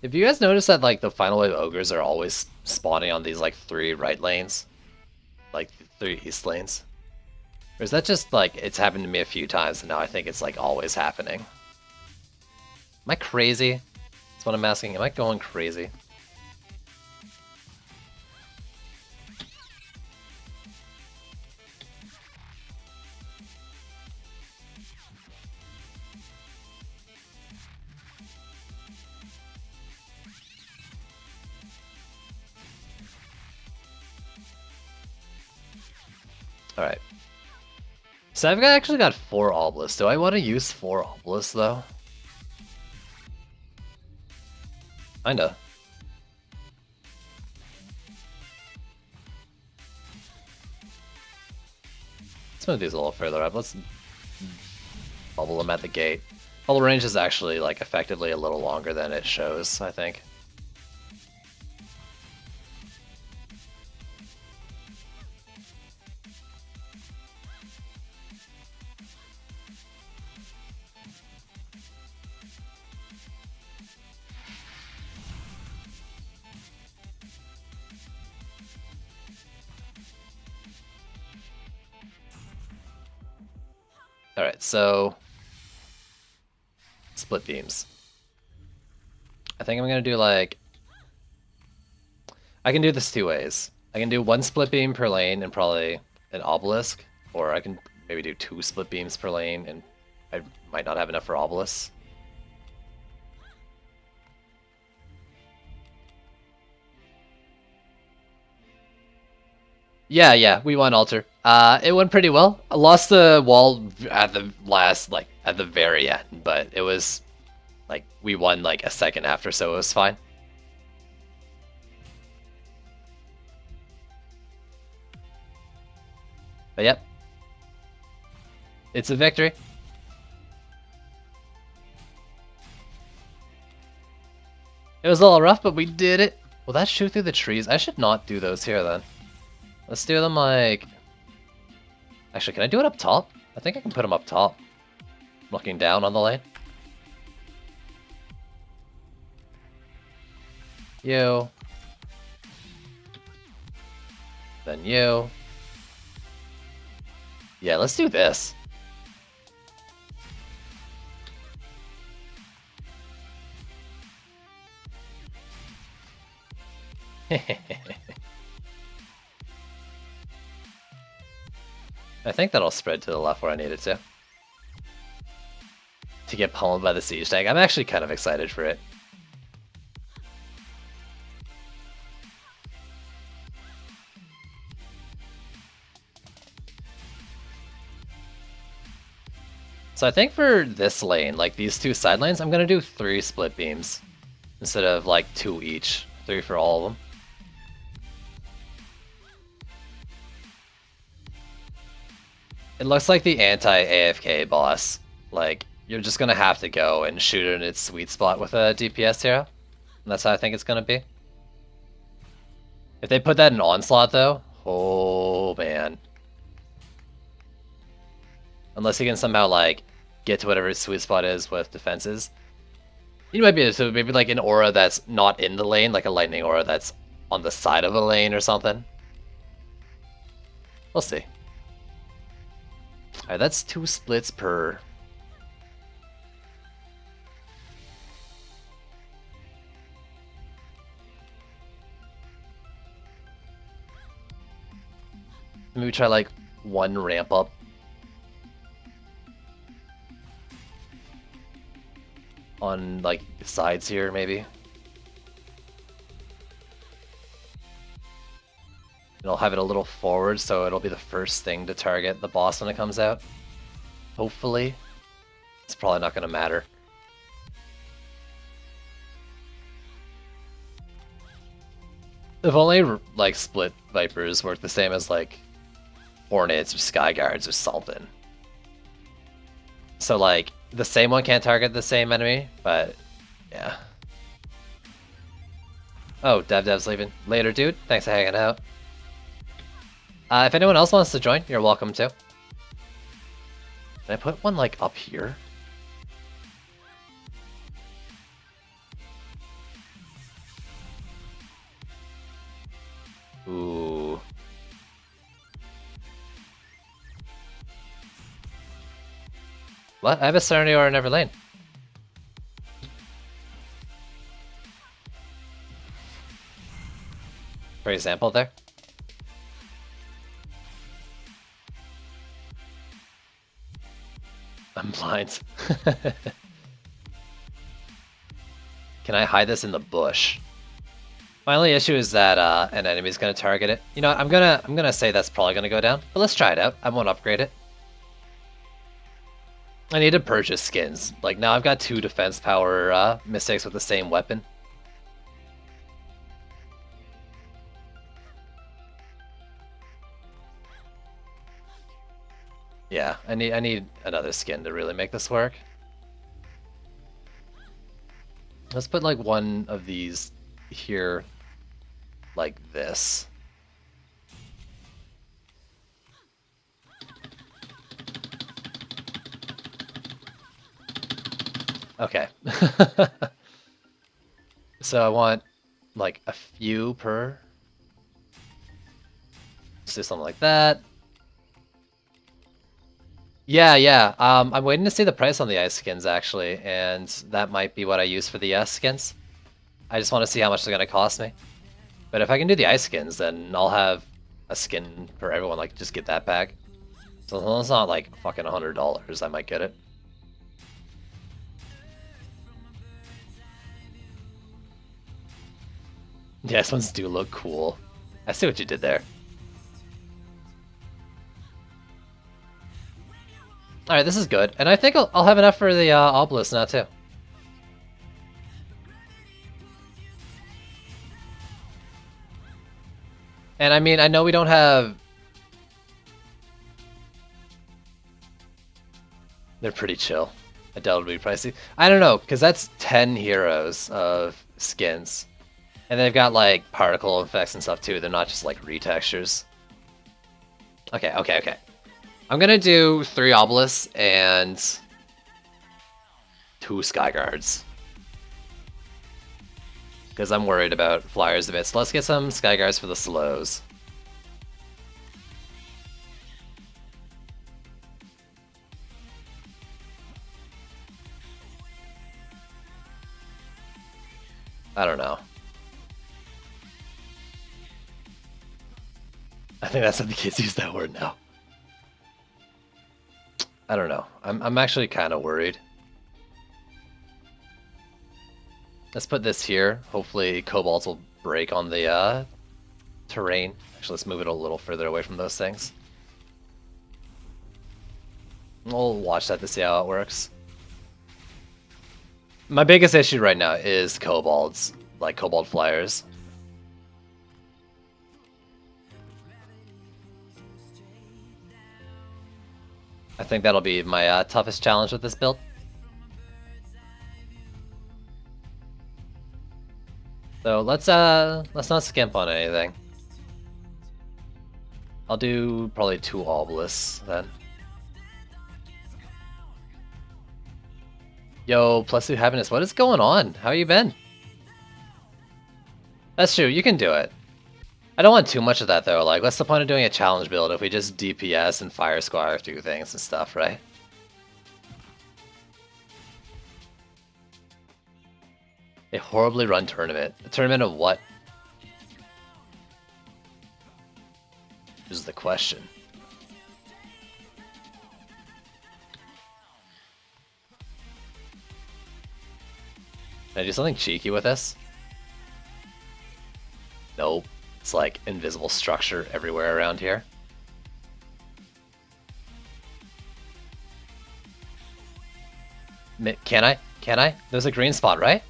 [SPEAKER 1] Have you guys noticed that like the final wave ogres are always spawning on these like 3 right lanes? Like 3 east lanes? Or is that just like, it's happened to me a few times and now I think it's like always happening? Am I crazy? That's what I'm asking. Am I going crazy? Alright. So I've actually got 4 obelisks. Do I want to use 4 obelisks though? Kinda. Let's move these a little further up. Let's bubble them at the gate. Bubble range is actually like effectively a little longer than it shows, I think. Alright, so split beams. I think I'm gonna do like, I can do this 2 ways. I can do 1 split beam per lane and probably an obelisk, or I can maybe do 2 split beams per lane and I might not have enough for obelisks. Yeah, we won altar. It went pretty well. I lost the wall at the last, like, at the very end, but it was, like, we won, like, a second after, so it was fine. But yep. It's a victory. It was a little rough, but we did it. Will that shoot through the trees? I should not do those here, then. Let's do them like... Actually, can I do it up top? I think I can put him up top. Looking down on the lane. You. Then you. Yeah, let's do this. I think that'll spread to the left where I need it to. To get pummeled by the siege tank. I'm actually kind of excited for it. So I think for this lane, like these two side lanes, I'm gonna do 3 split beams. Instead of like 2 each. 3 for all of them. It looks like the anti-AFK boss. Like, you're just gonna have to go and shoot it in its sweet spot with a DPS hero. And that's how I think it's gonna be. If they put that in Onslaught though, oh man. Unless you can somehow like get to whatever his sweet spot is with defenses. You might be able to maybe like an aura that's not in the lane, like a lightning aura that's on the side of a lane or something. We'll see. Alright, that's 2 splits per. Maybe try like 1 ramp up. On like the sides here, maybe. And I'll have it a little forward, so it'll be the first thing to target the boss when it comes out. Hopefully. It's probably not going to matter. If only like split Vipers work the same as like Hornets or Sky Guards or something. So like the same one can't target the same enemy, but yeah. Oh, Dev's leaving. Later, dude. Thanks for hanging out. If anyone else wants to join, you're welcome to. Can I put one like up here? Ooh. What? I have a Serenity Aura in every lane. For example, there. I'm blind. Can I hide this in the bush? My only issue is that an enemy's gonna target it. You know what, I'm gonna say that's probably gonna go down, but let's try it out. I won't upgrade it. I need to purchase skins. Like now I've got 2 defense power mystics with the same weapon. Yeah, I need another skin to really make this work. Let's put like one of these here like this. Okay. So I want like a few per. Let's do something like that. Yeah. I'm waiting to see the price on the ice skins actually, and that might be what I use for the S skins. I just want to see how much they're gonna cost me. But if I can do the ice skins, then I'll have a skin for everyone. Like just get that pack. So as long as it's not like fucking $100, I might get it. Yeah, these ones do look cool. I see what you did there. Alright, this is good. And I think I'll have enough for the obelisk now, too. And I mean, I know we don't have... They're pretty chill. I doubt it'll be pricey. I don't know, because that's 10 heroes of skins. And they've got, like, particle effects and stuff, too. They're not just, like, retextures. Okay. I'm gonna do 3 obelisks and 2 sky guards. Because I'm worried about flyers a bit. So let's get some sky guards for the slows. I don't know. I think that's how the kids use that word now. I don't know. I'm actually kind of worried. Let's put this here. Hopefully kobolds will break on the terrain. Actually, let's move it a little further away from those things. We'll watch that to see how it works. My biggest issue right now is kobolds, like kobold flyers. I think that'll be my toughest challenge with this build. So let's not skimp on anything. I'll do probably 2 obelisks then. Yo, plus 2 happiness. What is going on? How you been? That's true. You can do it. I don't want too much of that though. Like, what's the point of doing a challenge build if we just DPS and fire squire through things and stuff, right? A horribly run tournament. A tournament of what? Is the question. Can I do something cheeky with this? Nope. It's like invisible structure everywhere around here. Can I? Can I? There's a green spot, right?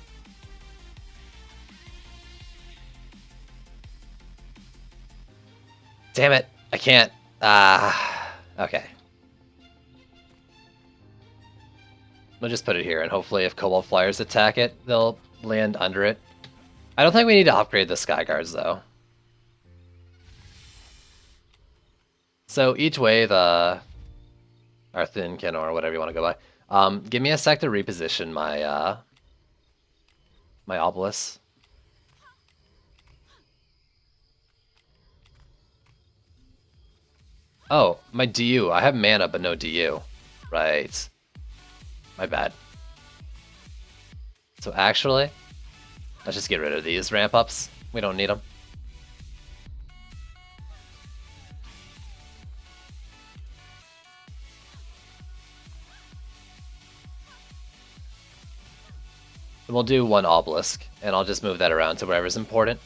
[SPEAKER 1] Damn it. I can't. Okay. We'll just put it here, and hopefully if kobold flyers attack it, they'll land under it. I don't think we need to upgrade the sky guards, though. So each way the Arthinkin, or whatever you want to go by, give me a sec to reposition my my obelisk. Oh, my DU. I have mana, but no DU. Right. My bad. So actually, let's just get rid of these ramp ups. We don't need them. And we'll do 1 obelisk, and I'll just move that around to wherever's important.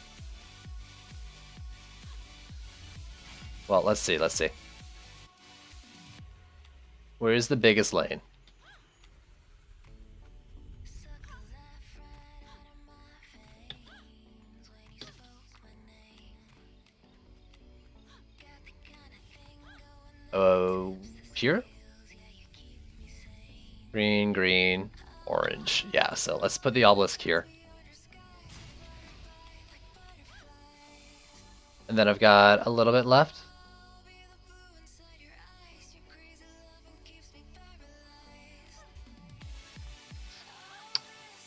[SPEAKER 1] Well, let's see, let's see. Where is the biggest lane? Oh, here? Green, green, orange. Yeah, so let's put the obelisk here. And then I've got a little bit left.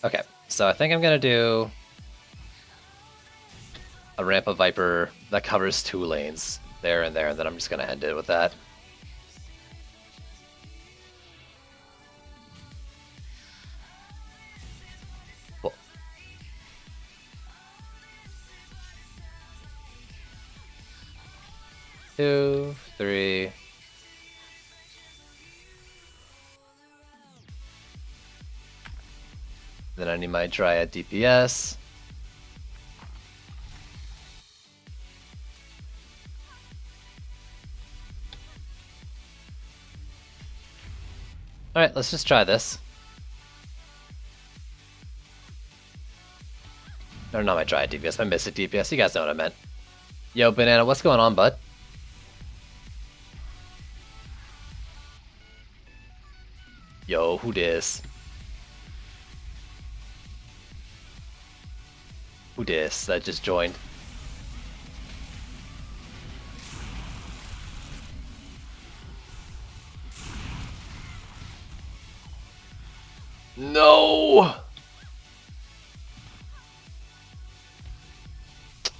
[SPEAKER 1] Okay, so I think I'm gonna do a ramp of Viper that covers 2 lanes, there, and then I'm just gonna end it with that. Cool. 2, 3. Then I need my Dryad DPS. Alright, let's just try this. Or not my Dryad DPS, my Mystic DPS. You guys know what I meant. Yo, Banana, what's going on, bud? Yo, who dis? Who dis that just joined? No!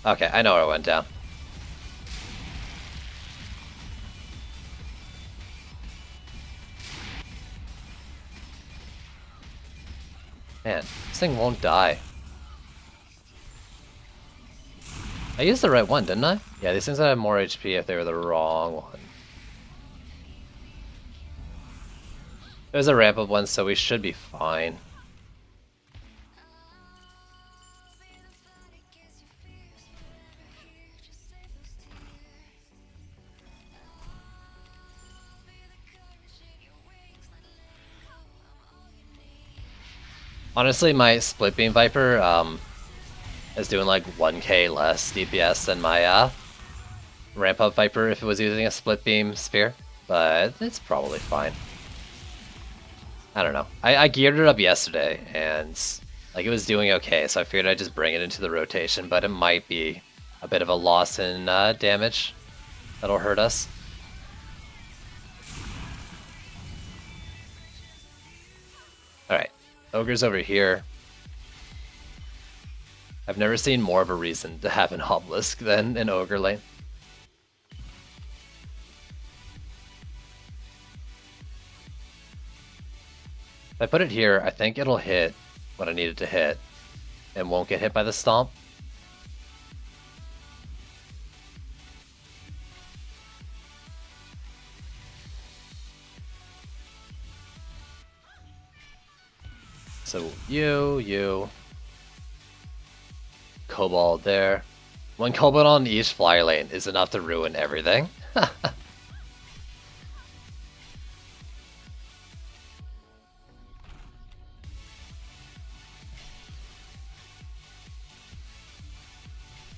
[SPEAKER 1] Okay, I know where it went down. Man, this thing won't die. I used the right one, didn't I? Yeah, these things would have more HP if they were the wrong one. There's a ramp up one, so we should be fine. Honestly, my Split Beam Viper is doing like 1k less DPS than my ramp up Viper if it was using a Split Beam Sphere, but it's probably fine. I don't know. I geared it up yesterday and like it was doing okay, so I figured I'd just bring it into the rotation, but it might be a bit of a loss in damage that'll hurt us. Alright, Ogre's over here. I've never seen more of a reason to have an Obelisk than an Ogre lane. If I put it here, I think it'll hit what I need it to hit and won't get hit by the stomp. So you, Cobalt there. One Cobalt on each flyer lane is enough to ruin everything.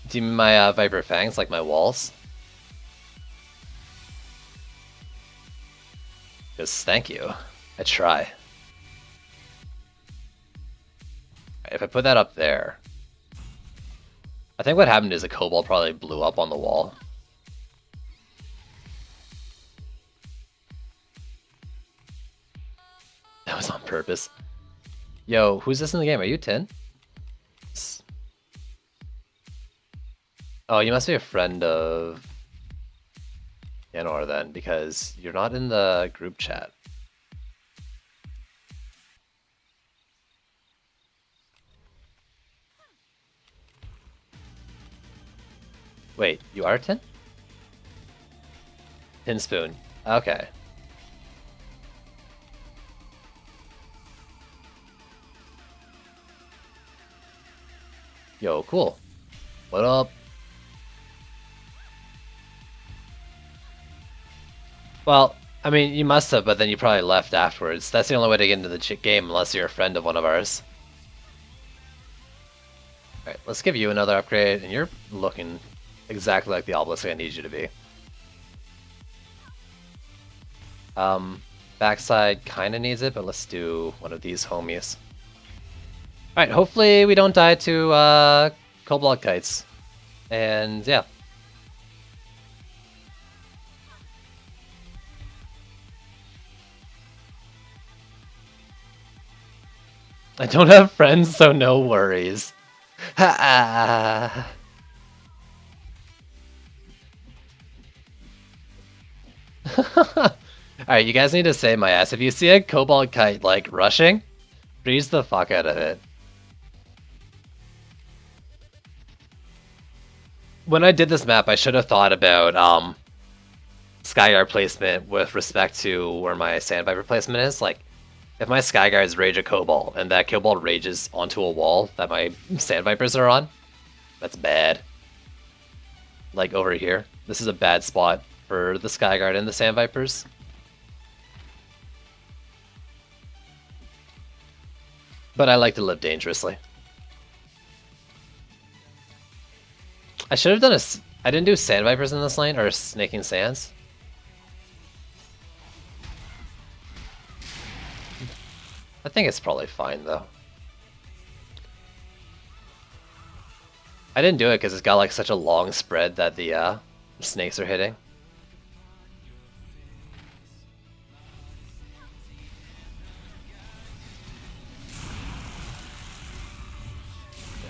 [SPEAKER 1] Do you mean my Viper Fangs, like my walls? Because thank you. I try. If I put that up there, I think what happened is a Cobalt probably blew up on the wall. That was on purpose. Yo, who's this in the game? Are you 10? Oh, you must be a friend of Yanor then, because you're not in the group chat. Wait, you are 10? Tin Spoon. Okay. Yo, cool. What up? Well, I mean, you must have, but then you probably left afterwards. That's the only way to get into the game unless you're a friend of one of ours. Alright, let's give you another upgrade, and you're looking exactly like the obelisk I need you to be. Backside kinda needs it, but let's do one of these homies. Alright, hopefully we don't die to Cobalt Kites. And yeah. I don't have friends, so no worries. Ha! Alright, you guys need to save my ass. If you see a Cobalt Kite, like, rushing, freeze the fuck out of it. When I did this map, I should have thought about, Skyguard placement with respect to where my Sand Viper placement is. Like, if my Skyguards rage a Cobalt, and that Cobalt rages onto a wall that my Sand Vipers are on, that's bad. Like, over here. This is a bad spot for the Skyguard and the Sand Vipers. But I like to live dangerously. I should have done I didn't do Sand Vipers in this lane, or Snaking Sands. I think it's probably fine, though. I didn't do it because it's got like such a long spread that the snakes are hitting.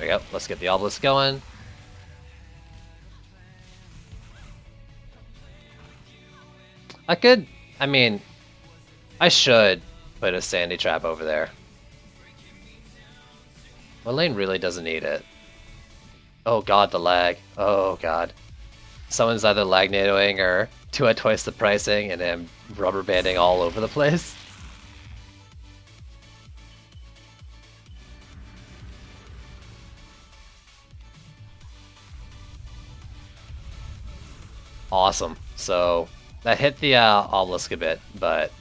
[SPEAKER 1] we go. Let's get the obelisk going. I mean, I should put a sandy trap over there. My lane really doesn't need it. Oh god, the lag. Oh god. Someone's either lag natoing or 2 at twice the pricing and I'm rubber banding all over the place. Awesome. So that hit the obelisk a bit, but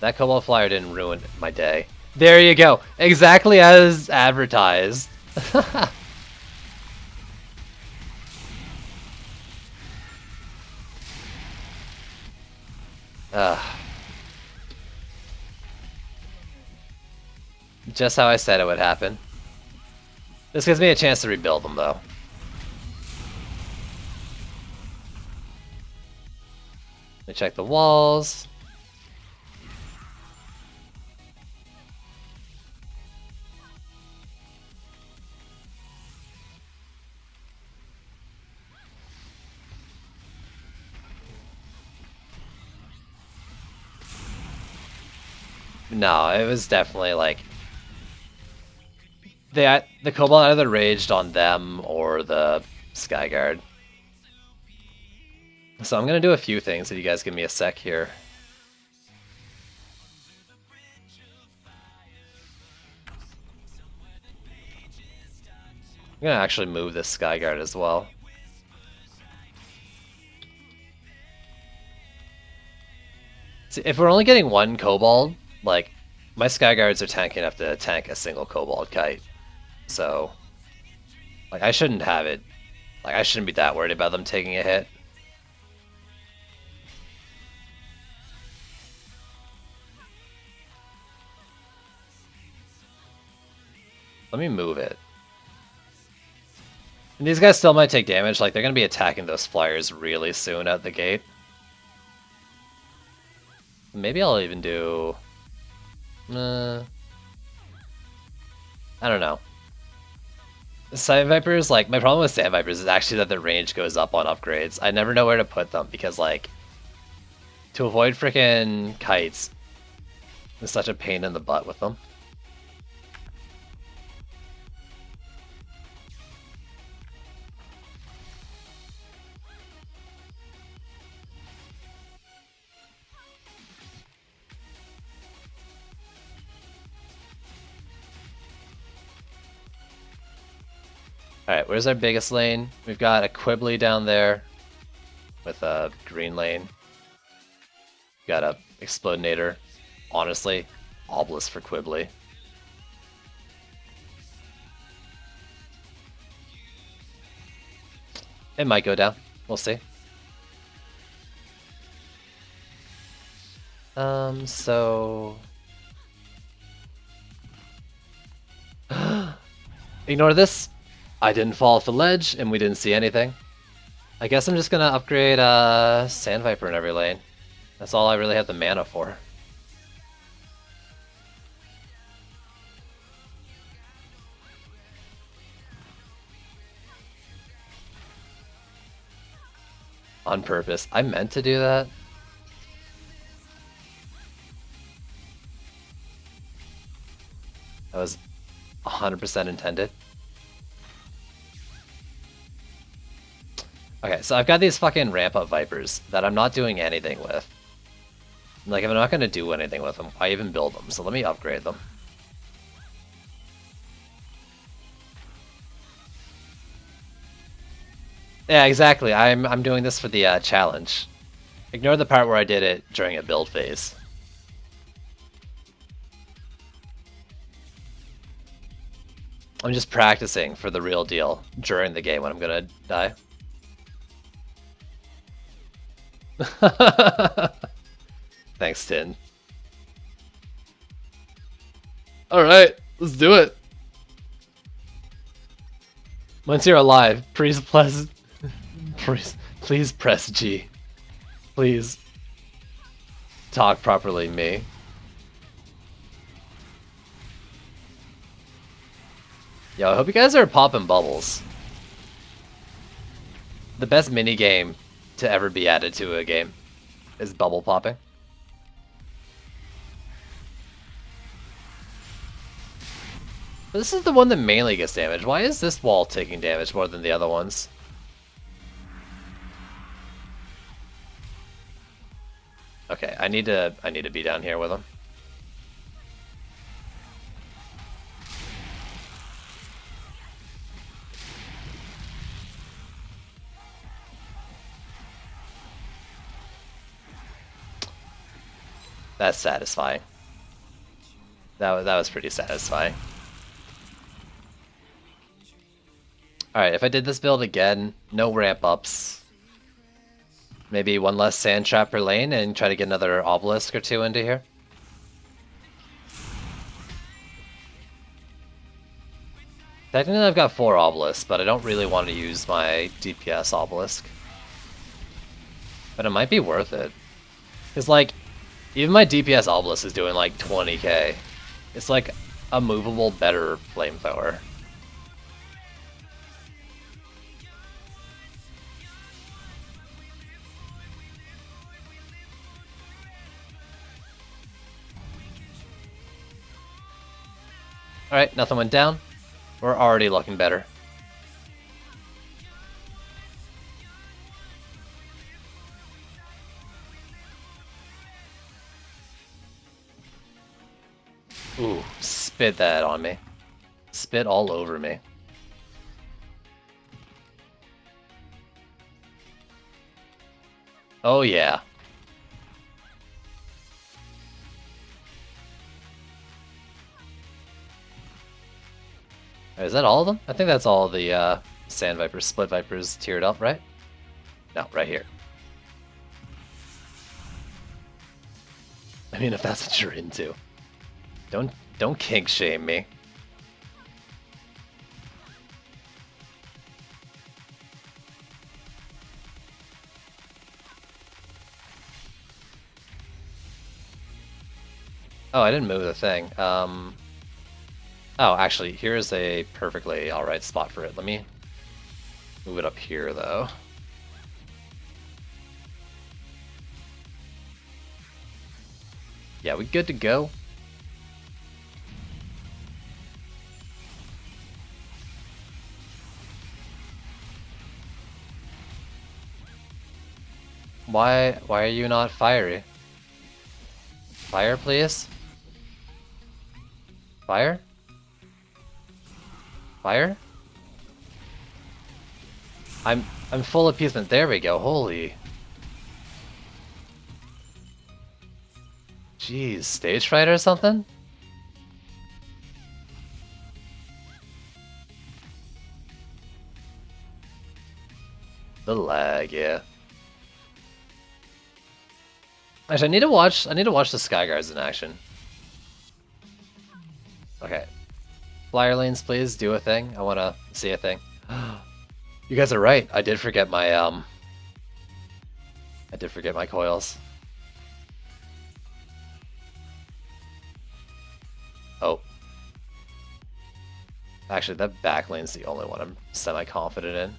[SPEAKER 1] that Cobalt Flyer didn't ruin my day. There you go. Exactly as advertised. Just how I said it would happen. This gives me a chance to rebuild them, though. Let me check the walls. No, it was definitely like the Cobalt either raged on them or the Skyguard. So I'm gonna do a few things if you guys give me a sec here. I'm gonna actually move this Skyguard as well. See, if we're only getting one Cobalt, like, my Skyguards are tanky enough to tank a single Cobalt Kite. So, like, I shouldn't have it. Like, I shouldn't be that worried about them taking a hit. Let me move it. And these guys still might take damage, like, they're gonna be attacking those flyers really soon at the gate. Maybe I'll even do... I don't know. Sand Vipers, like, my problem with Sand Vipers is actually that their range goes up on upgrades. I never know where to put them because, like, to avoid freaking kites is such a pain in the butt with them. Alright, where's our biggest lane? We've got a Quibbly down there with a green lane. Got a Explodinator. Honestly, Obelisk for Quibbly. It might go down. We'll see. So... Ignore this. I didn't fall off the ledge, and we didn't see anything. I guess I'm just gonna upgrade Sand Viper in every lane. That's all I really have the mana for. On purpose. I meant to do that. That was 100% intended. Okay, so I've got these fucking ramp-up Vipers that I'm not doing anything with. Like, if I'm not going to do anything with them, why even build them? So let me upgrade them. Yeah, exactly. I'm doing this for the challenge. Ignore the part where I did it during a build phase. I'm just practicing for the real deal during the game when I'm gonna die. Thanks, Tin. Alright, let's do it. Once you're alive, please press G. Please talk properly, me. Yo, I hope you guys are popping bubbles. The best mini game to ever be added to a game is bubble popping. But this is the one that mainly gets damage. Why is this wall taking damage more than the other ones? Okay, I need to be down here with him. That's satisfying. That was pretty satisfying. Alright, if I did this build again, no ramp ups. Maybe one less sand trap per lane and try to get another obelisk or two into here. Technically I've got 4 obelisks, but I don't really want to use my DPS obelisk. But it might be worth it. Because like, even my DPS obelisk is doing like 20k. It's like a movable, better flamethrower. Alright, nothing went down. We're already looking better. Ooh, spit that on me. Spit all over me. Oh yeah. Is that all of them? I think that's all the Sand Vipers, Split Vipers tiered up, right? No, right here. I mean, if that's what you're into. Don't kink shame me. Oh, I didn't move the thing. Oh, actually, here's a perfectly alright spot for it. Let me move it up here, though. Yeah, we good to go? Why are you not fiery? Fire, please? Fire? Fire? I'm full appeasement. There we go. Holy. Jeez, stage fright or something? The lag, yeah. Actually, I need to watch the Skyguards in action. Okay. Flyer lanes, please do a thing. I wanna see a thing. You guys are right. I did forget my coils. Oh. Actually, that back lane's the only one I'm semi-confident in.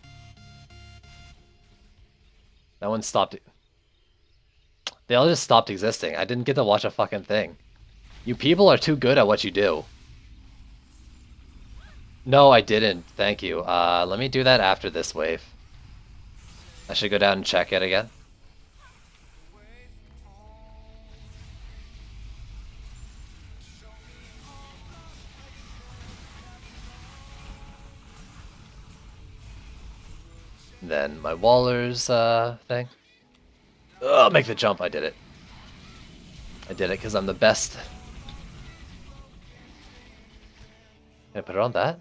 [SPEAKER 1] That one stopped. They all just stopped existing. I didn't get to watch a fucking thing. You people are too good at what you do. No, I didn't. Thank you. Let me do that after this wave. I should go down and check it again. Then my Waller's thing. Oh, make the jump. I did it. I did it because I'm the best. Can I put it on that?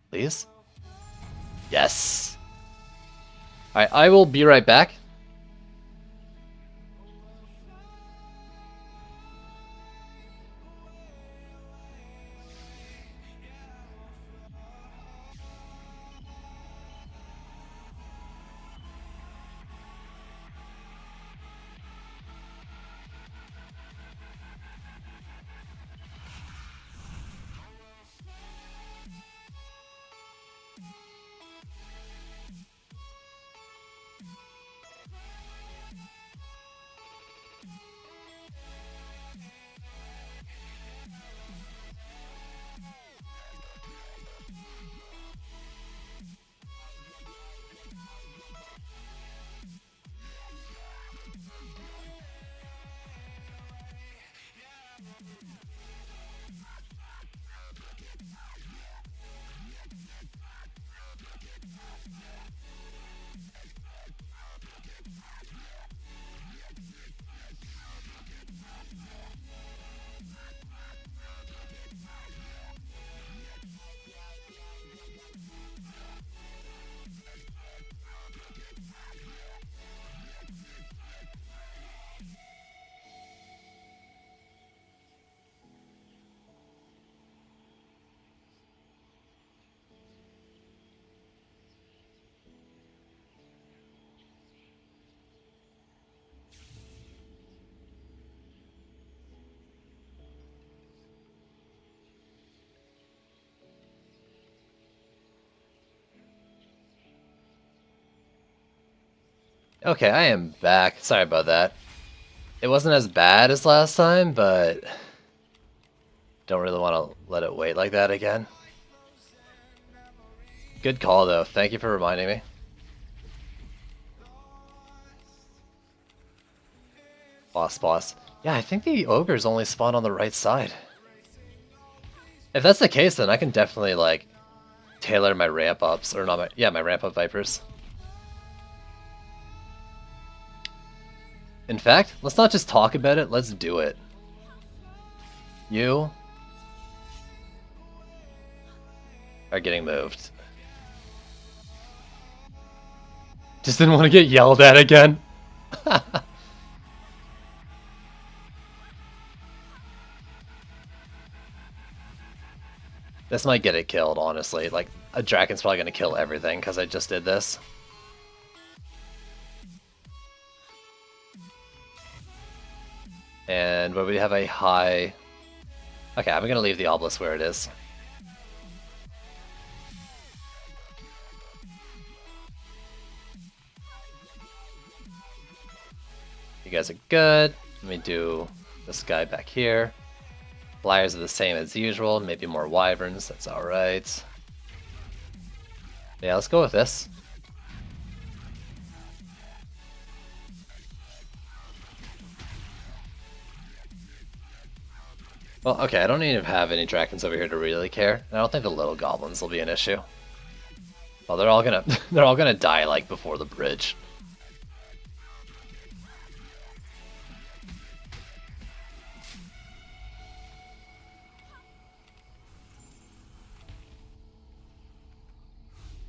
[SPEAKER 1] Please? Yes. Alright, I will be right back. Okay, I am back. Sorry about that. It wasn't as bad as last time, but don't really want to let it wait like that again. Good call, though. Thank you for reminding me. Boss. Yeah, I think the ogres only spawn on the right side. If that's the case, then I can definitely, like, tailor my ramp-ups. Or not my... Yeah, my ramp-up vipers. In fact, let's not just talk about it, let's do it. You are getting moved. Just didn't want to get yelled at again. This might get it killed, honestly. Like, a Draken's probably gonna kill everything because I just did this. And where we have a high... Okay, I'm gonna leave the obelisk where it is. You guys are good. Let me do this guy back here. Flyers are the same as usual, maybe more wyverns, that's alright. Yeah, let's go with this. Well, okay, I don't need to have any Drakens over here to really care. And I don't think the little goblins will be an issue. Well, they're all gonna die like before the bridge.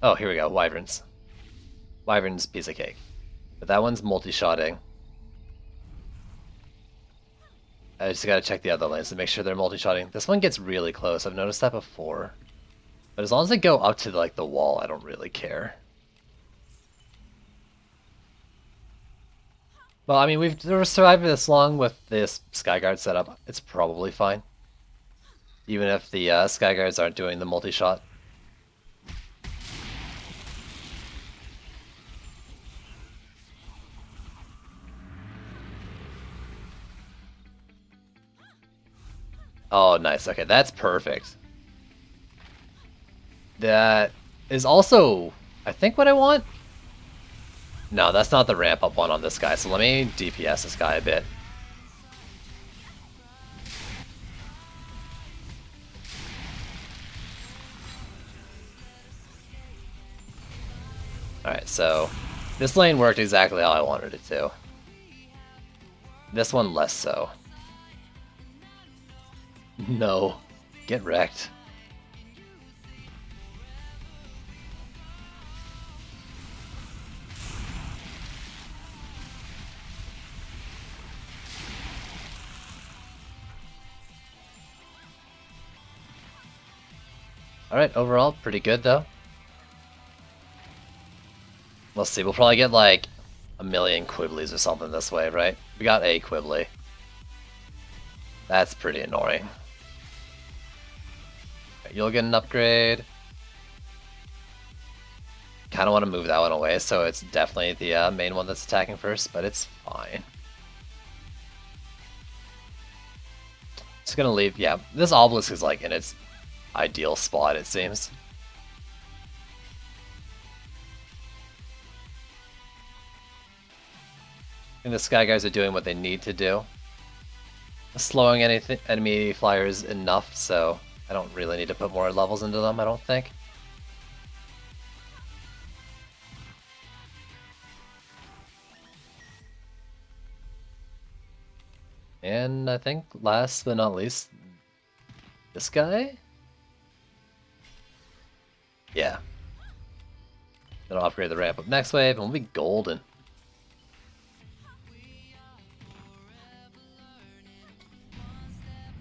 [SPEAKER 1] Oh, here we go, wyverns. Wyverns, piece of cake. But that one's multi-shotting. I just gotta check the other lanes to make sure they're multi-shotting. This one gets really close, I've noticed that before. But as long as they go up to like the wall, I don't really care. Well, I mean, we've survived this long with this Skyguard setup. It's probably fine. Even if the Skyguards aren't doing the multi-shot. Oh, nice. Okay, that's perfect. That is also, I think, what I want. No, that's not the ramp up one on this guy, so let me DPS this guy a bit. Alright, so this lane worked exactly how I wanted it to. This one less so. No. Get wrecked. Alright, overall, pretty good though. We'll see, we'll probably get like a million Quibblies or something this way, right? We got a Quibbly. That's pretty annoying. You'll get an upgrade. Kind of want to move that one away, so it's definitely the main one that's attacking first, but it's fine. Just gonna leave, yeah, this obelisk is like in its ideal spot, it seems. I think the Sky Guys are doing what they need to do. slowing anything enemy flyers enough, so I don't really need to put more levels into them, I don't think. And I think last but not least, this guy? Yeah. Then I'll upgrade the ramp up next wave and we'll be golden.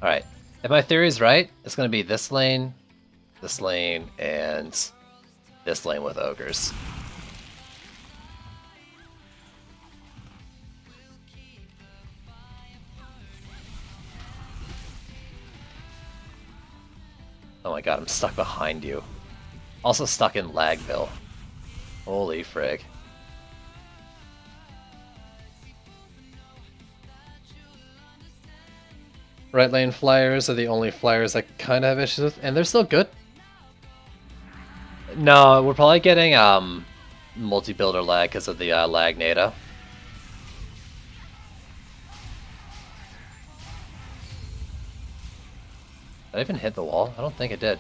[SPEAKER 1] Alright, if my theory is right, it's going to be this lane, and this lane with ogres. Oh my god, I'm stuck behind you. Also stuck in Lagville. Holy frig. Right lane flyers are the only flyers I kind of have issues with, and they're still good. No, we're probably getting multi-builder lag because of the lag NATO. Did I even hit the wall? I don't think it did.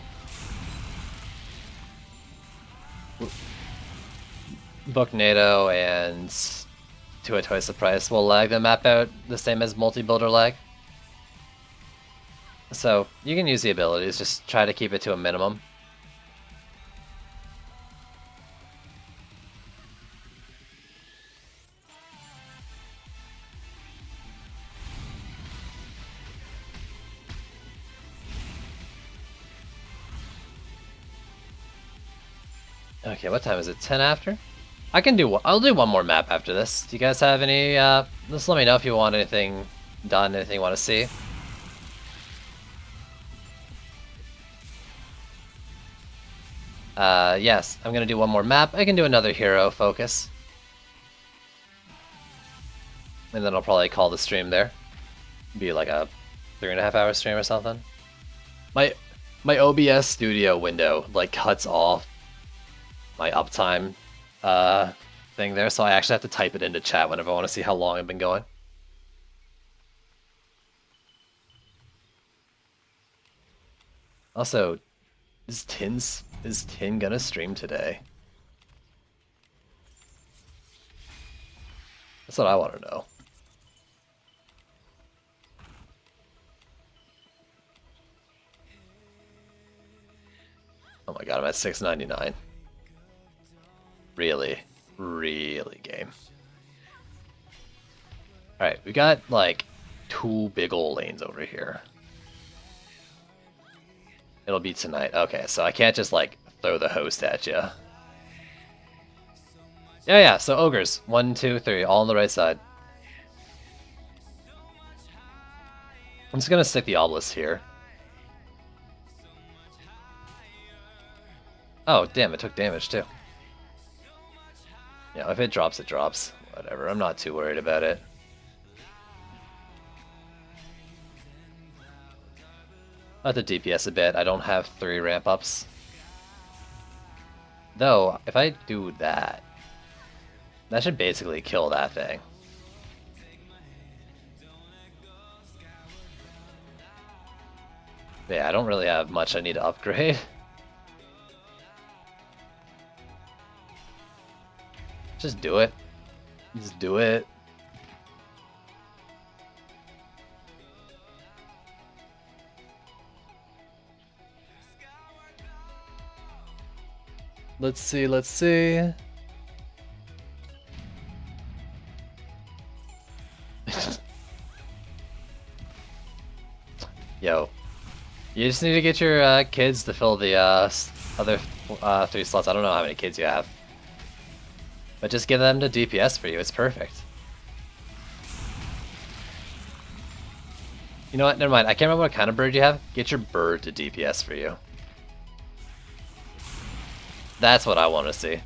[SPEAKER 1] Book NATO and to a twice the price will lag the map out the same as multi-builder lag. So you can use the abilities, just try to keep it to a minimum. Okay, what time is it? 10 after? I'll do one more map after this. Do you guys have any, just let me know if you want anything done, anything you want to see. Yes, I'm gonna do one more map. I can do another hero focus. And then I'll probably call the stream there. Be like a 3.5 hour stream or something. My OBS studio window like cuts off my uptime thing there, so I actually have to type it into chat whenever I want to see how long I've been going. Also, is Tin gonna stream today? That's what I want to know. Oh my god, I'm at 699. Really game. Alright, we got like 2 big ol' lanes over here. It'll be tonight. Okay, so I can't just like throw the host at you. Yeah, so ogres. 1, 2, 3, all on the right side. I'm just gonna stick the obelisk here. Oh, damn, it took damage too. Yeah, if it drops, it drops. Whatever, I'm not too worried about it. I'll have to DPS a bit. I don't have 3 ramp ups. Though, if I do that, that should basically kill that thing. But yeah, I don't really have much I need to upgrade. Just do it. Just do it. Let's see. Yo. You just need to get your kids to fill the other 3 slots. I don't know how many kids you have. But just give them to DPS for you. It's perfect. You know what? Never mind. I can't remember what kind of bird you have. Get your bird to DPS for you. That's what I want to see.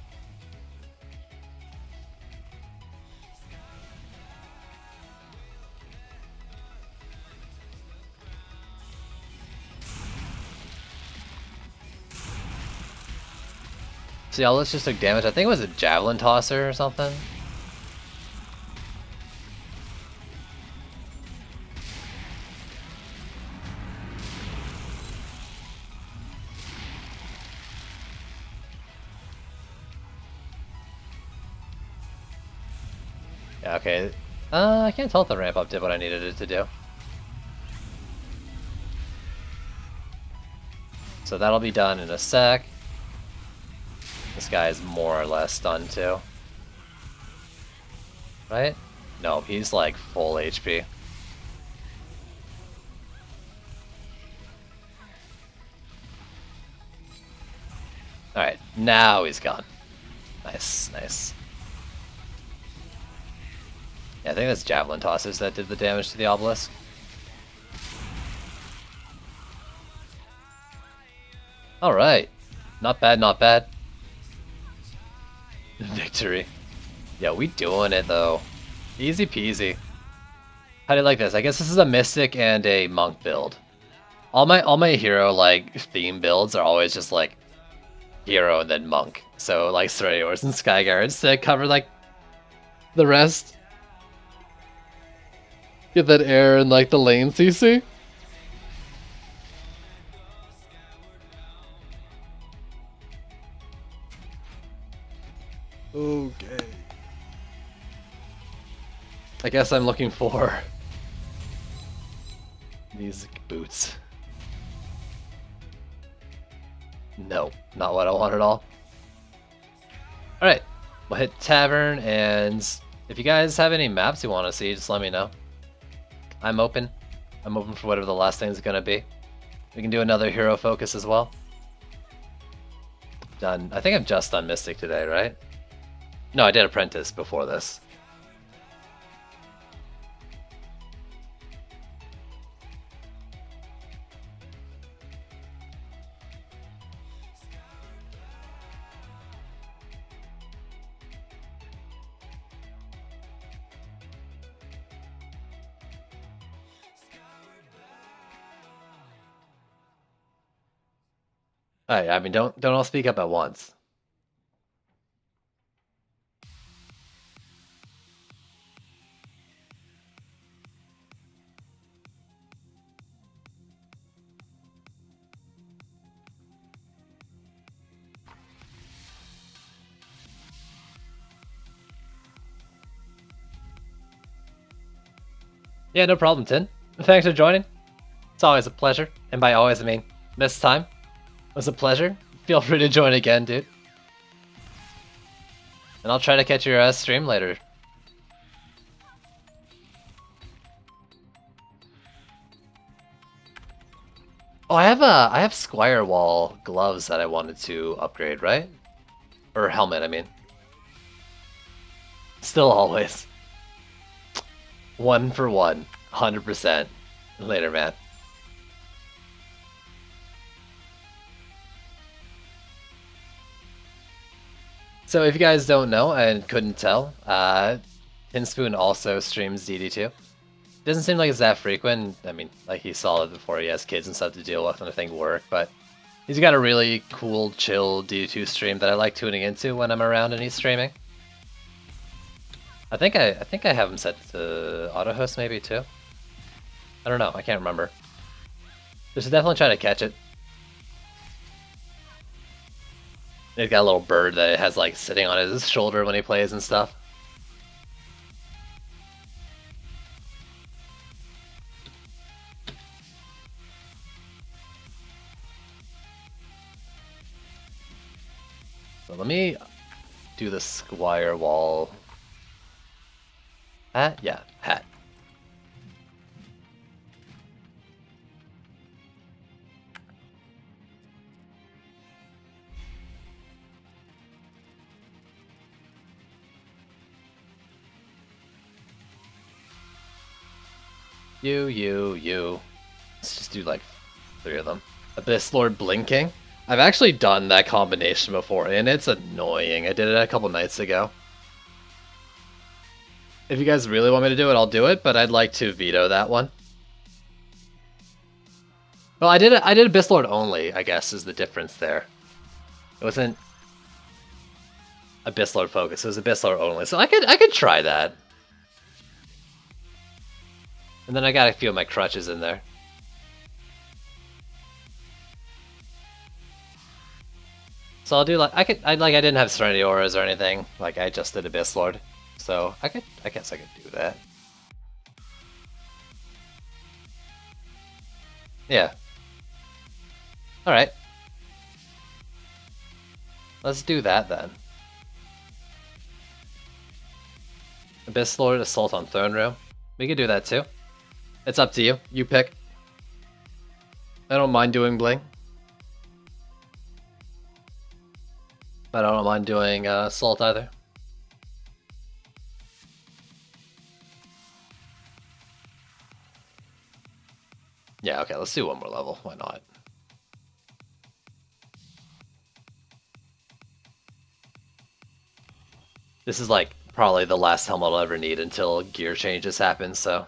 [SPEAKER 1] See, all this just took damage. I think it was a javelin tosser or something. Yeah, okay. I can't tell if the ramp up did what I needed it to do. So that'll be done in a sec. This guy is more or less done too. Right? No, he's like full HP. Alright, now he's gone. Nice, nice. Yeah, I think that's javelin tosses that did the damage to the obelisk. Alright. Not bad, not bad. Victory. Yeah, we doing it though. Easy peasy. How do you like this? I guess this is a mystic and a monk build. All my hero like theme builds are always just like hero and then monk. So like Serenity and Skyguards to cover like the rest. Get that air in like the lane CC. Okay. I guess I'm looking for these boots. No, not what I want at all. Alright, we'll hit Tavern, and if you guys have any maps you want to see, just let me know. I'm open. I'm open for whatever the last thing is going to be. We can do another hero focus as well. Done. I think I've just done Mystic today, right? No, I did Apprentice before this. Alright, I mean, don't all speak up at once. Yeah, no problem, Tin. Thanks for joining. It's always a pleasure, and by always I mean this time. It was a pleasure. Feel free to join again, dude. And I'll try to catch your stream later. Oh, I have Squire Wall gloves that I wanted to upgrade, right? Or helmet, I mean. Still always. 1 for 1. 100%. Later, man. So if you guys don't know and couldn't tell, Pinspoon also streams DD2. Doesn't seem like it's that frequent. I mean, like he's solid before he has kids and stuff to deal with and I think work, but he's got a really cool, chill DD2 stream that I like tuning into when I'm around and he's streaming. I think I have him set to auto host maybe too. I don't know, I can't remember. Just definitely try to catch it. He's got a little bird that it has like sitting on his shoulder when he plays and stuff. So let me do the Squire Wall. Hat? Yeah, hat. You. Let's just do like 3 of them. Abyss Lord blinking. I've actually done that combination before, and it's annoying. I did it a couple nights ago. If you guys really want me to do it, I'll do it, but I'd like to veto that one. Well, I did Abyss Lord only, I guess, is the difference there. It wasn't Abyss Lord focus, it was Abyss Lord only. So I could try that. And then I got a few of my crutches in there. So I'll do like I didn't have Serenity Auras or anything. Like I just did Abyss Lord. So I guess I could do that. Yeah. Alright. Let's do that then. Abyss Lord, Assault on Throne Room. We could do that too. It's up to you. You pick. I don't mind doing Bling. But I don't mind doing Assault either. Yeah, okay, let's do one more level. Why not? This is like probably the last helmet I'll ever need until gear changes happen, so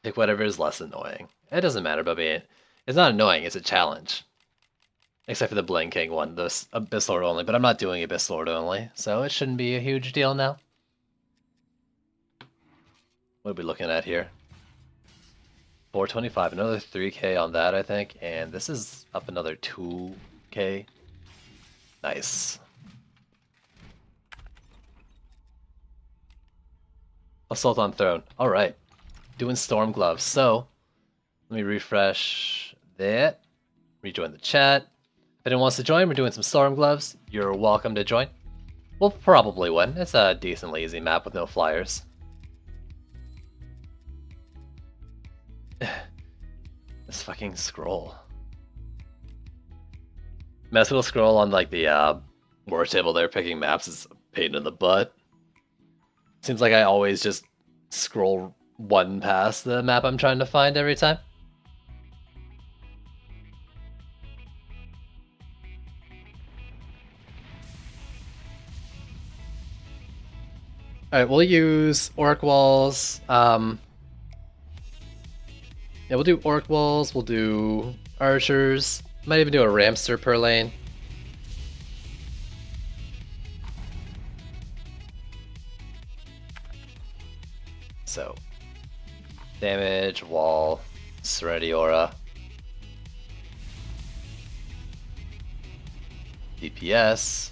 [SPEAKER 1] pick whatever is less annoying. It doesn't matter about me. It's not annoying, it's a challenge. Except for the Blinking one, the Abyss Lord only, but I'm not doing Abyss Lord only, so it shouldn't be a huge deal now. What are we looking at here? 425, another 3k on that, I think, and this is up another 2k. Nice. Assault on Throne. Alright. Doing Storm Gloves. So, let me refresh that. Rejoin the chat. If anyone wants to join, we're doing some Storm Gloves. You're welcome to join. We'll probably win. It's a decently easy map with no flyers. This fucking scroll. Messing with scroll on like the war table there picking maps is a pain in the butt. Seems like I always just scroll one past the map I'm trying to find every time. Alright, we'll use Orc Walls. Yeah, we'll do Orc Walls, we'll do Archers. Might even do a Ramster per lane. So, damage, wall, Serenity Aura. DPS.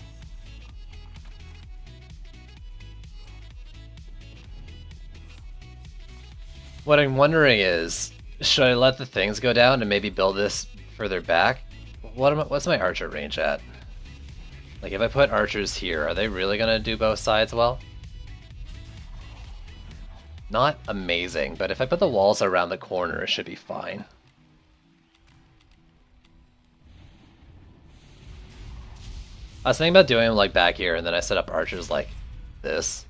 [SPEAKER 1] What I'm wondering is, should I let the things go down and maybe build this further back? What's my archer range at? Like if I put archers here, are they really gonna do both sides well? Not amazing, but if I put the walls around the corner, it should be fine. I was thinking about doing them like back here, and then I set up archers like this.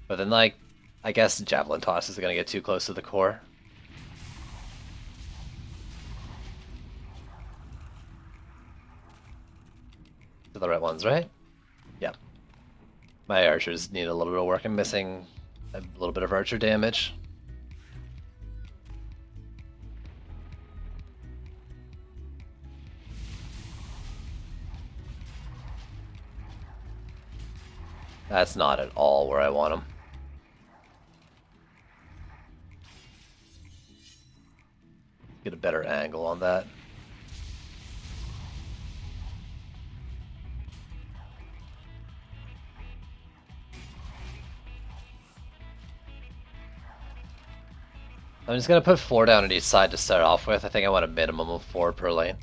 [SPEAKER 1] But then like, I guess Javelin Toss is gonna get too close to the core. They're the right ones, right? Yep. My archers need a little bit of work. I'm missing a little bit of archer damage. That's not at all where I want them. Get a better angle on that. I'm just gonna put 4 down on each side to start off with. I think I want a minimum of 4 per lane.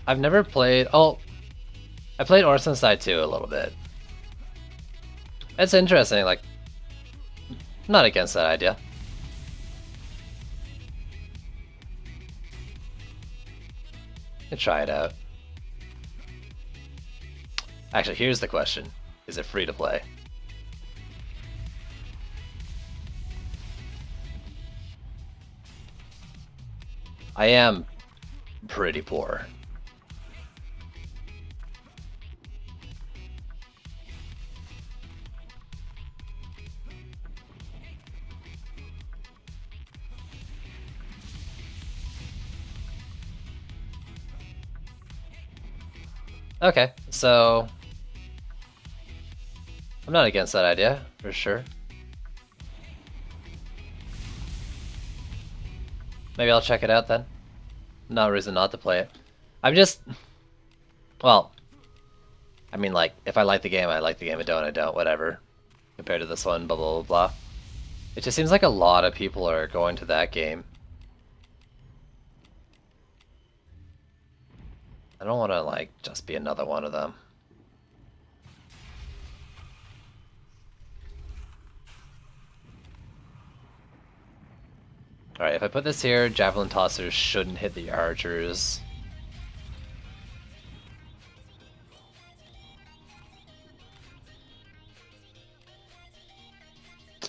[SPEAKER 1] I've never played... Oh, I played Orson Side 2 a little bit. It's interesting, like, I'm not against that idea. Could try it out. Actually, here's the question. Is it free to play? I am pretty poor. Okay, so I'm not against that idea, for sure. Maybe I'll check it out then. No reason not to play it. I'm just... Well, I mean, like, if I like the game, I like the game. I don't, whatever. Compared to this one, blah, blah, blah, blah. It just seems like a lot of people are going to that game. I don't want to, like, just be another one of them. Alright, if I put this here, Javelin Tossers shouldn't hit the archers.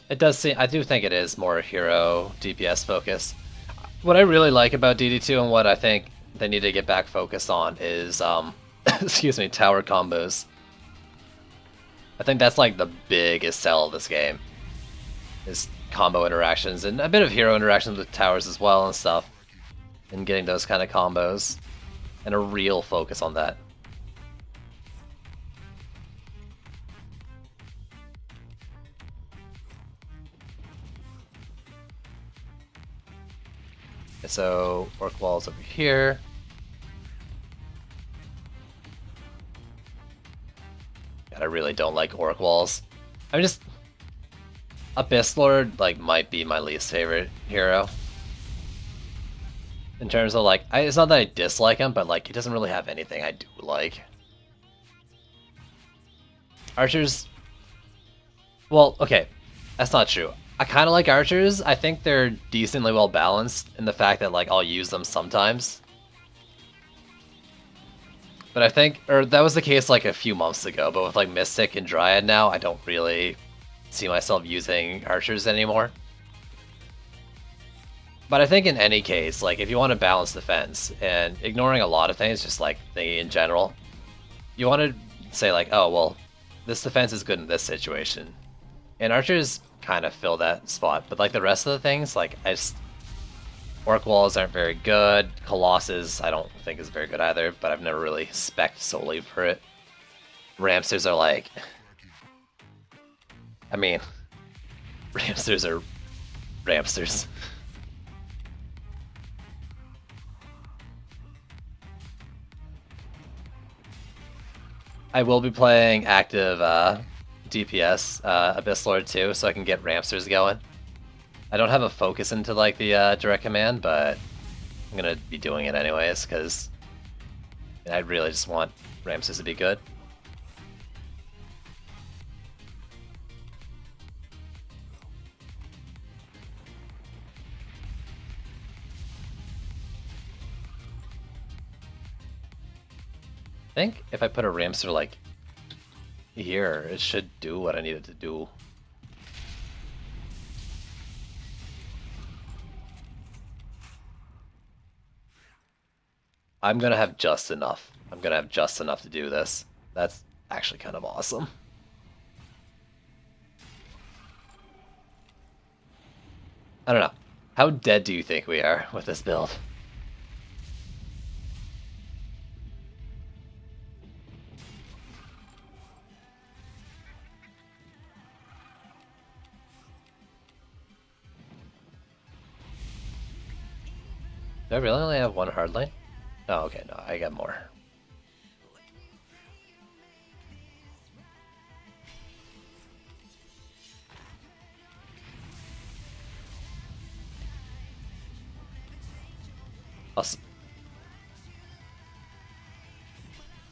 [SPEAKER 1] It does seem, I do think it is more hero DPS focus. What I really like about DD2 and what I think they need to get back focused on is, excuse me, tower combos. I think that's like the biggest sell of this game, is combo interactions and a bit of hero interactions with towers as well and stuff, and getting those kind of combos, and a real focus on that. So, orc walls over here. God, I really don't like orc walls. I'm just... Abyss Lord, like, might be my least favorite hero. In terms of, like, it's not that I dislike him, but, like, he doesn't really have anything I do like. Archers... Well, okay, that's not true. I kind of like archers. I think they're decently well balanced in the fact that, like, I'll use them sometimes. But I think, or that was the case like a few months ago, but with like Mystic and Dryad now, I don't really see myself using archers anymore. But I think in any case, like if you want to balance defense and ignoring a lot of things, just like thinking in general, you want to say like, oh, well, this defense is good in this situation. And archers kind of fill that spot, but like the rest of the things, like orc walls aren't very good. Colossus I don't think is very good either, but I've never really spec'd solely for it. Ramsters are like... I mean... Ramsters are... Ramsters. I will be playing active DPS Abyss Lord too, so I can get Ramsters going. I don't have a focus into like the direct command, but I'm gonna be doing it anyways because I really just want Ramses to be good. I think if I put a Ramster like here, it should do what I need it to do. I'm gonna have just enough. I'm gonna have just enough to do this. That's actually kind of awesome. I don't know. How dead do you think we are with this build? Do I really only have one hard lane? Oh, okay, no, I got more.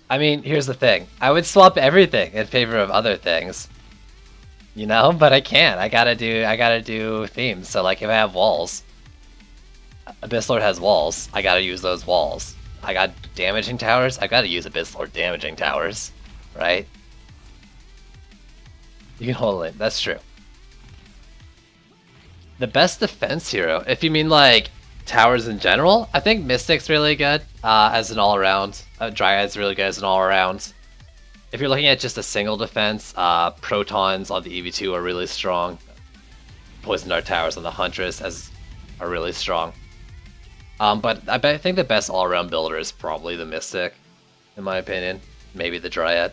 [SPEAKER 1] I mean, here's the thing. I would swap everything in favor of other things. You know, but I can't. I gotta do themes. So like if I have walls, Abyss Lord has walls, I gotta use those walls. I got damaging towers, I gotta use Abyss Lord damaging towers, right? You can hold it, that's true. The best defense hero, if you mean like towers in general, I think Mystic's really good as an all-around. Dryad's really good as an all-around. If you're looking at just a single defense, Protons on the EV2 are really strong. Poison Dart Towers on the Huntress are really strong. But I think the best all-around builder is probably the Mystic, in my opinion. maybe the Dryad.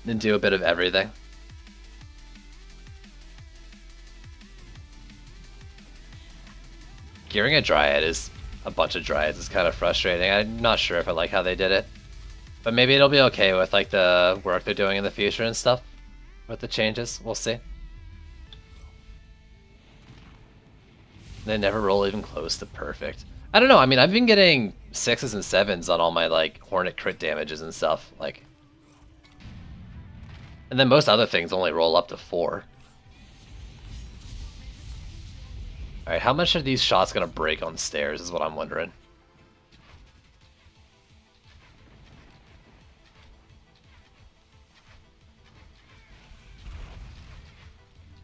[SPEAKER 1] And do a bit of everything. Gearing a Dryad is a bunch of Dryads is kind of frustrating. I'm not sure if I like how they did it. But maybe it'll be okay with like the work they're doing in the future and stuff. With the changes, we'll see. They never roll even close to perfect. I don't know, I mean, I've been getting 6s and 7s on all my like Hornet crit damages and stuff, like. And then most other things only roll up to 4. Alright, how much are these shots gonna break on stairs is what I'm wondering.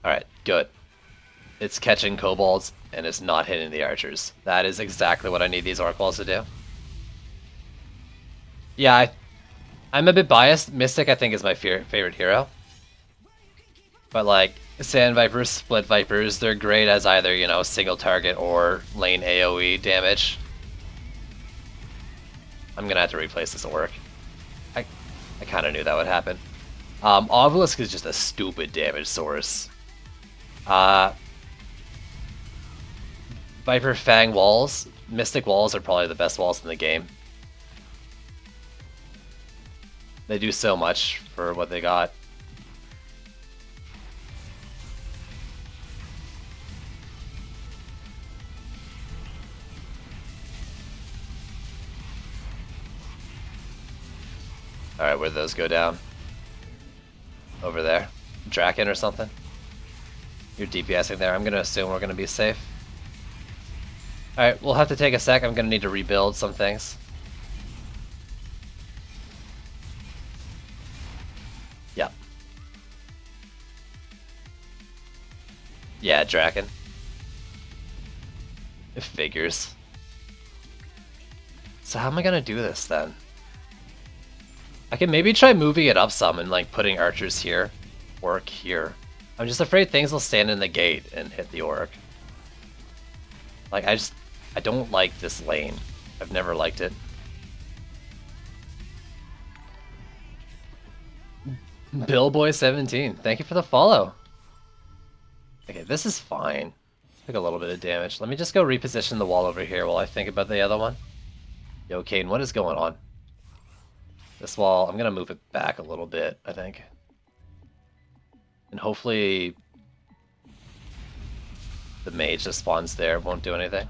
[SPEAKER 1] Alright, good. It's catching kobolds, and it's not hitting the archers. That is exactly what I need these orc walls to do. Yeah, I'm a bit biased. Mystic, I think, is my favorite hero. But like, Sand Vipers, Split Vipers, they're great as either, you know, single target or lane AoE damage. I'm gonna have to replace this orc. I kind of knew that would happen. Obelisk is just a stupid damage source. Viper Fang walls. Mystic walls are probably the best walls in the game. They do so much for what they got. Alright, where'd those go down? Over there. Draken or something? You're DPSing there. I'm gonna assume we're gonna be safe. Alright, we'll have to take a sec. I'm gonna need to rebuild some things. Yep. Yeah, Draken. It figures. So how am I gonna do this then? I can maybe try moving it up some and like putting archers here. Orc here. I'm just afraid things will stand in the gate and hit the orc. Like, I don't like this lane. I've never liked it. Billboy17, thank you for the follow. Okay, this is fine. Took a little bit of damage. Let me just go reposition the wall over here while I think about the other one. Yo, Kane, what is going on? This wall, I'm gonna move it back a little bit, I think. And hopefully the mage that spawns there won't do anything.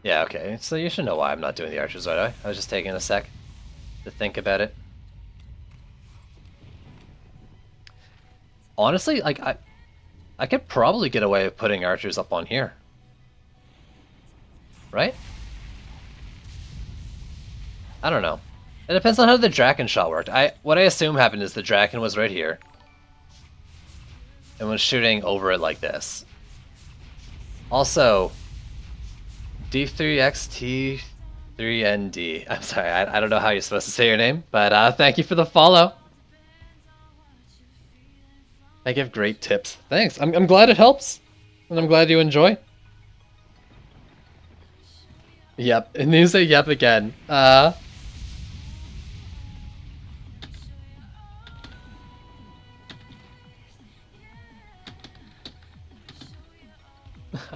[SPEAKER 1] Yeah, okay, so you should know why I'm not doing the archers right away. I was just taking a sec to think about it. Honestly, like, I could probably get away with putting archers up on here. Right? I don't know. It depends on how the Draken shot worked. What I assume happened is the Draken was right here. And was shooting over it like this. Also, D3XT3ND. I'm sorry, I don't know how you're supposed to say your name, but thank you for the follow. I give great tips. Thanks. I'm glad it helps. And I'm glad you enjoy. Yep. And you say yep again. I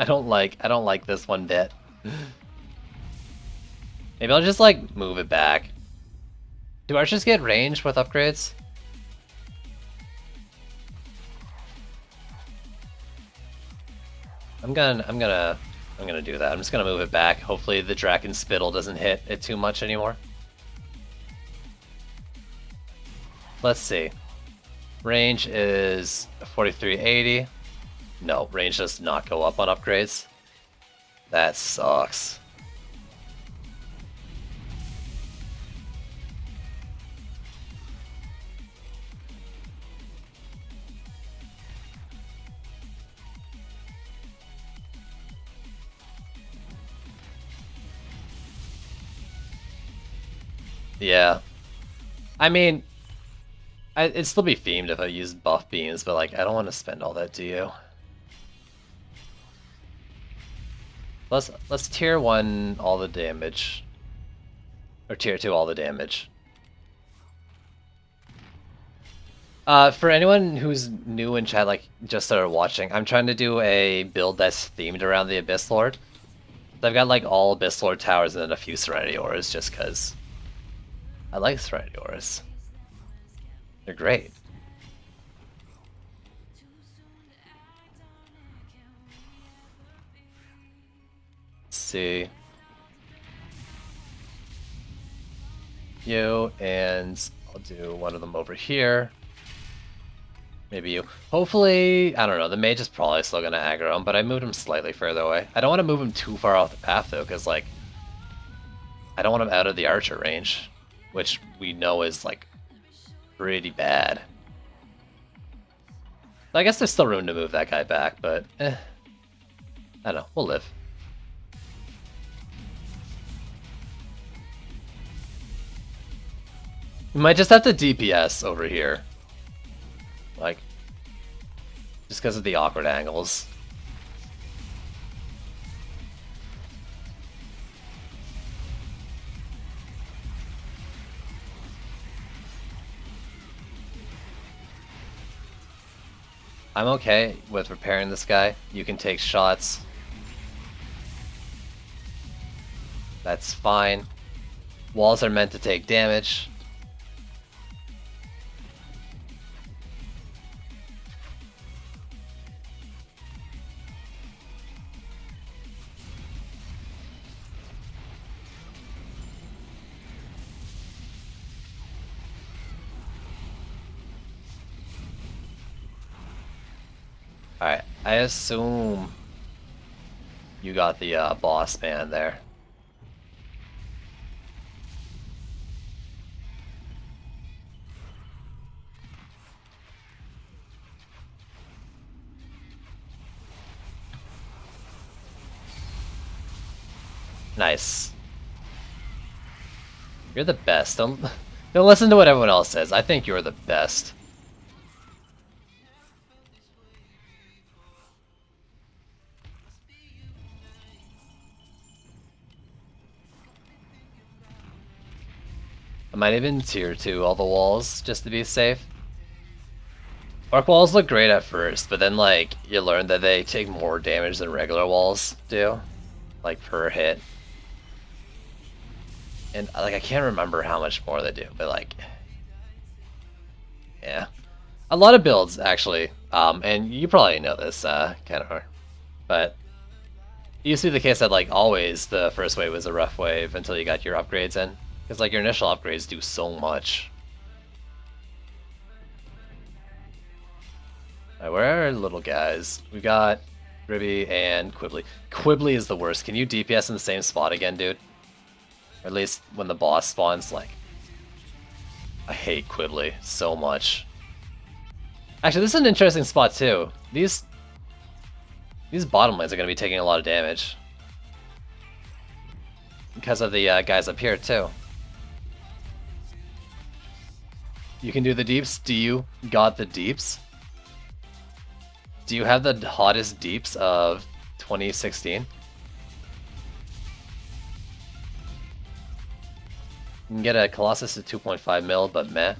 [SPEAKER 1] don't like this one bit. Maybe I'll just like move it back. Do archers get range with upgrades? I'm gonna do that. I'm just gonna move it back. Hopefully the Draken Spittle doesn't hit it too much anymore. Let's see. Range is 4380. No, range does not go up on upgrades. That sucks. Yeah. I mean, it'd still be themed if I used buff beams, but like, I don't want to spend all that, do you? Let's tier 1 all the damage. Or tier 2 all the damage. For anyone who's new in chat, like, just started watching, I'm trying to do a build that's themed around the Abyss Lord. So I've got, like, all Abyss Lord towers and then a few Serenity Auras, just because I like Serenity Auras. They're great. Let's see. You, and I'll do one of them over here. Maybe you. Hopefully, I don't know, the mage is probably still gonna aggro him, but I moved him slightly further away. I don't want to move him too far off the path, though, because, like, I don't want him out of the archer range, which we know is, like, pretty bad. I guess there's still room to move that guy back, but, I don't know, we'll live. We might just have to DPS over here. Like, just because of the awkward angles. I'm okay with repairing this guy. You can take shots. That's fine. Walls are meant to take damage. Alright, I assume you got the boss man there. Nice. You're the best. Don't listen to what everyone else says. I think you're the best. I might even tier 2 all the walls just to be safe. Arc walls look great at first, but then like you learn that they take more damage than regular walls do, like per hit. And like I can't remember how much more they do, but like, yeah, a lot of builds actually. And you probably know this, kind of, but it used to be the case that like always the first wave was a rough wave until you got your upgrades in. Because, like, your initial upgrades do so much. Alright, where are our little guys? We got Ribby and Quibbly. Quibbly is the worst. Can you DPS in the same spot again, dude? Or at least when the boss spawns, like... I hate Quibbly so much. Actually, this is an interesting spot, too. These bottom lanes are going to be taking a lot of damage. Because of the guys up here, too. You can do the deeps. Do you got the deeps? Do you have the hottest deeps of 2016? You can get a Colossus at 2.5 mil, but meh.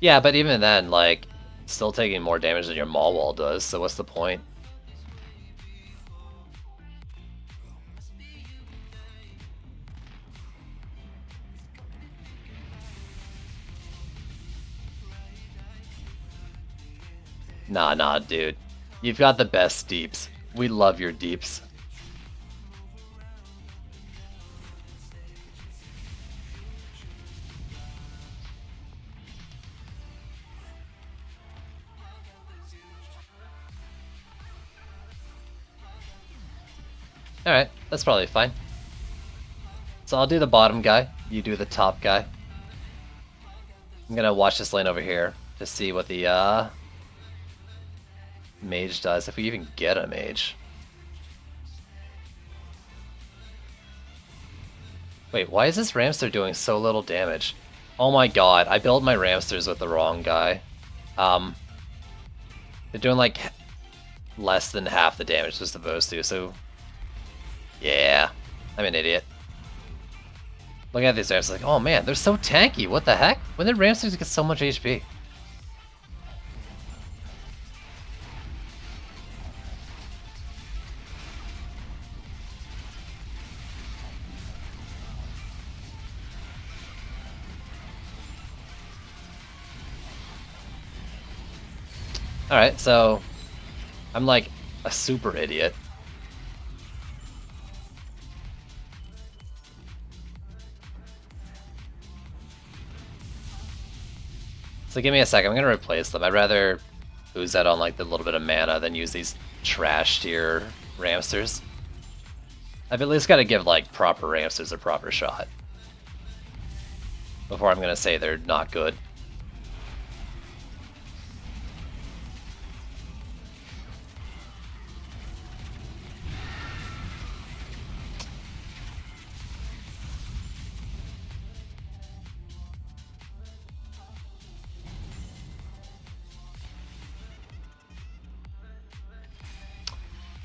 [SPEAKER 1] Yeah, but even then, like, still taking more damage than your Maul Wall does, so what's the point? Nah, dude. You've got the best deeps. We love your deeps. Alright, that's probably fine. So I'll do the bottom guy, you do the top guy. I'm gonna watch this lane over here to see what the mage does, if we even get a mage. Wait, why is this Ramster doing so little damage? Oh my god, I built my Ramsters with the wrong guy. Um, they're doing like less than half the damage they're supposed to, so yeah, I'm an idiot. Looking at these Ramsters like, oh man, they're so tanky, what the heck? When did Ramsters get so much HP? Alright, so I'm like a super idiot. So give me a second, I'm gonna replace them. I'd rather lose that on like the little bit of mana than use these trash tier Ramsters. I've at least got to give like proper Ramsters a proper shot before I'm gonna say they're not good.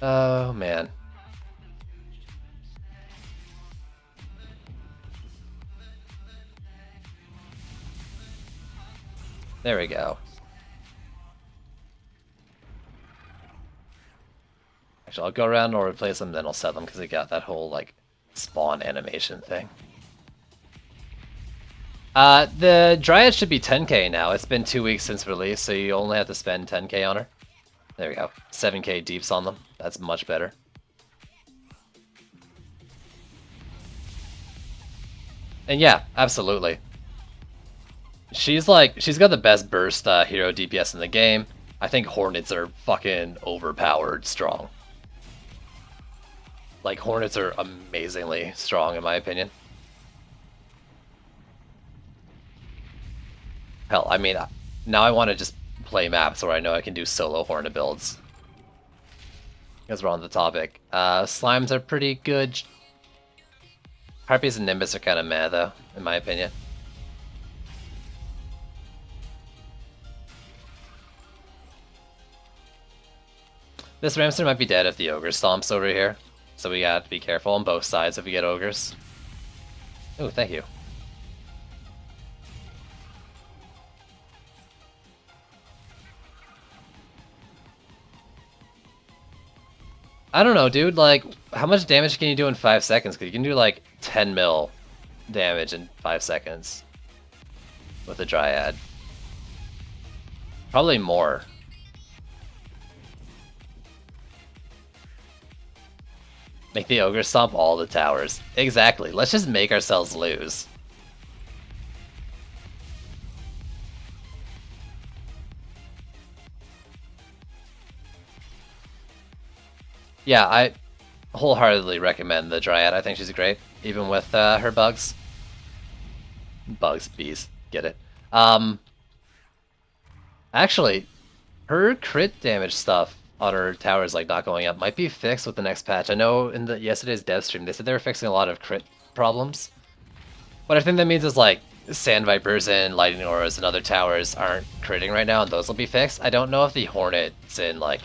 [SPEAKER 1] Oh man. There we go. Actually, I'll go around and I'll replace them, then I'll set them because they got that whole like spawn animation thing. The Dryad should be 10k now. It's been 2 weeks since release, so you only have to spend 10k on her. There we go. 7k deeps on them. That's much better. And yeah, absolutely. She's got the best burst hero DPS in the game. I think Hornets are fucking overpowered strong. Like, Hornets are amazingly strong in my opinion. Hell, I mean, now I want to just play maps where I know I can do solo Hornet builds. Because we're on the topic. Slimes are pretty good. Harpies and Nimbus are kind of meh though, in my opinion. This Ramster might be dead if the Ogre stomps over here, so we got to be careful on both sides if we get Ogres. Oh, thank you. I don't know, dude, like, how much damage can you do in 5 seconds? Because you can do, like, 10 mil damage in 5 seconds with a Dryad. Probably more. Make the Ogre stomp all the towers. Exactly, let's just make ourselves lose. Yeah, I wholeheartedly recommend the Dryad. I think she's great, even with her bugs. Bugs, bees, get it. Actually, her crit damage stuff on her towers like not going up might be fixed with the next patch. I know in yesterday's dev stream they said they were fixing a lot of crit problems. What I think that means is like Sand Vipers and Lightning Auras and other towers aren't critting right now and those will be fixed. I don't know if the Hornets and like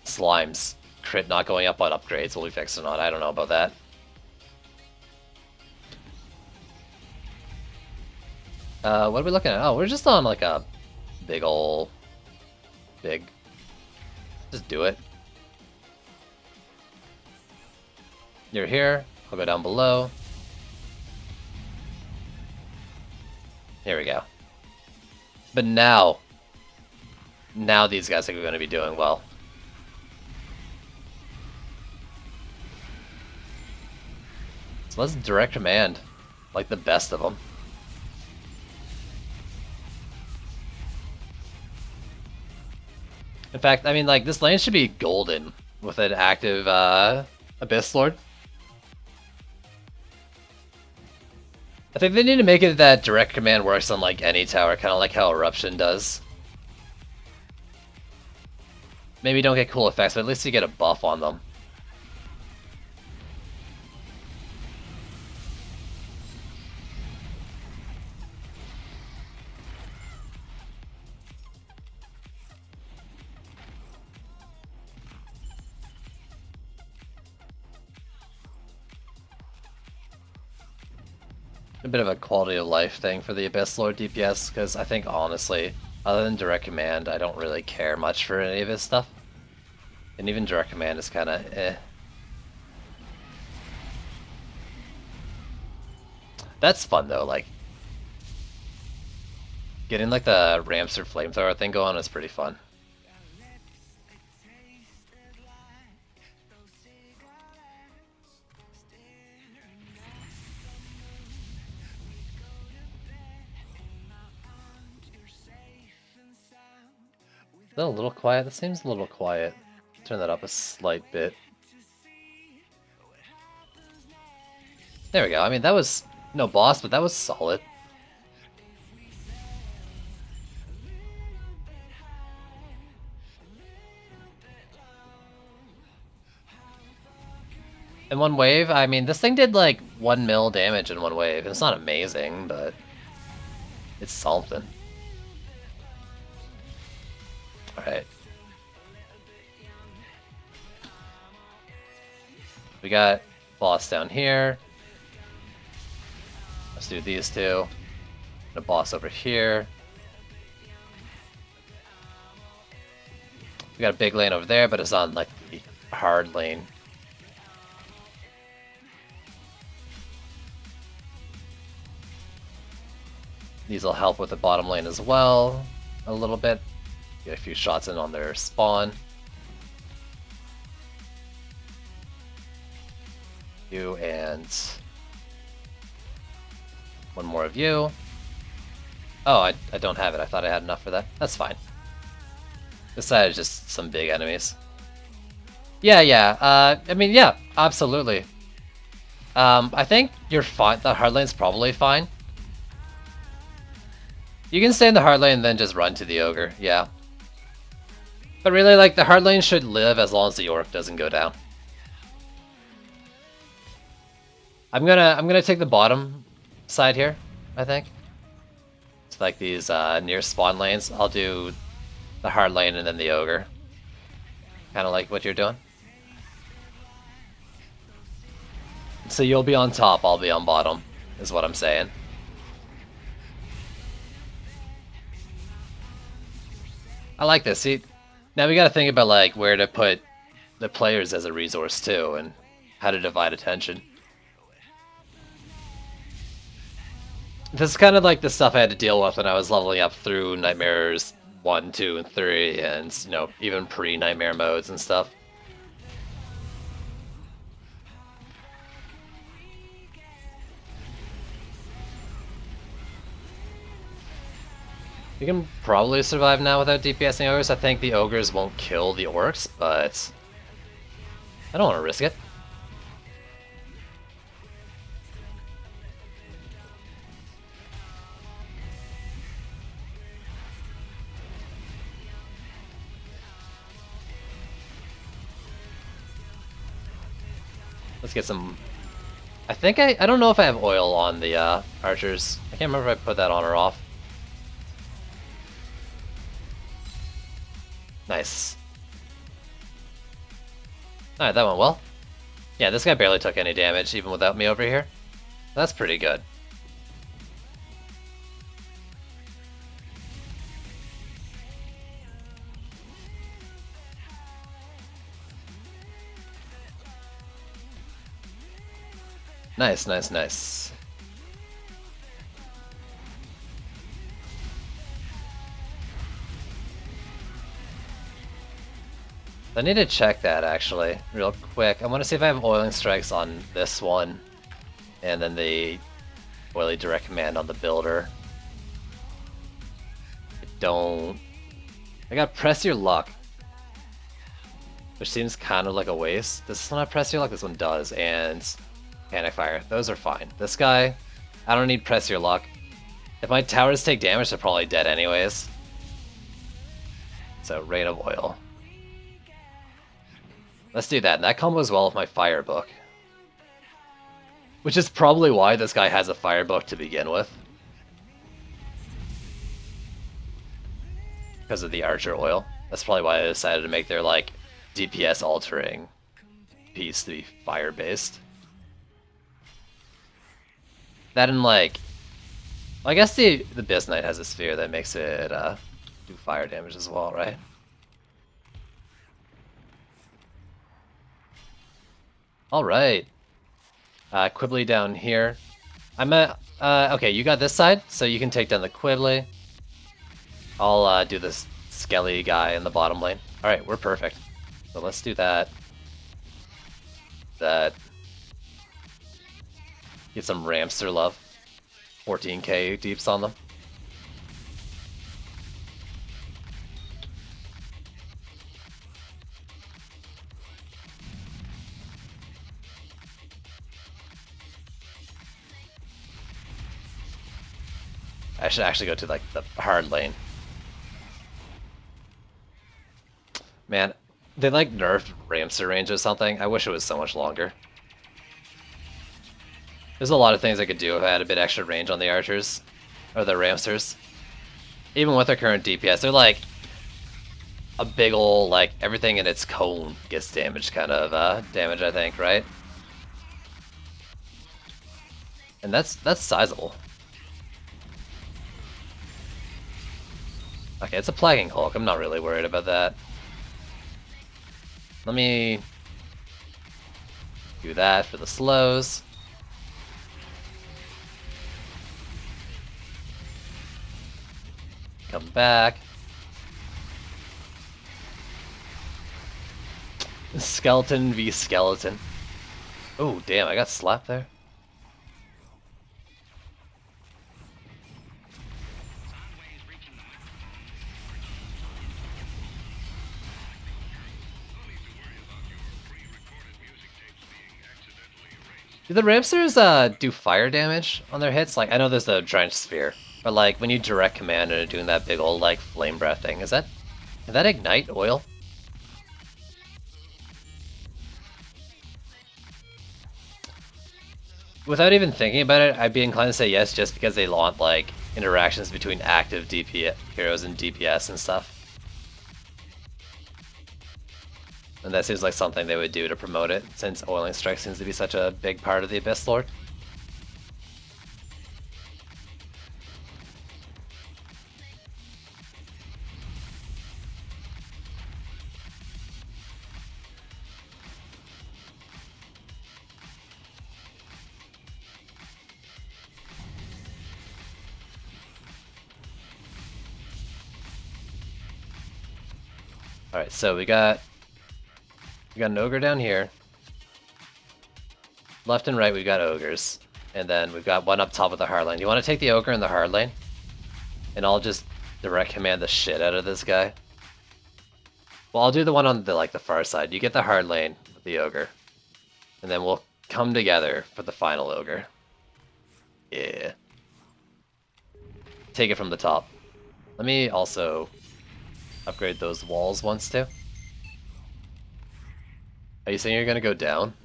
[SPEAKER 1] Slimes crit not going up on upgrades will be fixed or not. I don't know about that. What are we looking at? Oh, we're just on like a big ol' big. Just do it. You're here. I'll go down below. Here we go. But now these guys are going to be doing well. So let's direct command, like the best of them. In fact, I mean, like, this lane should be golden with an active Abyss Lord. I think they need to make it that direct command works on, like, any tower, kind of like how Eruption does. Maybe don't get cool effects, but at least you get a buff on them. a bit of a quality of life thing for the Abyss Lord DPS, because I think honestly, other than direct command, I don't really care much for any of his stuff. And even direct command is kind of eh. That's fun though, like getting like the ramps or flamethrower thing going is pretty fun. Is that a little quiet? That seems a little quiet. Turn that up a slight bit. There we go. I mean, that was no boss, but that was solid. In one wave, I mean, this thing did like 1 mil damage in one wave. It's not amazing, but it's something. Alright. We got boss down here. Let's do these two. And a boss over here. We got a big lane over there, but it's on like the hard lane. These will help with the bottom lane as well, a little bit. Get a few shots in on their spawn. You and one more of you. Oh, I don't have it. I thought I had enough for that. That's fine. This side is just some big enemies. Yeah. I mean, yeah, absolutely. I think you're fine. The hard lane's probably fine. You can stay in the hard lane and then just run to the ogre, yeah. But really, like, the hard lane should live as long as the orc doesn't go down. I'm gonna take the bottom side here, I think. It's like these near spawn lanes. I'll do the hard lane and then the ogre. Kinda like what you're doing. So you'll be on top, I'll be on bottom, is what I'm saying. I like this. See, now we gotta think about like where to put the players as a resource too, and how to divide attention. This is kind of like the stuff I had to deal with when I was leveling up through Nightmares 1, 2, and 3, and, you know, even pre-Nightmare modes and stuff. We can probably survive now without DPSing ogres. I think the ogres won't kill the orcs, but I don't want to risk it. Let's get some... I think I don't know if I have oil on the archers. I can't remember if I put that on or off. Nice. Alright, that went well. Yeah, this guy barely took any damage, even without me over here. That's pretty good. Nice, nice, nice. I need to check that actually, real quick. I want to see if I have oiling strikes on this one, and then the oily direct command on the builder. I don't. I got press your luck, which seems kind of like a waste. Does this one have press your luck? This one does, and panic fire. Those are fine. This guy, I don't need press your luck. If my towers take damage, they're probably dead anyways. So rain of oil. Let's do that, and that combos well with my fire book. Which is probably why this guy has a fire book to begin with. Because of the archer oil. That's probably why I decided to make their, like, DPS altering piece to be fire based. That and like, well, I guess the Abyss Knight has a sphere that makes it do fire damage as well, right? All right. Quibbly down here. I'm a okay. You got this side, so you can take down the Quibbly. I'll do this Skelly guy in the bottom lane. All right, we're perfect. So let's do that. Get some Ramster love. 14k deeps on them. I should actually go to like the hard lane. Man, they like nerfed Ramster range or something. I wish it was so much longer. There's a lot of things I could do if I had a bit extra range on the archers. Or the Ramsters. Even with their current DPS, they're like a big ol' like everything in its cone gets damaged kind of damage, I think, right? And that's sizable. Okay, it's a Plaguing Hulk. I'm not really worried about that. Let me do that for the slows. Come back. Skeleton v skeleton. Oh, damn, I got slapped there. Do the Ramsters do fire damage on their hits? Like, I know there's the Drench Sphere, but like when you direct command and are doing that big old like flame breath thing, can that ignite oil? Without even thinking about it, I'd be inclined to say yes just because they want like interactions between active DP heroes and DPS and stuff. And that seems like something they would do to promote it, since Oiling Strike seems to be such a big part of the Abyss Lord. Alright, so we got an ogre down here. Left and right we've got ogres. And then we've got one up top of the hard lane. You want to take the ogre in the hard lane? And I'll just direct command the shit out of this guy. Well, I'll do the one on the far side. You get the hard lane with the ogre. And then we'll come together for the final ogre. Yeah. Take it from the top. Let me also upgrade those walls once too. Are you saying you're gonna go down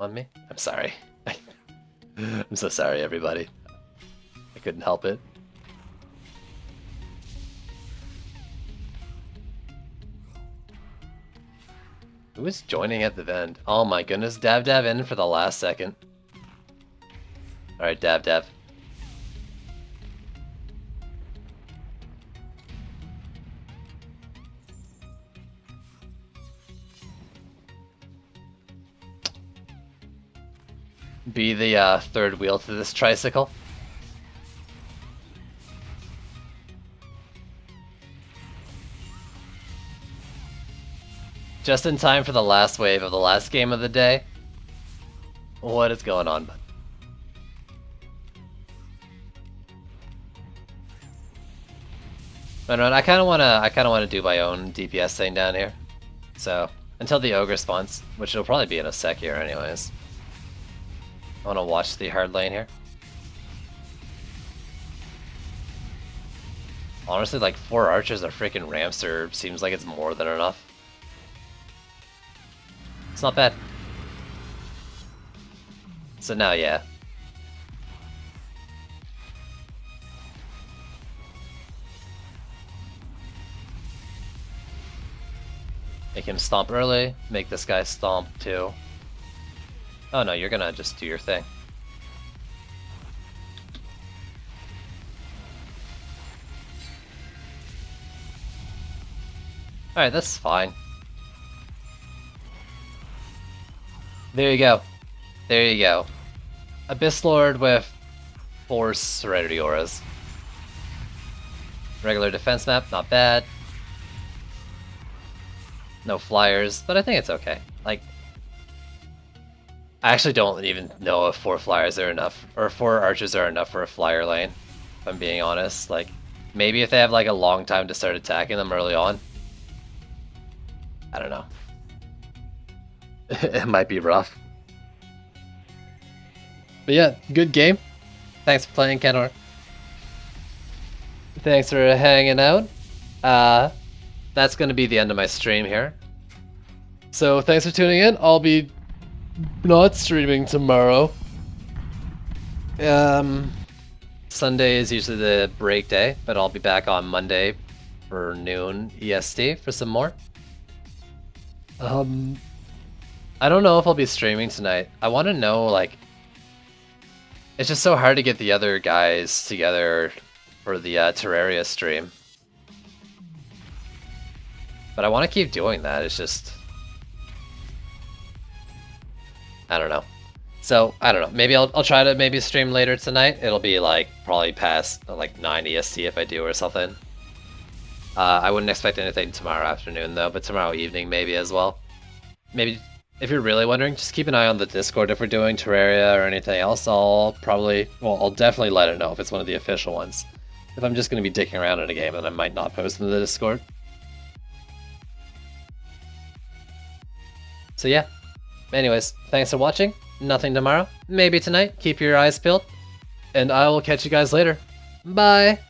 [SPEAKER 1] on me? I'm sorry. I'm so sorry, everybody. I couldn't help it. Who is joining at the end? Oh my goodness, Dav in for the last second. Alright, Dav. Be the third wheel to this tricycle. Just in time for the last wave of the last game of the day. What is going on? I kind of wanna do my own DPS thing down here. So until the ogre spawns, which will probably be in a sec here, anyways. I want to watch the hard lane here. Honestly, like 4 archers a freaking Ramster seems like it's more than enough. It's not bad. So now, yeah. Make him stomp early, make this guy stomp too. Oh no, you're gonna just do your thing. Alright, that's fine. There you go. There you go. Abyss Lord with 4 Serenity Auras. Regular defense map, not bad. No flyers, but I think it's okay. Like, I actually don't even know if 4 flyers are enough, or 4 archers are enough for a flyer lane, if I'm being honest. Like, maybe if they have like a long time to start attacking them early on. I don't know. It might be rough. But yeah, good game. Thanks for playing, Kenor. Thanks for hanging out. That's gonna be the end of my stream here. So thanks for tuning in. I'll be not streaming tomorrow. Sunday is usually the break day, but I'll be back on Monday for noon EST for some more. I don't know if I'll be streaming tonight. I want to know, like, it's just so hard to get the other guys together for the Terraria stream. But I want to keep doing that. It's just, I don't know. So, I don't know. Maybe I'll try to maybe stream later tonight. It'll be like probably past like 9 EST if I do or something. I wouldn't expect anything tomorrow afternoon though, but tomorrow evening maybe as well. Maybe, if you're really wondering, just keep an eye on the Discord if we're doing Terraria or anything else. I'll definitely let it know if it's one of the official ones. If I'm just going to be dicking around in a game, then I might not post in the Discord. So yeah. Anyways, thanks for watching. Nothing tomorrow. Maybe tonight. Keep your eyes peeled. And I will catch you guys later. Bye!